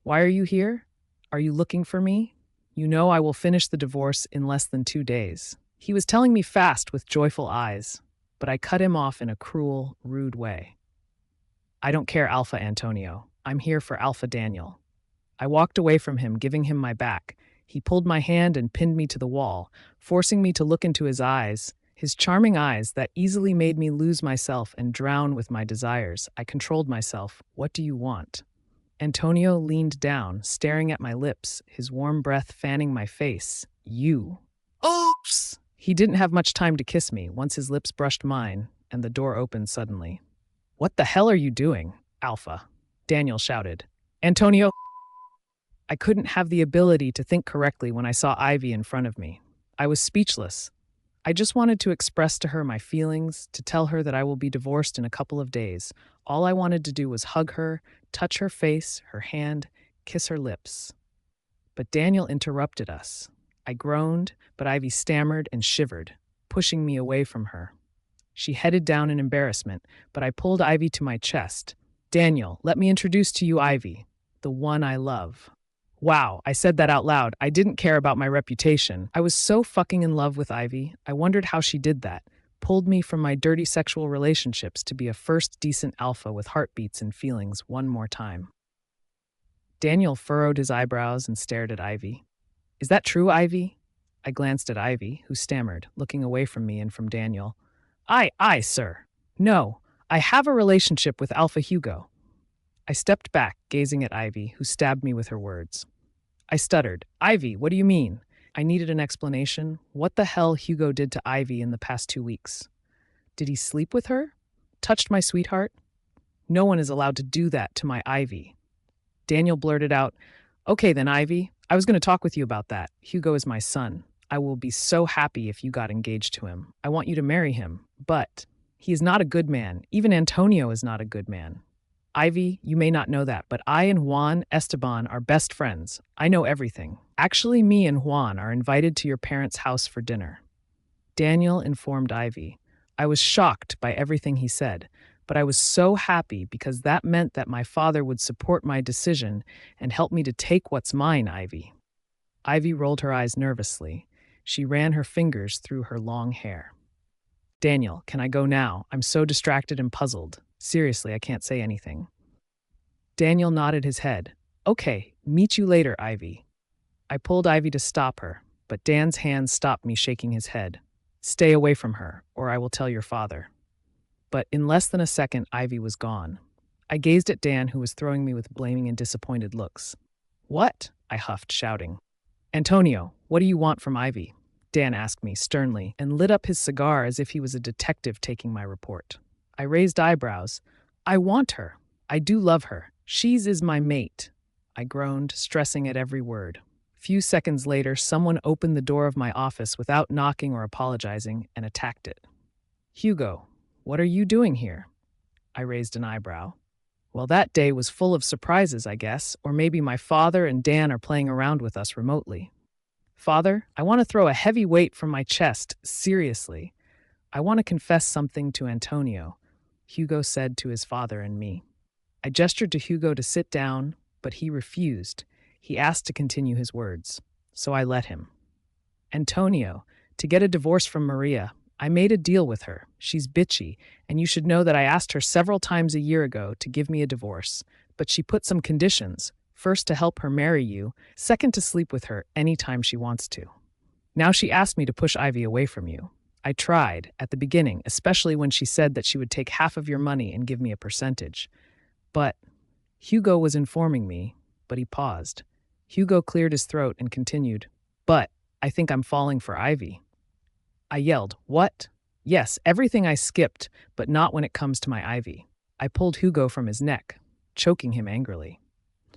A: Why are you here? Are you looking for me? You know I will finish the divorce in less than 2 days. He was telling me fast with joyful eyes, but I cut him off in a cruel, rude way. I don't care, Alpha Antonio. I'm here for Alpha Daniel. I walked away from him, giving him my back. He pulled my hand and pinned me to the wall, forcing me to look into his charming eyes that easily made me lose myself and drown with my desires. I controlled myself. What do you want? Antonio leaned down, staring at my lips, his warm breath fanning my face. You. Oops! He didn't have much time to kiss me once his lips brushed mine, and the door opened suddenly. What the hell are you doing, Alpha? Daniel shouted. Antonio. I couldn't have the ability to think correctly when I saw Ivy in front of me. I was speechless. I just wanted to express to her my feelings, to tell her that I will be divorced in a couple of days. All I wanted to do was hug her, touch her face, her hand, kiss her lips. But Daniel interrupted us. I groaned, but Ivy stammered and shivered, pushing me away from her. She headed down in embarrassment, but I pulled Ivy to my chest. Daniel, let me introduce to you Ivy, the one I love. Wow, I said that out loud. I didn't care about my reputation. I was so fucking in love with Ivy. I wondered how she did that. Pulled me from my dirty sexual relationships to be a first decent alpha with heartbeats and feelings one more time. Daniel furrowed his eyebrows and stared at Ivy. Is that true, Ivy? I glanced at Ivy, who stammered, looking away from me and from Daniel. Aye, sir. No, I have a relationship with Alpha Hugo. I stepped back, gazing at Ivy, who stabbed me with her words. I stuttered. Ivy, what do you mean? I needed an explanation. What the hell Hugo did to Ivy in the past 2 weeks? Did he sleep with her? Touched my sweetheart? No one is allowed to do that to my Ivy. Daniel blurted out, Okay then, Ivy, I was going to talk with you about that. Hugo is my son. I will be so happy if you got engaged to him. I want you to marry him, but he is not a good man. Even Antonio is not a good man. Ivy, you may not know that, but I and Juan Esteban are best friends. I know everything. Actually, me and Juan are invited to your parents' house for dinner. Daniel informed Ivy. I was shocked by everything he said, but I was so happy because that meant that my father would support my decision and help me to take what's mine, Ivy. Ivy rolled her eyes nervously. She ran her fingers through her long hair. Daniel, can I go now? I'm so distracted and puzzled. Seriously, I can't say anything. Daniel nodded his head. Okay, meet you later, Ivy. I pulled Ivy to stop her, but Dan's hand stopped me, shaking his head. Stay away from her, or I will tell your father. But in less than a second, Ivy was gone. I gazed at Dan, who was throwing me with blaming and disappointed looks. What? I huffed, shouting. Antonio, what do you want from Ivy? Dan asked me sternly and lit up his cigar as if he was a detective taking my report. I raised eyebrows. I want her. I do love her. She's is my mate. I groaned, stressing at every word. Few seconds later, someone opened the door of my office without knocking or apologizing and attacked it. Hugo, what are you doing here? I raised an eyebrow. Well, that day was full of surprises, I guess, or maybe my father and Dan are playing around with us remotely. Father, I want to throw a heavy weight from my chest, seriously. I want to confess something to Antonio, Hugo said to his father and me. I gestured to Hugo to sit down, but he refused. He asked to continue his words, so I let him. Antonio, to get a divorce from Maria, I made a deal with her. She's bitchy, and you should know that I asked her several times a year ago to give me a divorce, but she put some conditions. First, to help her marry you. Second, to sleep with her anytime she wants to. Now she asked me to push Ivy away from you. I tried, at the beginning, especially when she said that she would take half of your money and give me a percentage. But Hugo was informing me, but he paused. Hugo cleared his throat and continued, but I think I'm falling for Ivy. I yelled, what? Yes, everything I skipped, but not when it comes to my Ivy. I pulled Hugo from his neck, choking him angrily.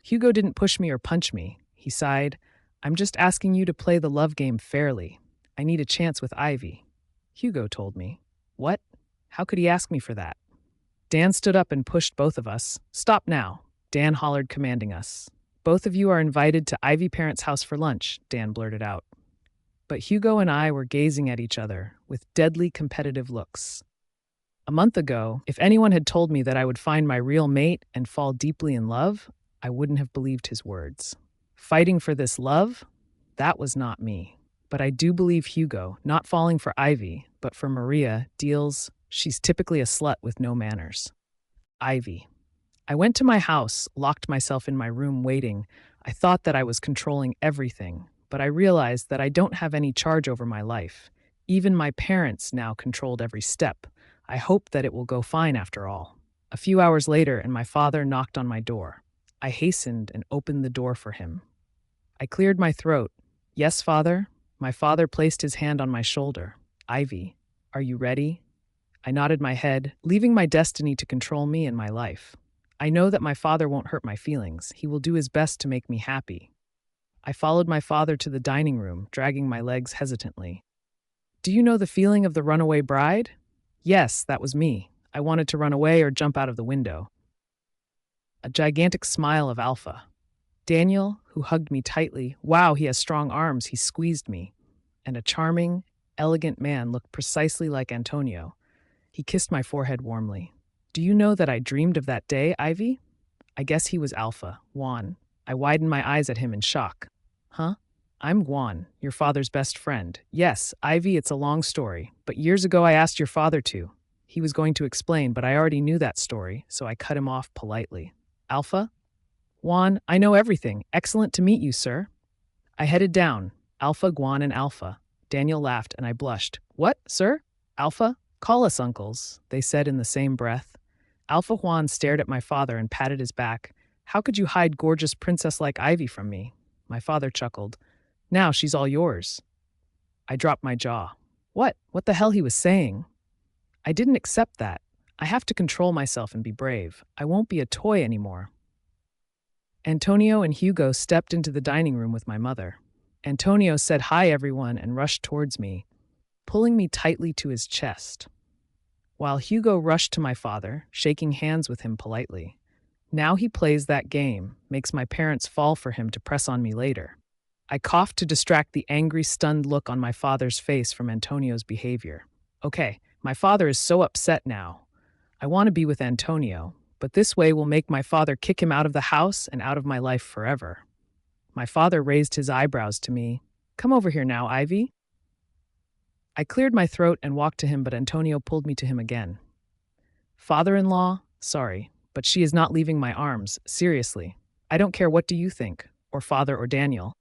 A: Hugo didn't push me or punch me. He sighed, I'm just asking you to play the love game fairly. I need a chance with Ivy. Hugo told me. What? How could he ask me for that? Dan stood up and pushed both of us. Stop now, Dan hollered, commanding us. Both of you are invited to Ivy parents' house for lunch, Dan blurted out. But Hugo and I were gazing at each other with deadly competitive looks. A month ago, if anyone had told me that I would find my real mate and fall deeply in love, I wouldn't have believed his words. Fighting for this love? That was not me. But I do believe Hugo, not falling for Ivy, but for Maria, deals. She's typically a slut with no manners. Ivy. I went to my house, locked myself in my room waiting. I thought that I was controlling everything, but I realized that I don't have any charge over my life. Even my parents now controlled every step. I hope that it will go fine after all. A few hours later, and my father knocked on my door. I hastened and opened the door for him. I cleared my throat. Yes, father? My father placed his hand on my shoulder. Ivy, are you ready? I nodded my head, leaving my destiny to control me and my life. I know that my father won't hurt my feelings. He will do his best to make me happy. I followed my father to the dining room, dragging my legs hesitantly. Do you know the feeling of the runaway bride? Yes, that was me. I wanted to run away or jump out of the window. A gigantic smile of alpha. Daniel, who hugged me tightly, wow, he has strong arms, he squeezed me. And a charming, elegant man looked precisely like Antonio. He kissed my forehead warmly. Do you know that I dreamed of that day, Ivy? I guess he was Alpha, Juan. I widened my eyes at him in shock. Huh? I'm Juan, your father's best friend. Yes, Ivy, it's a long story, but years ago I asked your father to. He was going to explain, but I already knew that story, so I cut him off politely. Alpha? Juan, I know everything. Excellent to meet you, sir. I headed down. Alpha, Juan, and Alpha. Daniel laughed, and I blushed. What, sir? Alpha? Call us uncles, they said in the same breath. Alpha Juan stared at my father and patted his back. How could you hide gorgeous princess like Ivy from me? My father chuckled. Now she's all yours. I dropped my jaw. What the hell he was saying? I didn't accept that. I have to control myself and be brave. I won't be a toy anymore. Antonio and Hugo stepped into the dining room with my mother. Antonio said hi everyone and rushed towards me, pulling me tightly to his chest, while Hugo rushed to my father, shaking hands with him politely. Now he plays that game, makes my parents fall for him to press on me later. I coughed to distract the angry, stunned look on my father's face from Antonio's behavior. Okay, my father is so upset now. I want to be with Antonio, but this way will make my father kick him out of the house and out of my life forever. My father raised his eyebrows to me. Come over here now, Ivy. I cleared my throat and walked to him, but Antonio pulled me to him again. Father-in-law, sorry, but she is not leaving my arms, seriously. I don't care what do you think, or father or Daniel.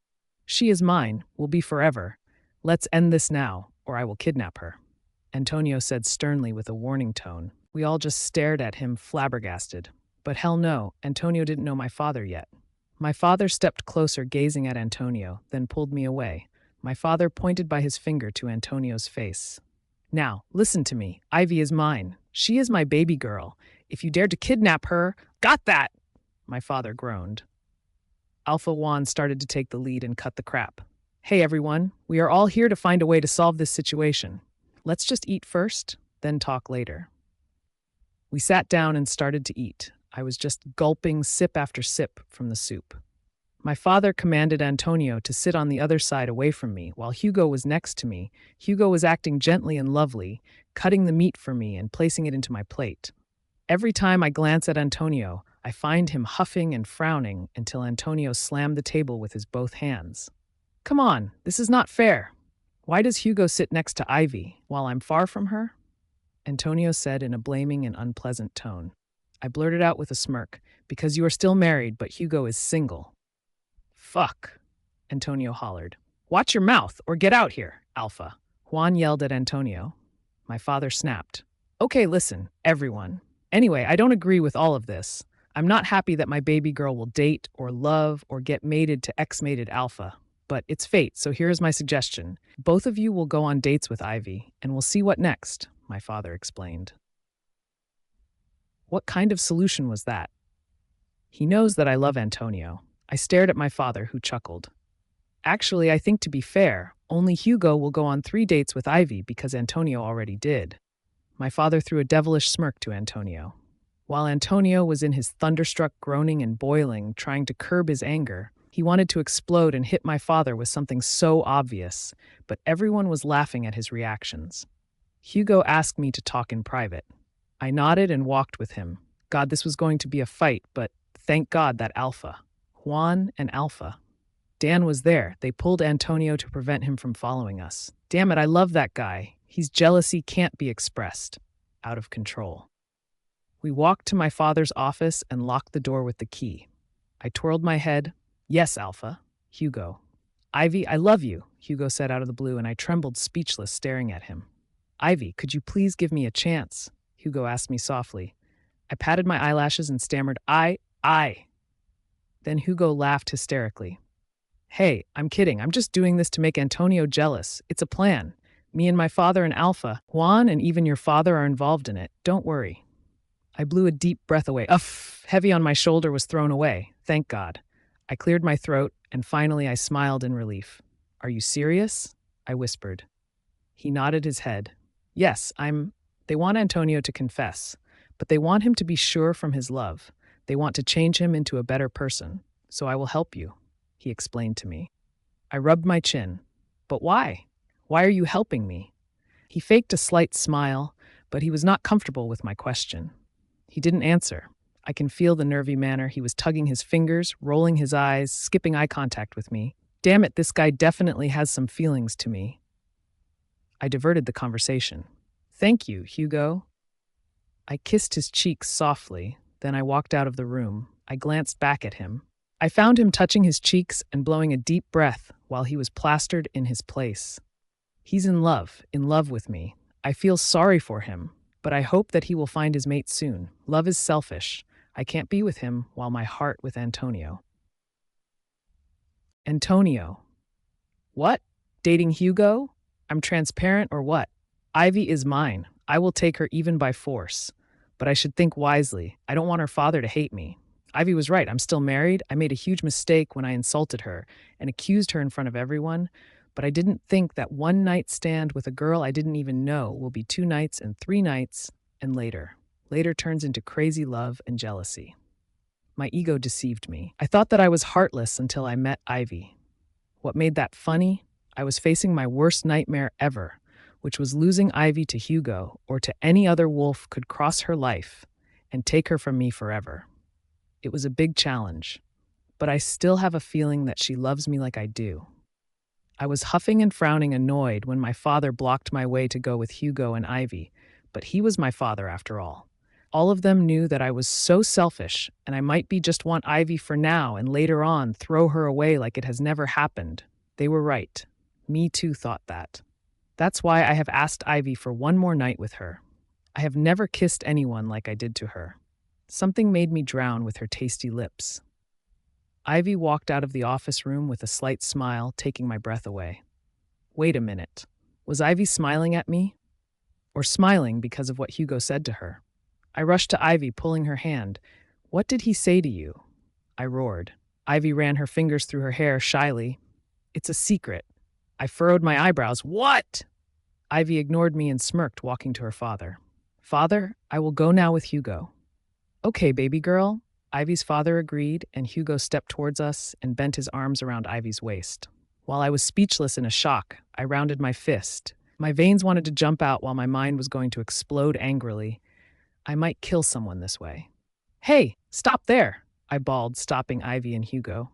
A: She is mine, will be forever. Let's end this now, or I will kidnap her. Antonio said sternly with a warning tone. We all just stared at him, flabbergasted. But hell no, Antonio didn't know my father yet. My father stepped closer, gazing at Antonio, then pulled me away. My father pointed by his finger to Antonio's face. Now, listen to me. Ivy is mine. She is my baby girl. If you dared to kidnap her, got that! My father groaned. Alpha Juan started to take the lead and cut the crap. Hey everyone, we are all here to find a way to solve this situation. Let's just eat first, then talk later. We sat down and started to eat. I was just gulping sip after sip from the soup. My father commanded Antonio to sit on the other side away from me, while Hugo was next to me. Hugo was acting gently and lovely, cutting the meat for me and placing it into my plate. Every time I glance at Antonio, I find him huffing and frowning until Antonio slammed the table with his both hands. Come on, this is not fair. Why does Hugo sit next to Ivy while I'm far from her? Antonio said in a blaming and unpleasant tone. I blurted out with a smirk, because you are still married, but Hugo is single. Fuck, Antonio hollered. Watch your mouth or get out here, Alpha. Juan yelled at Antonio. My father snapped. Okay, listen, everyone. Anyway, I don't agree with all of this. I'm not happy that my baby girl will date or love or get mated to ex-mated Alpha. But it's fate, so here's my suggestion. Both of you will go on dates with Ivy, and we'll see what next, my father explained. What kind of solution was that? He knows that I love Antonio. I stared at my father, who chuckled. Actually, I think to be fair, only Hugo will go on 3 dates with Ivy because Antonio already did. My father threw a devilish smirk to Antonio. While Antonio was in his thunderstruck groaning and boiling, trying to curb his anger, he wanted to explode and hit my father with something so obvious, but everyone was laughing at his reactions. Hugo asked me to talk in private. I nodded and walked with him. God, this was going to be a fight, but thank God that Alpha. Juan and Alpha. Dan was there. They pulled Antonio to prevent him from following us. Damn it, I love that guy. His jealousy can't be expressed. Out of control. We walked to my father's office and locked the door with the key. I twirled my head. Yes, Alpha. Hugo. Ivy, I love you, Hugo said out of the blue, and I trembled speechless, staring at him. Ivy, could you please give me a chance? Hugo asked me softly. I patted my eyelashes and stammered, I. Then Hugo laughed hysterically. Hey, I'm kidding. I'm just doing this to make Antonio jealous. It's a plan. Me and my father and Alpha, Juan and even your father are involved in it. Don't worry. I blew a deep breath away. Heavy on my shoulder was thrown away. Thank God. I cleared my throat, and finally I smiled in relief. Are you serious? I whispered. He nodded his head. Yes, They want Antonio to confess, but they want him to be sure from his love. They want to change him into a better person. So I will help you, he explained to me. I rubbed my chin. But why? Why are you helping me? He faked a slight smile, but he was not comfortable with my question. He didn't answer. I can feel the nervy manner. He was tugging his fingers, rolling his eyes, skipping eye contact with me. Damn it, this guy definitely has some feelings to me. I diverted the conversation. Thank you, Hugo. I kissed his cheeks softly, then I walked out of the room. I glanced back at him. I found him touching his cheeks and blowing a deep breath while he was plastered in his place. He's in love with me. I feel sorry for him, but I hope that he will find his mate soon. Love is selfish. I can't be with him while my heart with Antonio. Antonio. What? Dating Hugo? I'm transparent or what? Ivy is mine. I will take her even by force. But I should think wisely. I don't want her father to hate me. Ivy was right. I'm still married. I made a huge mistake when I insulted her and accused her in front of everyone, but I didn't think that one night stand with a girl I didn't even know will be 2 nights and 3 nights, and later. Later turns into crazy love and jealousy. My ego deceived me. I thought that I was heartless until I met Ivy. What made that funny? I was facing my worst nightmare ever, which was losing Ivy to Hugo or to any other wolf could cross her life and take her from me forever. It was a big challenge, but I still have a feeling that she loves me like I do. I was huffing and frowning annoyed when my father blocked my way to go with Hugo and Ivy, but he was my father after all. All of them knew that I was so selfish and I might be just want Ivy for now and later on throw her away like it has never happened. They were right. Me too thought that. That's why I have asked Ivy for one more night with her. I have never kissed anyone like I did to her. Something made me drown with her tasty lips. Ivy walked out of the office room with a slight smile, taking my breath away. Wait a minute. Was Ivy smiling at me? Or smiling because of what Hugo said to her? I rushed to Ivy, pulling her hand. What did he say to you? I roared. Ivy ran her fingers through her hair shyly. It's a secret. I furrowed my eyebrows. What? Ivy ignored me and smirked, walking to her father. Father, I will go now with Hugo. Okay, baby girl. Ivy's father agreed, and Hugo stepped towards us and bent his arms around Ivy's waist. While I was speechless in a shock, I rounded my fist. My veins wanted to jump out while my mind was going to explode angrily. I might kill someone this way. Hey, stop there, I bawled, stopping Ivy and Hugo.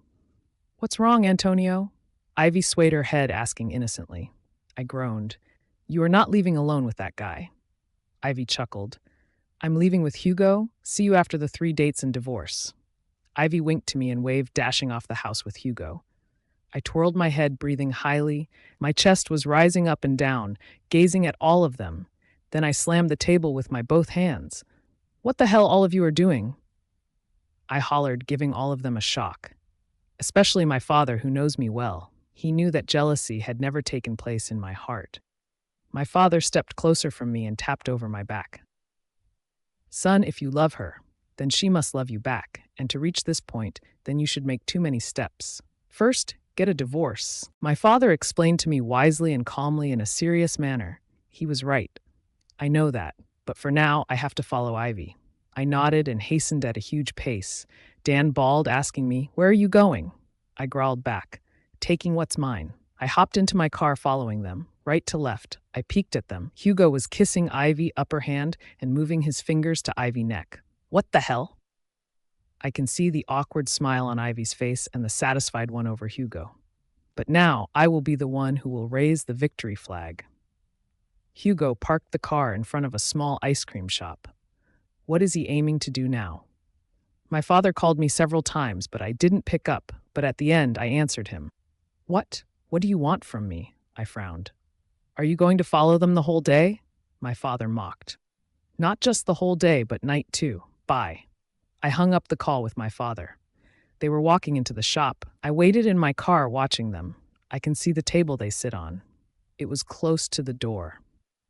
A: What's wrong, Antonio? Ivy swayed her head, asking innocently. I groaned. You are not leaving alone with that guy. Ivy chuckled. I'm leaving with Hugo. See you after the 3 dates and divorce. Ivy winked to me and waved, dashing off the house with Hugo. I twirled my head, breathing highly. My chest was rising up and down, gazing at all of them. Then I slammed the table with my both hands. What the hell all of you are doing? I hollered, giving all of them a shock. Especially my father, who knows me well. He knew that jealousy had never taken place in my heart. My father stepped closer from me and tapped over my back. Son, if you love her, then she must love you back, and to reach this point, then you should make too many steps. First, get a divorce. My father explained to me wisely and calmly in a serious manner. He was right. I know that, but for now, I have to follow Ivy. I nodded and hastened at a huge pace. Dan bawled, asking me, Where are you going? I growled back, taking what's mine. I hopped into my car following them, right to left. I peeked at them. Hugo was kissing Ivy upper hand and moving his fingers to Ivy's neck. What the hell? I can see the awkward smile on Ivy's face and the satisfied one over Hugo. But now I will be the one who will raise the victory flag. Hugo parked the car in front of a small ice cream shop. What is he aiming to do now? My father called me several times, but I didn't pick up, but at the end I answered him. What? What do you want from me? I frowned. Are you going to follow them the whole day? My father mocked. Not just the whole day, but night too. Bye. I hung up the call with my father. They were walking into the shop. I waited in my car watching them. I can see the table they sit on. It was close to the door.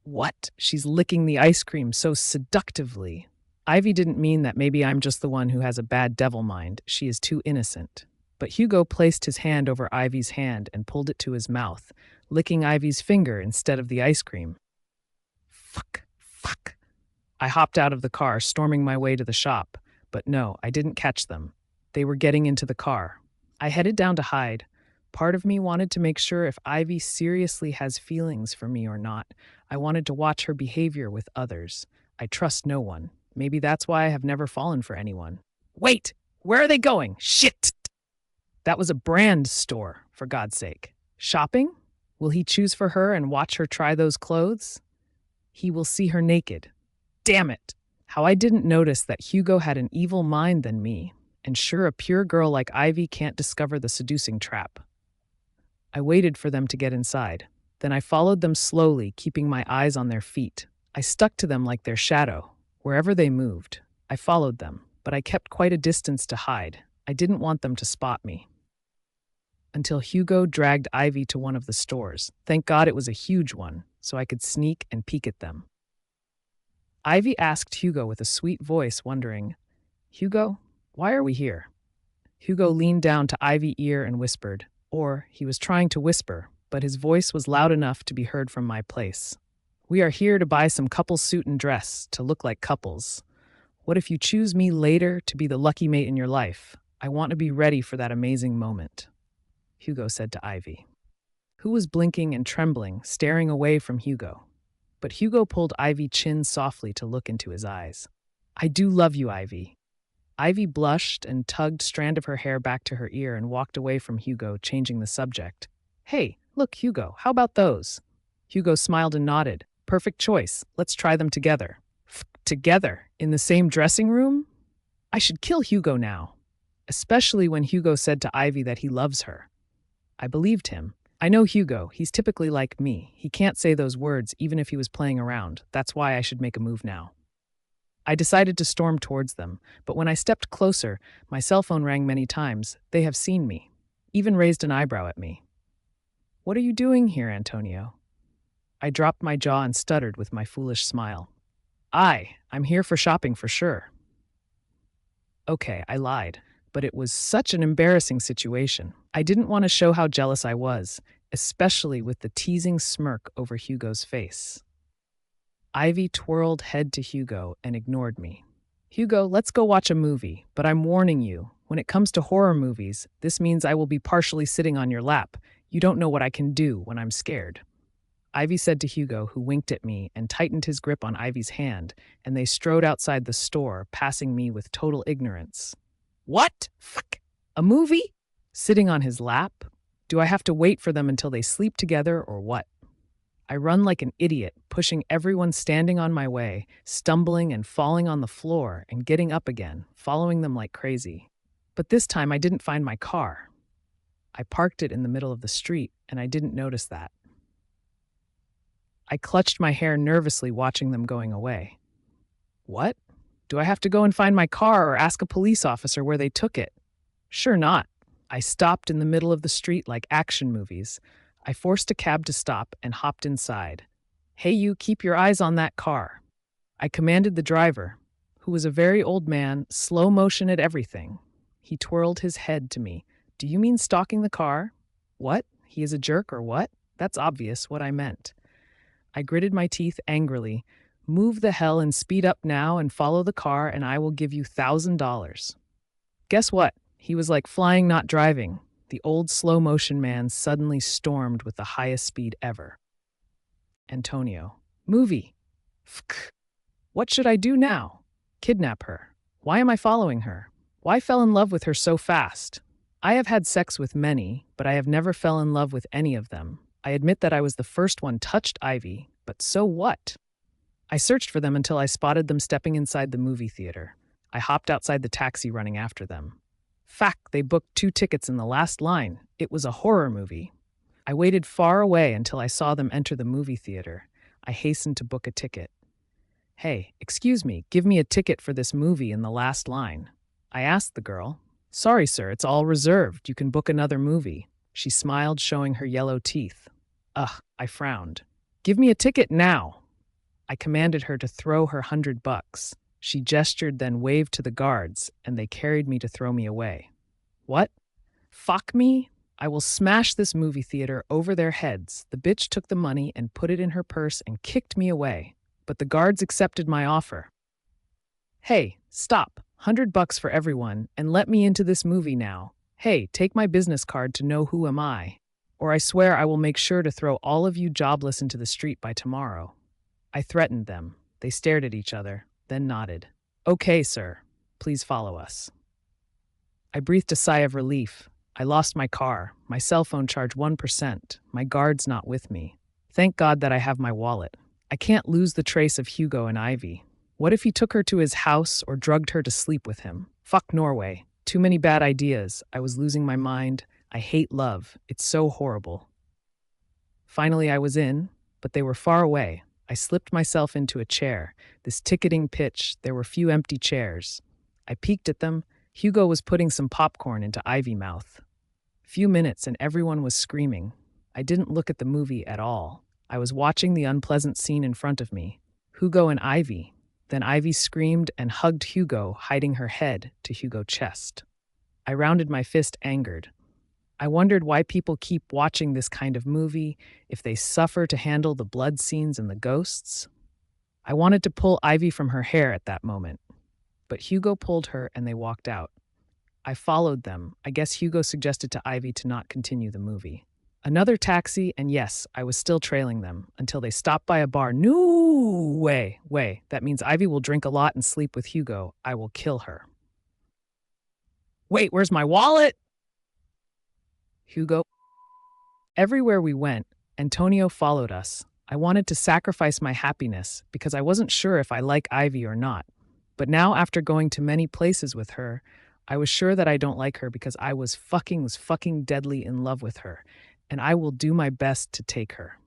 A: What? She's licking the ice cream so seductively. Ivy didn't mean that maybe I'm just the one who has a bad devil mind. She is too innocent. But Hugo placed his hand over Ivy's hand and pulled it to his mouth, licking Ivy's finger instead of the ice cream. Fuck. I hopped out of the car, storming my way to the shop. But no, I didn't catch them. They were getting into the car. I headed down to hide. Part of me wanted to make sure if Ivy seriously has feelings for me or not. I wanted to watch her behavior with others. I trust no one. Maybe that's why I have never fallen for anyone. Wait! Where are they going? Shit! That was a brand store, for God's sake. Shopping? Will he choose for her and watch her try those clothes? He will see her naked. Damn it! How I didn't notice that Hugo had an evil mind than me, and sure a pure girl like Ivy can't discover the seducing trap. I waited for them to get inside. Then I followed them slowly, keeping my eyes on their feet. I stuck to them like their shadow. Wherever they moved, I followed them, but I kept quite a distance to hide. I didn't want them to spot me. Until Hugo dragged Ivy to one of the stores. Thank God it was a huge one, so I could sneak and peek at them. Ivy asked Hugo with a sweet voice, wondering, Hugo, Why are we here? Hugo leaned down to Ivy's ear and whispered, or he was trying to whisper, but his voice was loud enough to be heard from my place. We are here to buy some couple suit and dress to look like couples. What if you choose me later to be the lucky mate in your life? I want to be ready for that amazing moment, Hugo said to Ivy, who was blinking and trembling, staring away from Hugo. But Hugo pulled Ivy's chin softly to look into his eyes. I do love you, Ivy. Ivy blushed and tugged a strand of her hair back to her ear and walked away from Hugo, changing the subject. Hey, look, Hugo, how about those? Hugo smiled and nodded. Perfect choice. Let's try them together. Together? In the same dressing room? I should kill Hugo now. Especially when Hugo said to Ivy that he loves her. I believed him. I know Hugo. He's typically like me. He can't say those words even if he was playing around. That's why I should make a move now. I decided to storm towards them, but when I stepped closer, my cell phone rang many times. They have seen me, even raised an eyebrow at me. What are you doing here, Antonio? I dropped my jaw and stuttered with my foolish smile. I'm here for shopping for sure. Okay, I lied, but it was such an embarrassing situation. I didn't want to show how jealous I was, especially with the teasing smirk over Hugo's face. Ivy twirled head to Hugo and ignored me. Hugo, let's go watch a movie, but I'm warning you, when it comes to horror movies, this means I will be partially sitting on your lap. You don't know what I can do when I'm scared. Ivy said to Hugo, who winked at me and tightened his grip on Ivy's hand, and they strode outside the store, passing me with total ignorance. What? Fuck! A movie? Sitting on his lap? Do I have to wait for them until they sleep together or what? I run like an idiot, pushing everyone standing on my way, stumbling and falling on the floor and getting up again, following them like crazy. But this time I didn't find my car. I parked it in the middle of the street, and I didn't notice that. I clutched my hair nervously, watching them going away. What? Do I have to go and find my car or ask a police officer where they took it? Sure not. I stopped in the middle of the street like action movies. I forced a cab to stop and hopped inside. Hey, you, keep your eyes on that car. I commanded the driver, who was a very old man, slow motion at everything. He twirled his head to me. Do you mean stalking the car? What? He is a jerk or what? That's obvious what I meant. I gritted my teeth angrily. Move the hell and speed up now and follow the car and I will give you $1,000. Guess what? He was like flying, not driving. The old slow-motion man suddenly stormed with the highest speed ever. Antonio. Movie. What should I do now? Kidnap her. Why am I following her? Why fell in love with her so fast? I have had sex with many, but I have never fell in love with any of them. I admit that I was the first one touched Ivy, but so what? I searched for them until I spotted them stepping inside the movie theater. I hopped outside the taxi running after them. Fact, they booked 2 tickets in the last line. It was a horror movie. I waited far away until I saw them enter the movie theater. I hastened to book a ticket. Hey, excuse me, give me a ticket for this movie in the last line. I asked the girl. Sorry, sir, it's all reserved. You can book another movie. She smiled, showing her yellow teeth. Ugh, I frowned. Give me a ticket now. I commanded her to throw her $100. She gestured, then waved to the guards, and they carried me to throw me away. What? Fuck me? I will smash this movie theater over their heads. The bitch took the money and put it in her purse and kicked me away. But the guards accepted my offer. Hey, stop. $100 for everyone, and let me into this movie now. Hey, take my business card to know who am I. Or I swear I will make sure to throw all of you jobless into the street by tomorrow. I threatened them. They stared at each other, then nodded. Okay, sir. Please follow us. I breathed a sigh of relief. I lost my car. My cell phone charged 1%. My guard's not with me. Thank God that I have my wallet. I can't lose the trace of Hugo and Ivy. What if he took her to his house or drugged her to sleep with him? Fuck Norway. Too many bad ideas. I was losing my mind. I hate love. It's so horrible. Finally, I was in, but they were far away. I slipped myself into a chair. This ticketing pitch, there were few empty chairs. I peeked at them. Hugo was putting some popcorn into Ivy mouth. Few minutes and everyone was screaming. I didn't look at the movie at all. I was watching the unpleasant scene in front of me. Hugo and Ivy. Then Ivy screamed and hugged Hugo, hiding her head to Hugo's chest. I rounded my fist, angered. I wondered why people keep watching this kind of movie, if they suffer to handle the blood scenes and the ghosts. I wanted to pull Ivy from her hair at that moment, but Hugo pulled her and they walked out. I followed them. I guess Hugo suggested to Ivy to not continue the movie. Another taxi, and yes, I was still trailing them until they stopped by a bar. No way. That means Ivy will drink a lot and sleep with Hugo. I will kill her. Wait, where's my wallet? Hugo. Everywhere we went, Antonio followed us. I wanted to sacrifice my happiness because I wasn't sure if I like Ivy or not. But now, after going to many places with her, I was sure that I don't like her because I was fucking deadly in love with her, and I will do my best to take her.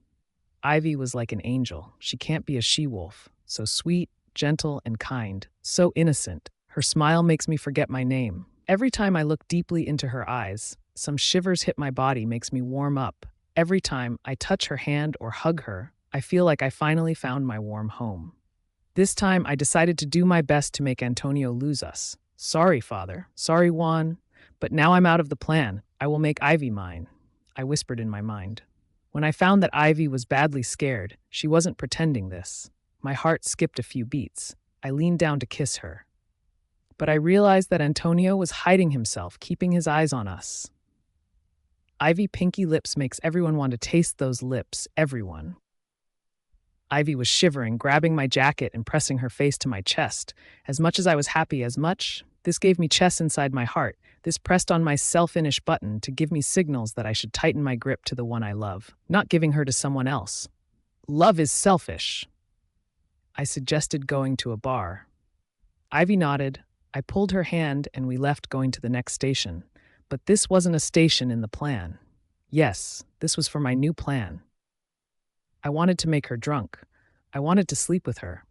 A: Ivy was like an angel. She can't be a she-wolf. So sweet, gentle, and kind. So innocent. Her smile makes me forget my name. Every time I look deeply into her eyes, some shivers hit my body, makes me warm up. Every time I touch her hand or hug her, I feel like I finally found my warm home. This time, I decided to do my best to make Antonio lose us. Sorry, Father. Sorry, Juan. But now I'm out of the plan. I will make Ivy mine, I whispered in my mind. When I found that Ivy was badly scared, she wasn't pretending this. My heart skipped a few beats. I leaned down to kiss her. But I realized that Antonio was hiding himself, keeping his eyes on us. Ivy pinky lips makes everyone want to taste those lips, everyone. Ivy was shivering, grabbing my jacket and pressing her face to my chest. As much as I was happy, this gave me chess inside my heart. This pressed on my self-finish button to give me signals that I should tighten my grip to the one I love, not giving her to someone else. Love is selfish. I suggested going to a bar. Ivy nodded. I pulled her hand and we left, going to the next station. But this wasn't a station in the plan. Yes, this was for my new plan. I wanted to make her drunk. I wanted to sleep with her.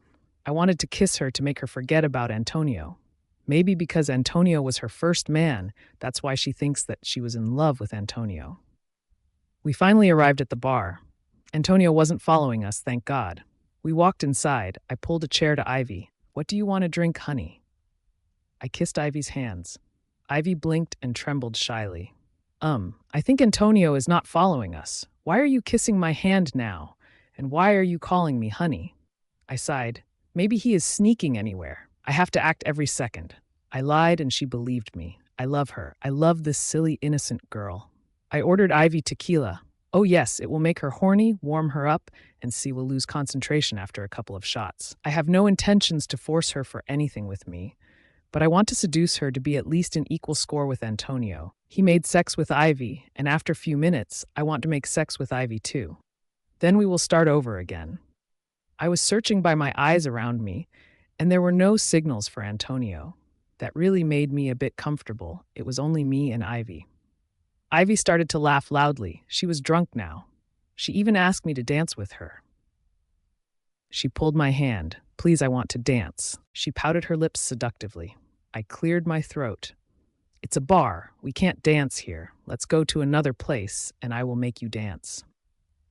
A: I wanted to kiss her to make her forget about Antonio. Maybe because Antonio was her first man, that's why she thinks that she was in love with Antonio. We finally arrived at the bar. Antonio wasn't following us, thank God. We walked inside. I pulled a chair to Ivy. What do you want to drink, honey? I kissed Ivy's hands. Ivy blinked and trembled shyly. I think Antonio is not following us. Why are you kissing my hand now? And why are you calling me honey? I sighed. Maybe he is sneaking anywhere. I have to act every second. I lied and she believed me. I love her. I love this silly, innocent girl. I ordered Ivy tequila. Oh yes, it will make her horny, warm her up, and she will lose concentration after a couple of shots. I have no intentions to force her for anything with me, but I want to seduce her to be at least an equal score with Antonio. He made sex with Ivy, and after a few minutes, I want to make sex with Ivy too. Then we will start over again. I was searching by my eyes around me, and there were no signals for Antonio. That really made me a bit comfortable. It was only me and Ivy. Ivy started to laugh loudly. She was drunk now. She even asked me to dance with her. She pulled my hand. Please, I want to dance. She pouted her lips seductively. I cleared my throat. It's a bar. We can't dance here. Let's go to another place, and I will make you dance.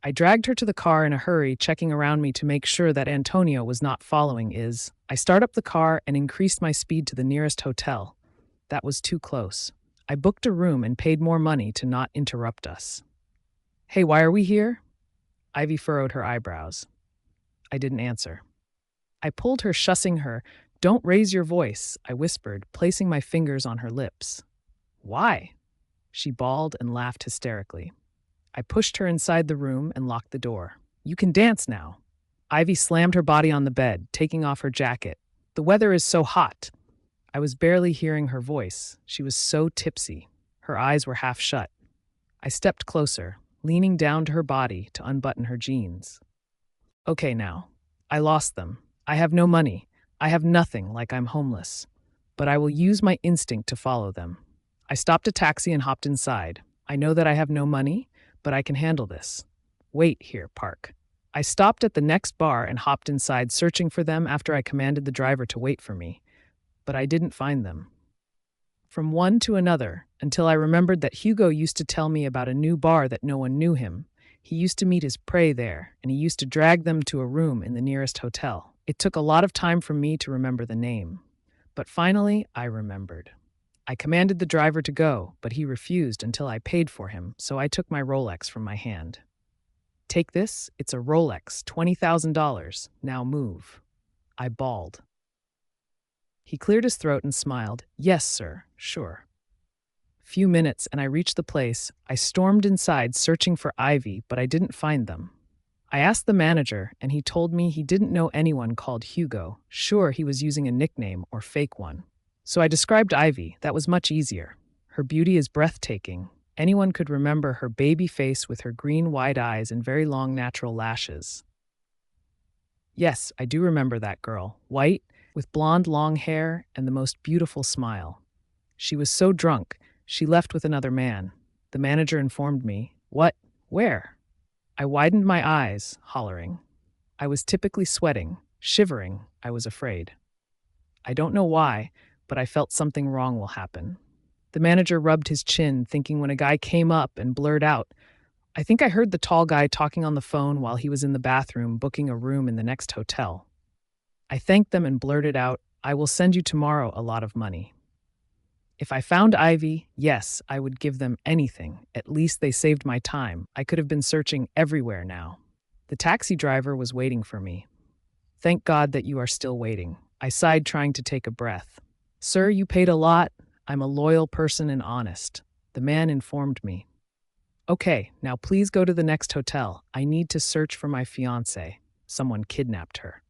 A: I dragged her to the car in a hurry, checking around me to make sure that Antonio was not following. I started up the car and increased my speed to the nearest hotel. That was too close. I booked a room and paid more money to not interrupt us. Hey, why are we here? Ivy furrowed her eyebrows. I didn't answer. I pulled her, shushing her. Don't raise your voice, I whispered, placing my fingers on her lips. Why? She bawled and laughed hysterically. I pushed her inside the room and locked the door. You can dance now. Ivy slammed her body on the bed, taking off her jacket. The weather is so hot. I was barely hearing her voice. She was so tipsy. Her eyes were half shut. I stepped closer, leaning down to her body to unbutton her jeans. Okay now. I lost them. I have no money. I have nothing, like I'm homeless. But I will use my instinct to follow them. I stopped a taxi and hopped inside. I know that I have no money, but I can handle this. Wait here, park. I stopped at the next bar and hopped inside, searching for them after I commanded the driver to wait for me. But I didn't find them. From one to another, until I remembered that Hugo used to tell me about a new bar that no one knew him. He used to meet his prey there, and he used to drag them to a room in the nearest hotel. It took a lot of time for me to remember the name, but finally I remembered. I commanded the driver to go, but he refused until I paid for him, so I took my Rolex from my hand. Take this, it's a Rolex, $20,000. Now move. I bawled. He cleared his throat and smiled. Yes, sir, sure. Few minutes and I reached the place. I stormed inside searching for Ivy, but I didn't find them. I asked the manager, and he told me he didn't know anyone called Hugo. Sure, he was using a nickname or fake one. So I described Ivy. That was much easier. Her beauty is breathtaking. Anyone could remember her baby face with her green wide eyes and very long natural lashes. Yes, I do remember that girl. White, with blonde long hair and the most beautiful smile. She was so drunk, she left with another man. The manager informed me. What? Where? I widened my eyes, hollering. I was typically sweating, shivering. I was afraid. I don't know why, but I felt something wrong will happen. The manager rubbed his chin, thinking when a guy came up and blurred out, I think I heard the tall guy talking on the phone while he was in the bathroom booking a room in the next hotel. I thanked them and blurted out, I will send you tomorrow a lot of money. If I found Ivy, yes, I would give them anything. At least they saved my time. I could have been searching everywhere now. The taxi driver was waiting for me. Thank God that you are still waiting. I sighed, trying to take a breath. Sir, you paid a lot. I'm a loyal person and honest. The man informed me. Okay, now please go to the next hotel. I need to search for my fiancée. Someone kidnapped her.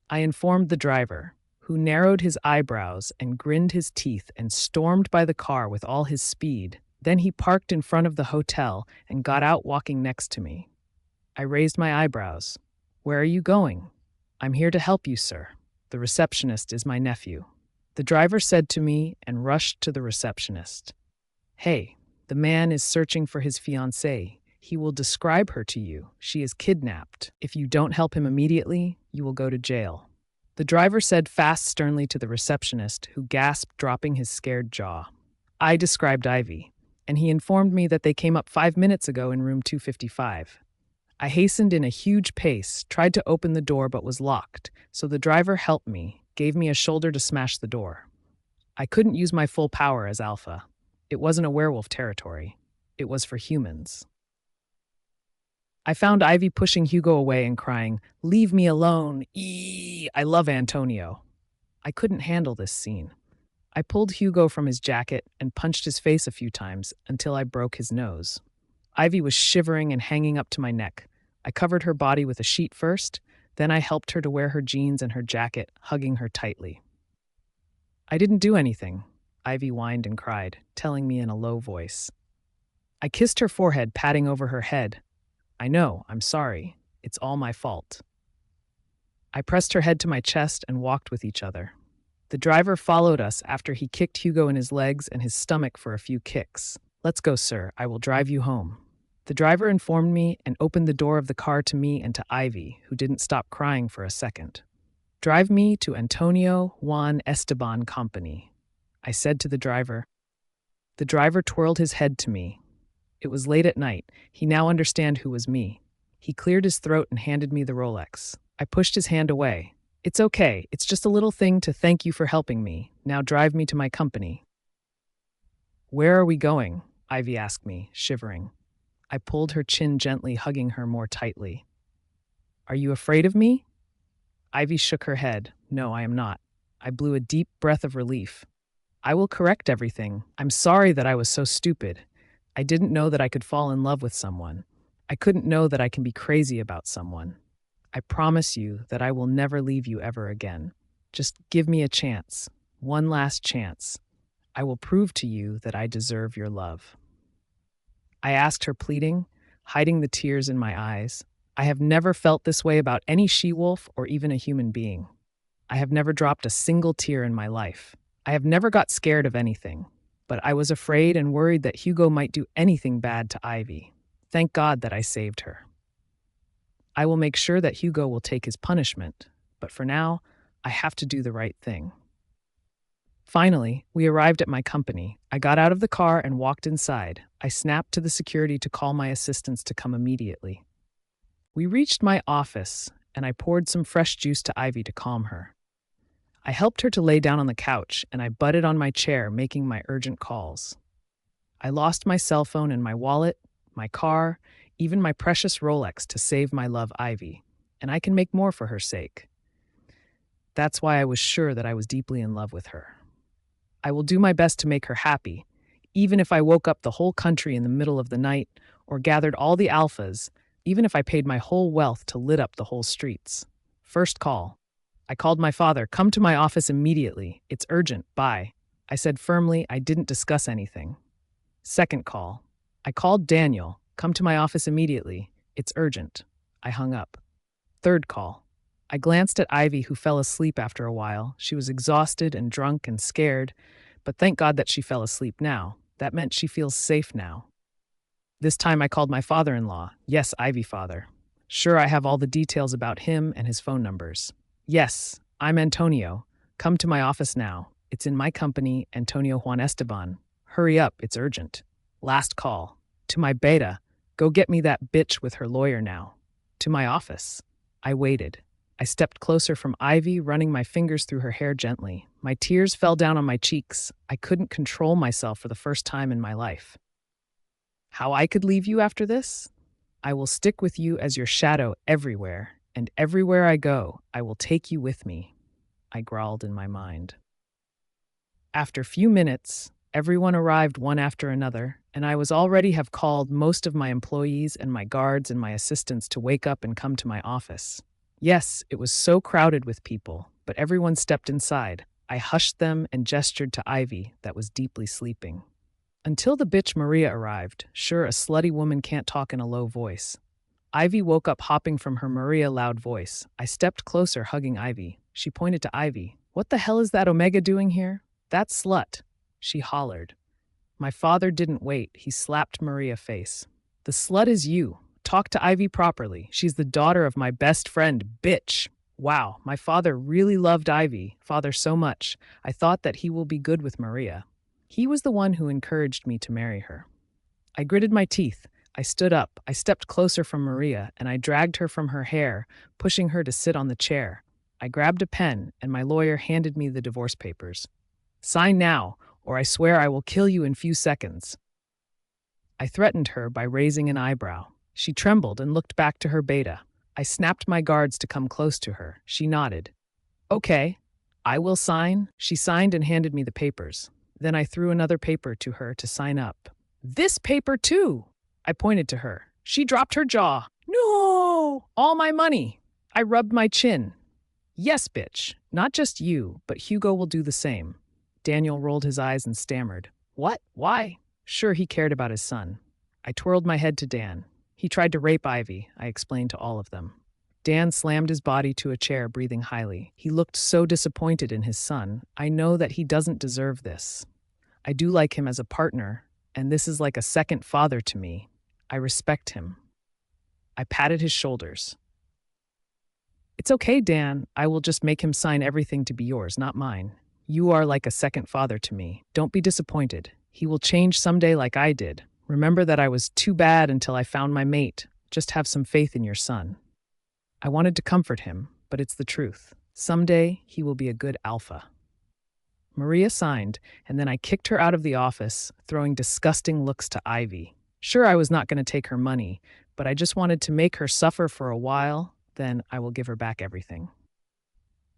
A: I informed the driver, who narrowed his eyebrows and grinned his teeth and stormed by the car with all his speed. Then he parked in front of the hotel and got out, walking next to me. I raised my eyebrows. Where are you going? I'm here to help you, sir. The receptionist is my nephew. The driver said to me and rushed to the receptionist. Hey, the man is searching for his fiancée. He will describe her to you. She is kidnapped. If you don't help him immediately, you will go to jail. The driver said fast, sternly to the receptionist, who gasped, dropping his scared jaw. I described Ivy, and he informed me that they came up 5 minutes ago in room 255. I hastened in a huge pace, tried to open the door but was locked, so the driver helped me, gave me a shoulder to smash the door. I couldn't use my full power as Alpha. It wasn't a werewolf territory. It was for humans. I found Ivy pushing Hugo away and crying, Leave me alone. I love Antonio. I couldn't handle this scene. I pulled Hugo from his jacket and punched his face a few times until I broke his nose. Ivy was shivering and hanging up to my neck. I covered her body with a sheet first, then I helped her to wear her jeans and her jacket, hugging her tightly. I didn't do anything, Ivy whined and cried, telling me in a low voice. I kissed her forehead, patting over her head. I know, I'm sorry. It's all my fault. I pressed her head to my chest and walked with each other. The driver followed us after he kicked Hugo in his legs and his stomach for a few kicks. Let's go, sir. I will drive you home. The driver informed me and opened the door of the car to me and to Ivy, who didn't stop crying for a second. Drive me to Antonio Juan Esteban Company, I said to the driver. The driver twirled his head to me. It was late at night. He now understood who was me. He cleared his throat and handed me the Rolex. I pushed his hand away. It's okay. It's just a little thing to thank you for helping me. Now drive me to my company. Where are we going? Ivy asked me, shivering. I pulled her chin gently, hugging her more tightly. Are you afraid of me? Ivy shook her head. No, I am not. I blew a deep breath of relief. I will correct everything. I'm sorry that I was so stupid. I didn't know that I could fall in love with someone. I couldn't know that I can be crazy about someone. I promise you that I will never leave you ever again. Just give me a chance. One last chance. I will prove to you that I deserve your love. I asked her, pleading, hiding the tears in my eyes. I have never felt this way about any she-wolf or even a human being. I have never dropped a single tear in my life. I have never got scared of anything. But I was afraid and worried that Hugo might do anything bad to Ivy. Thank God that I saved her. I will make sure that Hugo will take his punishment, but for now, I have to do the right thing. Finally, we arrived at my company. I got out of the car and walked inside. I snapped to the security to call my assistants to come immediately. We reached my office, and I poured some fresh juice to Ivy to calm her. I helped her to lay down on the couch, and I butted on my chair, making my urgent calls. I lost my cell phone and my wallet, my car, even my precious Rolex to save my love Ivy, and I can make more for her sake. That's why I was sure that I was deeply in love with her. I will do my best to make her happy, even if I woke up the whole country in the middle of the night or gathered all the alphas, even if I paid my whole wealth to lit up the whole streets. First call. I called my father. Come to my office immediately. It's urgent. Bye. I said firmly. I didn't discuss anything. Second call. I called Daniel. Come to my office immediately. It's urgent. I hung up. Third call. I glanced at Ivy, who fell asleep after a while. She was exhausted and drunk and scared, but thank God that she fell asleep now. That meant she feels safe now. This time I called my father-in-law. Yes, Ivy father. Sure, I have all the details about him and his phone numbers. Yes, I'm Antonio. Come to my office now. It's in my company, Antonio Juan Esteban. Hurry up, it's urgent. Last call. To my beta. Go get me that bitch with her lawyer now. To my office. I waited. I stepped closer from Ivy, running my fingers through her hair gently. My tears fell down on my cheeks. I couldn't control myself for the first time in my life. How I could leave you after this? I will stick with you as your shadow everywhere, and everywhere I go, I will take you with me, I growled in my mind. After few minutes, everyone arrived one after another, and I was already have called most of my employees and my guards and my assistants to wake up and come to my office. Yes, it was so crowded with people, but everyone stepped inside. I hushed them and gestured to Ivy, that was deeply sleeping. Until the bitch Maria arrived. Sure, a slutty woman can't talk in a low voice. Ivy woke up hopping from her Maria loud voice. I stepped closer, hugging Ivy. She pointed to Ivy. What the hell is that Omega doing here? That slut, she hollered. My father didn't wait. He slapped Maria's face. The slut is you. Talk to Ivy properly. She's the daughter of my best friend, bitch. Wow, my father really loved Ivy, father so much. I thought that he will be good with Maria. He was the one who encouraged me to marry her. I gritted my teeth. I stood up. I stepped closer from Maria, and I dragged her from her hair, pushing her to sit on the chair. I grabbed a pen, and my lawyer handed me the divorce papers. Sign now, or I swear I will kill you in few seconds. I threatened her by raising an eyebrow. She trembled and looked back to her beta. I snapped my guards to come close to her. She nodded. Okay, I will sign. She signed and handed me the papers. Then I threw another paper to her to sign up. This paper too! I pointed to her. She dropped her jaw. No! All my money! I rubbed my chin. Yes, bitch. Not just you, but Hugo will do the same. Daniel rolled his eyes and stammered. What? Why? Sure, he cared about his son. I twirled my head to Dan. He tried to rape Ivy, I explained to all of them. Dan slammed his body to a chair, breathing highly. He looked so disappointed in his son. I know that he doesn't deserve this. I do like him as a partner, and this is like a second father to me. I respect him. I patted his shoulders. It's okay, Dan. I will just make him sign everything to be yours, not mine. You are like a second father to me. Don't be disappointed. He will change someday like I did. Remember that I was too bad until I found my mate. Just have some faith in your son. I wanted to comfort him, but it's the truth. Someday, he will be a good alpha. Maria signed, and then I kicked her out of the office, throwing disgusting looks to Ivy. Sure, I was not going to take her money, but I just wanted to make her suffer for a while, then I will give her back everything.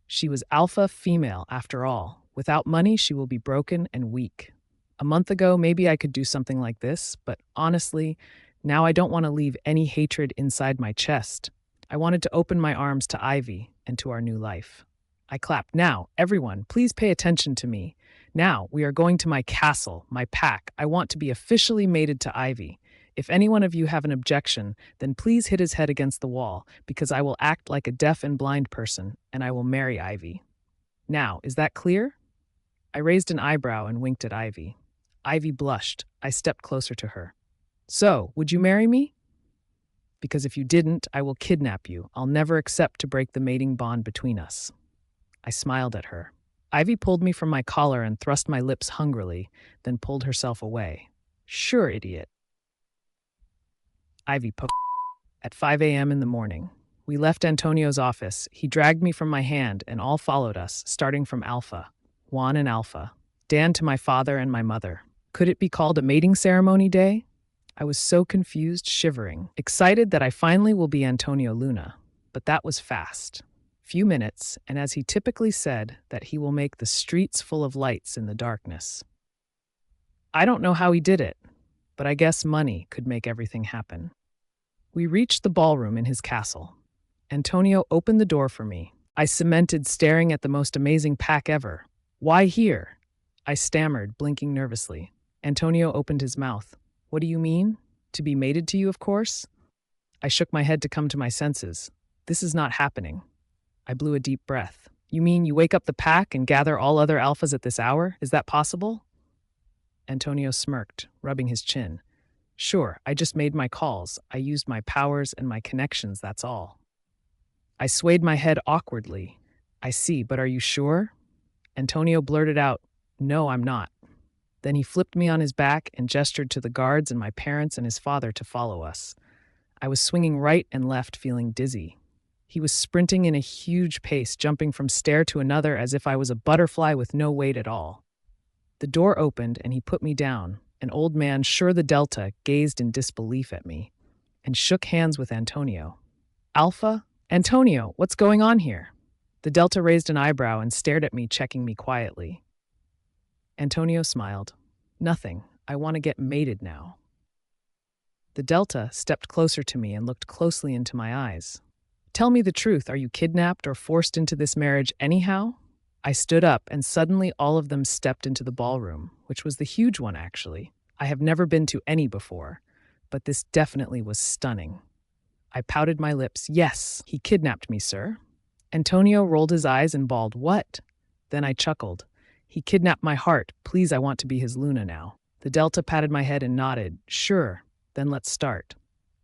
A: She was alpha female, after all. Without money, she will be broken and weak. A month ago, maybe I could do something like this, but honestly, now I don't want to leave any hatred inside my chest. I wanted to open my arms to Ivy and to our new life. I clapped. Now, everyone, please pay attention to me. Now, we are going to my castle, my pack. I want to be officially mated to Ivy. If any one of you have an objection, then please hit his head against the wall, because I will act like a deaf and blind person, and I will marry Ivy. Now, is that clear? I raised an eyebrow and winked at Ivy. Ivy blushed. I stepped closer to her. So, would you marry me? Because if you didn't, I will kidnap you. I'll never accept to break the mating bond between us. I smiled at her. Ivy pulled me from my collar and thrust my lips hungrily, then pulled herself away. Sure, idiot. Ivy poked at 5 a.m. in the morning. We left Antonio's office. He dragged me from my hand, and all followed us, starting from Alpha, Juan and Alpha, Dan to my father and my mother. Could it be called a mating ceremony day? I was so confused, shivering, excited that I finally will be Antonio Luna. But that was fast. Few minutes, and as he typically said, that he will make the streets full of lights in the darkness. I don't know how he did it, but I guess money could make everything happen. We reached the ballroom in his castle. Antonio opened the door for me. I cemented, staring at the most amazing pack ever. Why here? I stammered, blinking nervously. Antonio opened his mouth. What do you mean? To be mated to you, of course? I shook my head to come to my senses. This is not happening. I blew a deep breath. You mean you wake up the pack and gather all other alphas at this hour? Is that possible? Antonio smirked, rubbing his chin. Sure, I just made my calls. I used my powers and my connections, that's all. I swayed my head awkwardly. I see, but are you sure? Antonio blurted out, No, I'm not. Then he flipped me on his back and gestured to the guards and my parents and his father to follow us. I was swinging right and left, feeling dizzy. He was sprinting in a huge pace, jumping from stair to another as if I was a butterfly with no weight at all. The door opened and he put me down. An old man, sure the Delta, gazed in disbelief at me and shook hands with Antonio. Alpha? Antonio, what's going on here? The Delta raised an eyebrow and stared at me, checking me quietly. Antonio smiled. Nothing. I want to get mated now. The Delta stepped closer to me and looked closely into my eyes. Tell me the truth. Are you kidnapped or forced into this marriage anyhow? I stood up and suddenly all of them stepped into the ballroom, which was the huge one actually. I have never been to any before, but this definitely was stunning. I pouted my lips. Yes, he kidnapped me, sir. Antonio rolled his eyes and bawled, What? Then I chuckled. He kidnapped my heart. Please, I want to be his Luna now. The Delta patted my head and nodded. Sure, then let's start.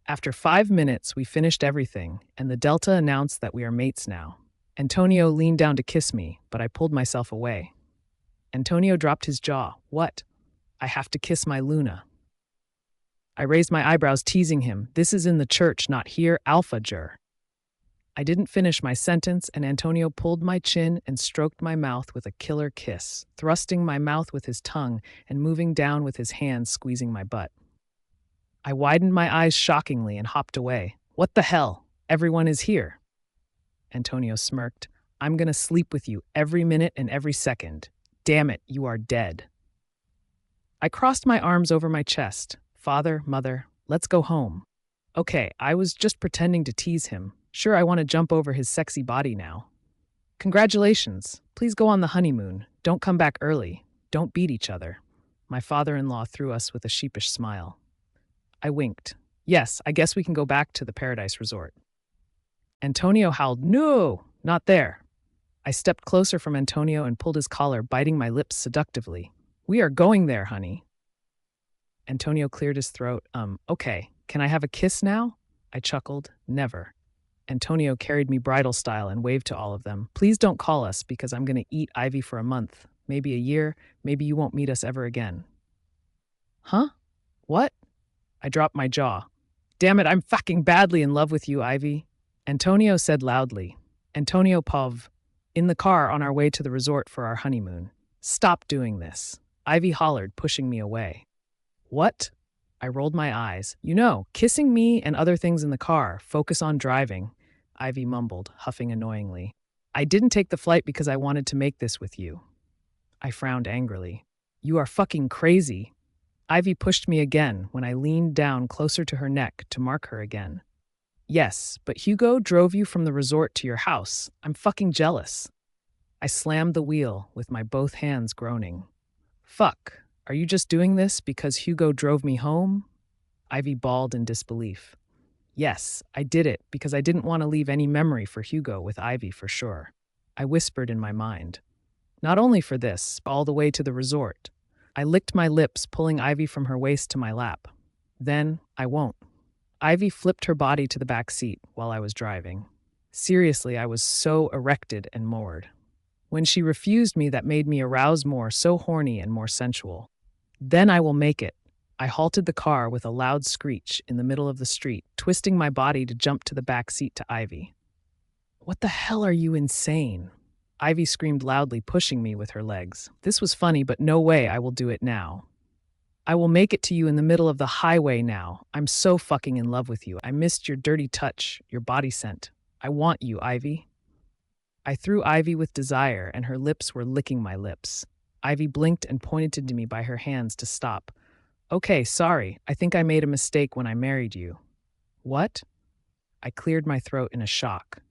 A: After 5 minutes, we finished everything, and the Delta announced that we are mates now. Antonio leaned down to kiss me, but I pulled myself away. Antonio dropped his jaw. What? I have to kiss my Luna. I raised my eyebrows, teasing him. This is in the church, not here, Alpha Jur. I didn't finish my sentence, and Antonio pulled my chin and stroked my mouth with a killer kiss, thrusting my mouth with his tongue and moving down with his hands, squeezing my butt. I widened my eyes shockingly and hopped away. What the hell? Everyone is here. Antonio smirked. I'm gonna sleep with you every minute and every second. Damn it, you are dead. I crossed my arms over my chest. Father, mother, let's go home. Okay, I was just pretending to tease him. Sure, I want to jump over his sexy body now. Congratulations. Please go on the honeymoon. Don't come back early. Don't beat each other. My father-in-law threw us with a sheepish smile. I winked. Yes, I guess we can go back to the Paradise Resort. Antonio howled, No, not there. I stepped closer from Antonio and pulled his collar, biting my lips seductively. We are going there, honey. Antonio cleared his throat. Okay, can I have a kiss now? I chuckled. Never. Antonio carried me bridal style and waved to all of them. Please don't call us because I'm going to eat Ivy for a month, maybe a year, maybe you won't meet us ever again. Huh? What? I dropped my jaw. Damn it, I'm fucking badly in love with you, Ivy. Antonio said loudly. Antonio Pov. In the car on our way to the resort for our honeymoon. Stop doing this. Ivy hollered, pushing me away. What? I rolled my eyes. You know, kissing me and other things in the car. Focus on driving. Ivy mumbled, huffing annoyingly. I didn't take the flight because I wanted to make this with you. I frowned angrily. You are fucking crazy. Ivy pushed me again when I leaned down closer to her neck to mark her again. Yes, but Hugo drove you from the resort to your house. I'm fucking jealous. I slammed the wheel with my both hands groaning. Fuck, are you just doing this because Hugo drove me home? Ivy bawled in disbelief. Yes, I did it because I didn't want to leave any memory for Hugo with Ivy for sure. I whispered in my mind. Not only for this, but all the way to the resort. I licked my lips, pulling Ivy from her waist to my lap. Then, I won't. Ivy flipped her body to the back seat while I was driving. Seriously, I was so erected and moored. When she refused me, that made me arouse more, so horny and more sensual. Then I will make it. I halted the car with a loud screech in the middle of the street, twisting my body to jump to the back seat to Ivy. What the hell are you insane? Ivy screamed loudly, pushing me with her legs. This was funny, but no way I will do it now. I will make it to you in the middle of the highway now. I'm so fucking in love with you. I missed your dirty touch, your body scent. I want you, Ivy. I threw Ivy with desire, and her lips were licking my lips. Ivy blinked and pointed to me by her hands to stop. Okay, sorry. I think I made a mistake when I married you. What? I cleared my throat in a shock.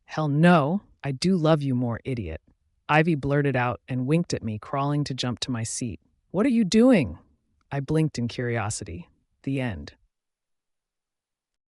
A: Hell no, I do love you more, idiot. Ivy blurted out and winked at me, crawling to jump to my seat. What are you doing? I blinked in curiosity. The end.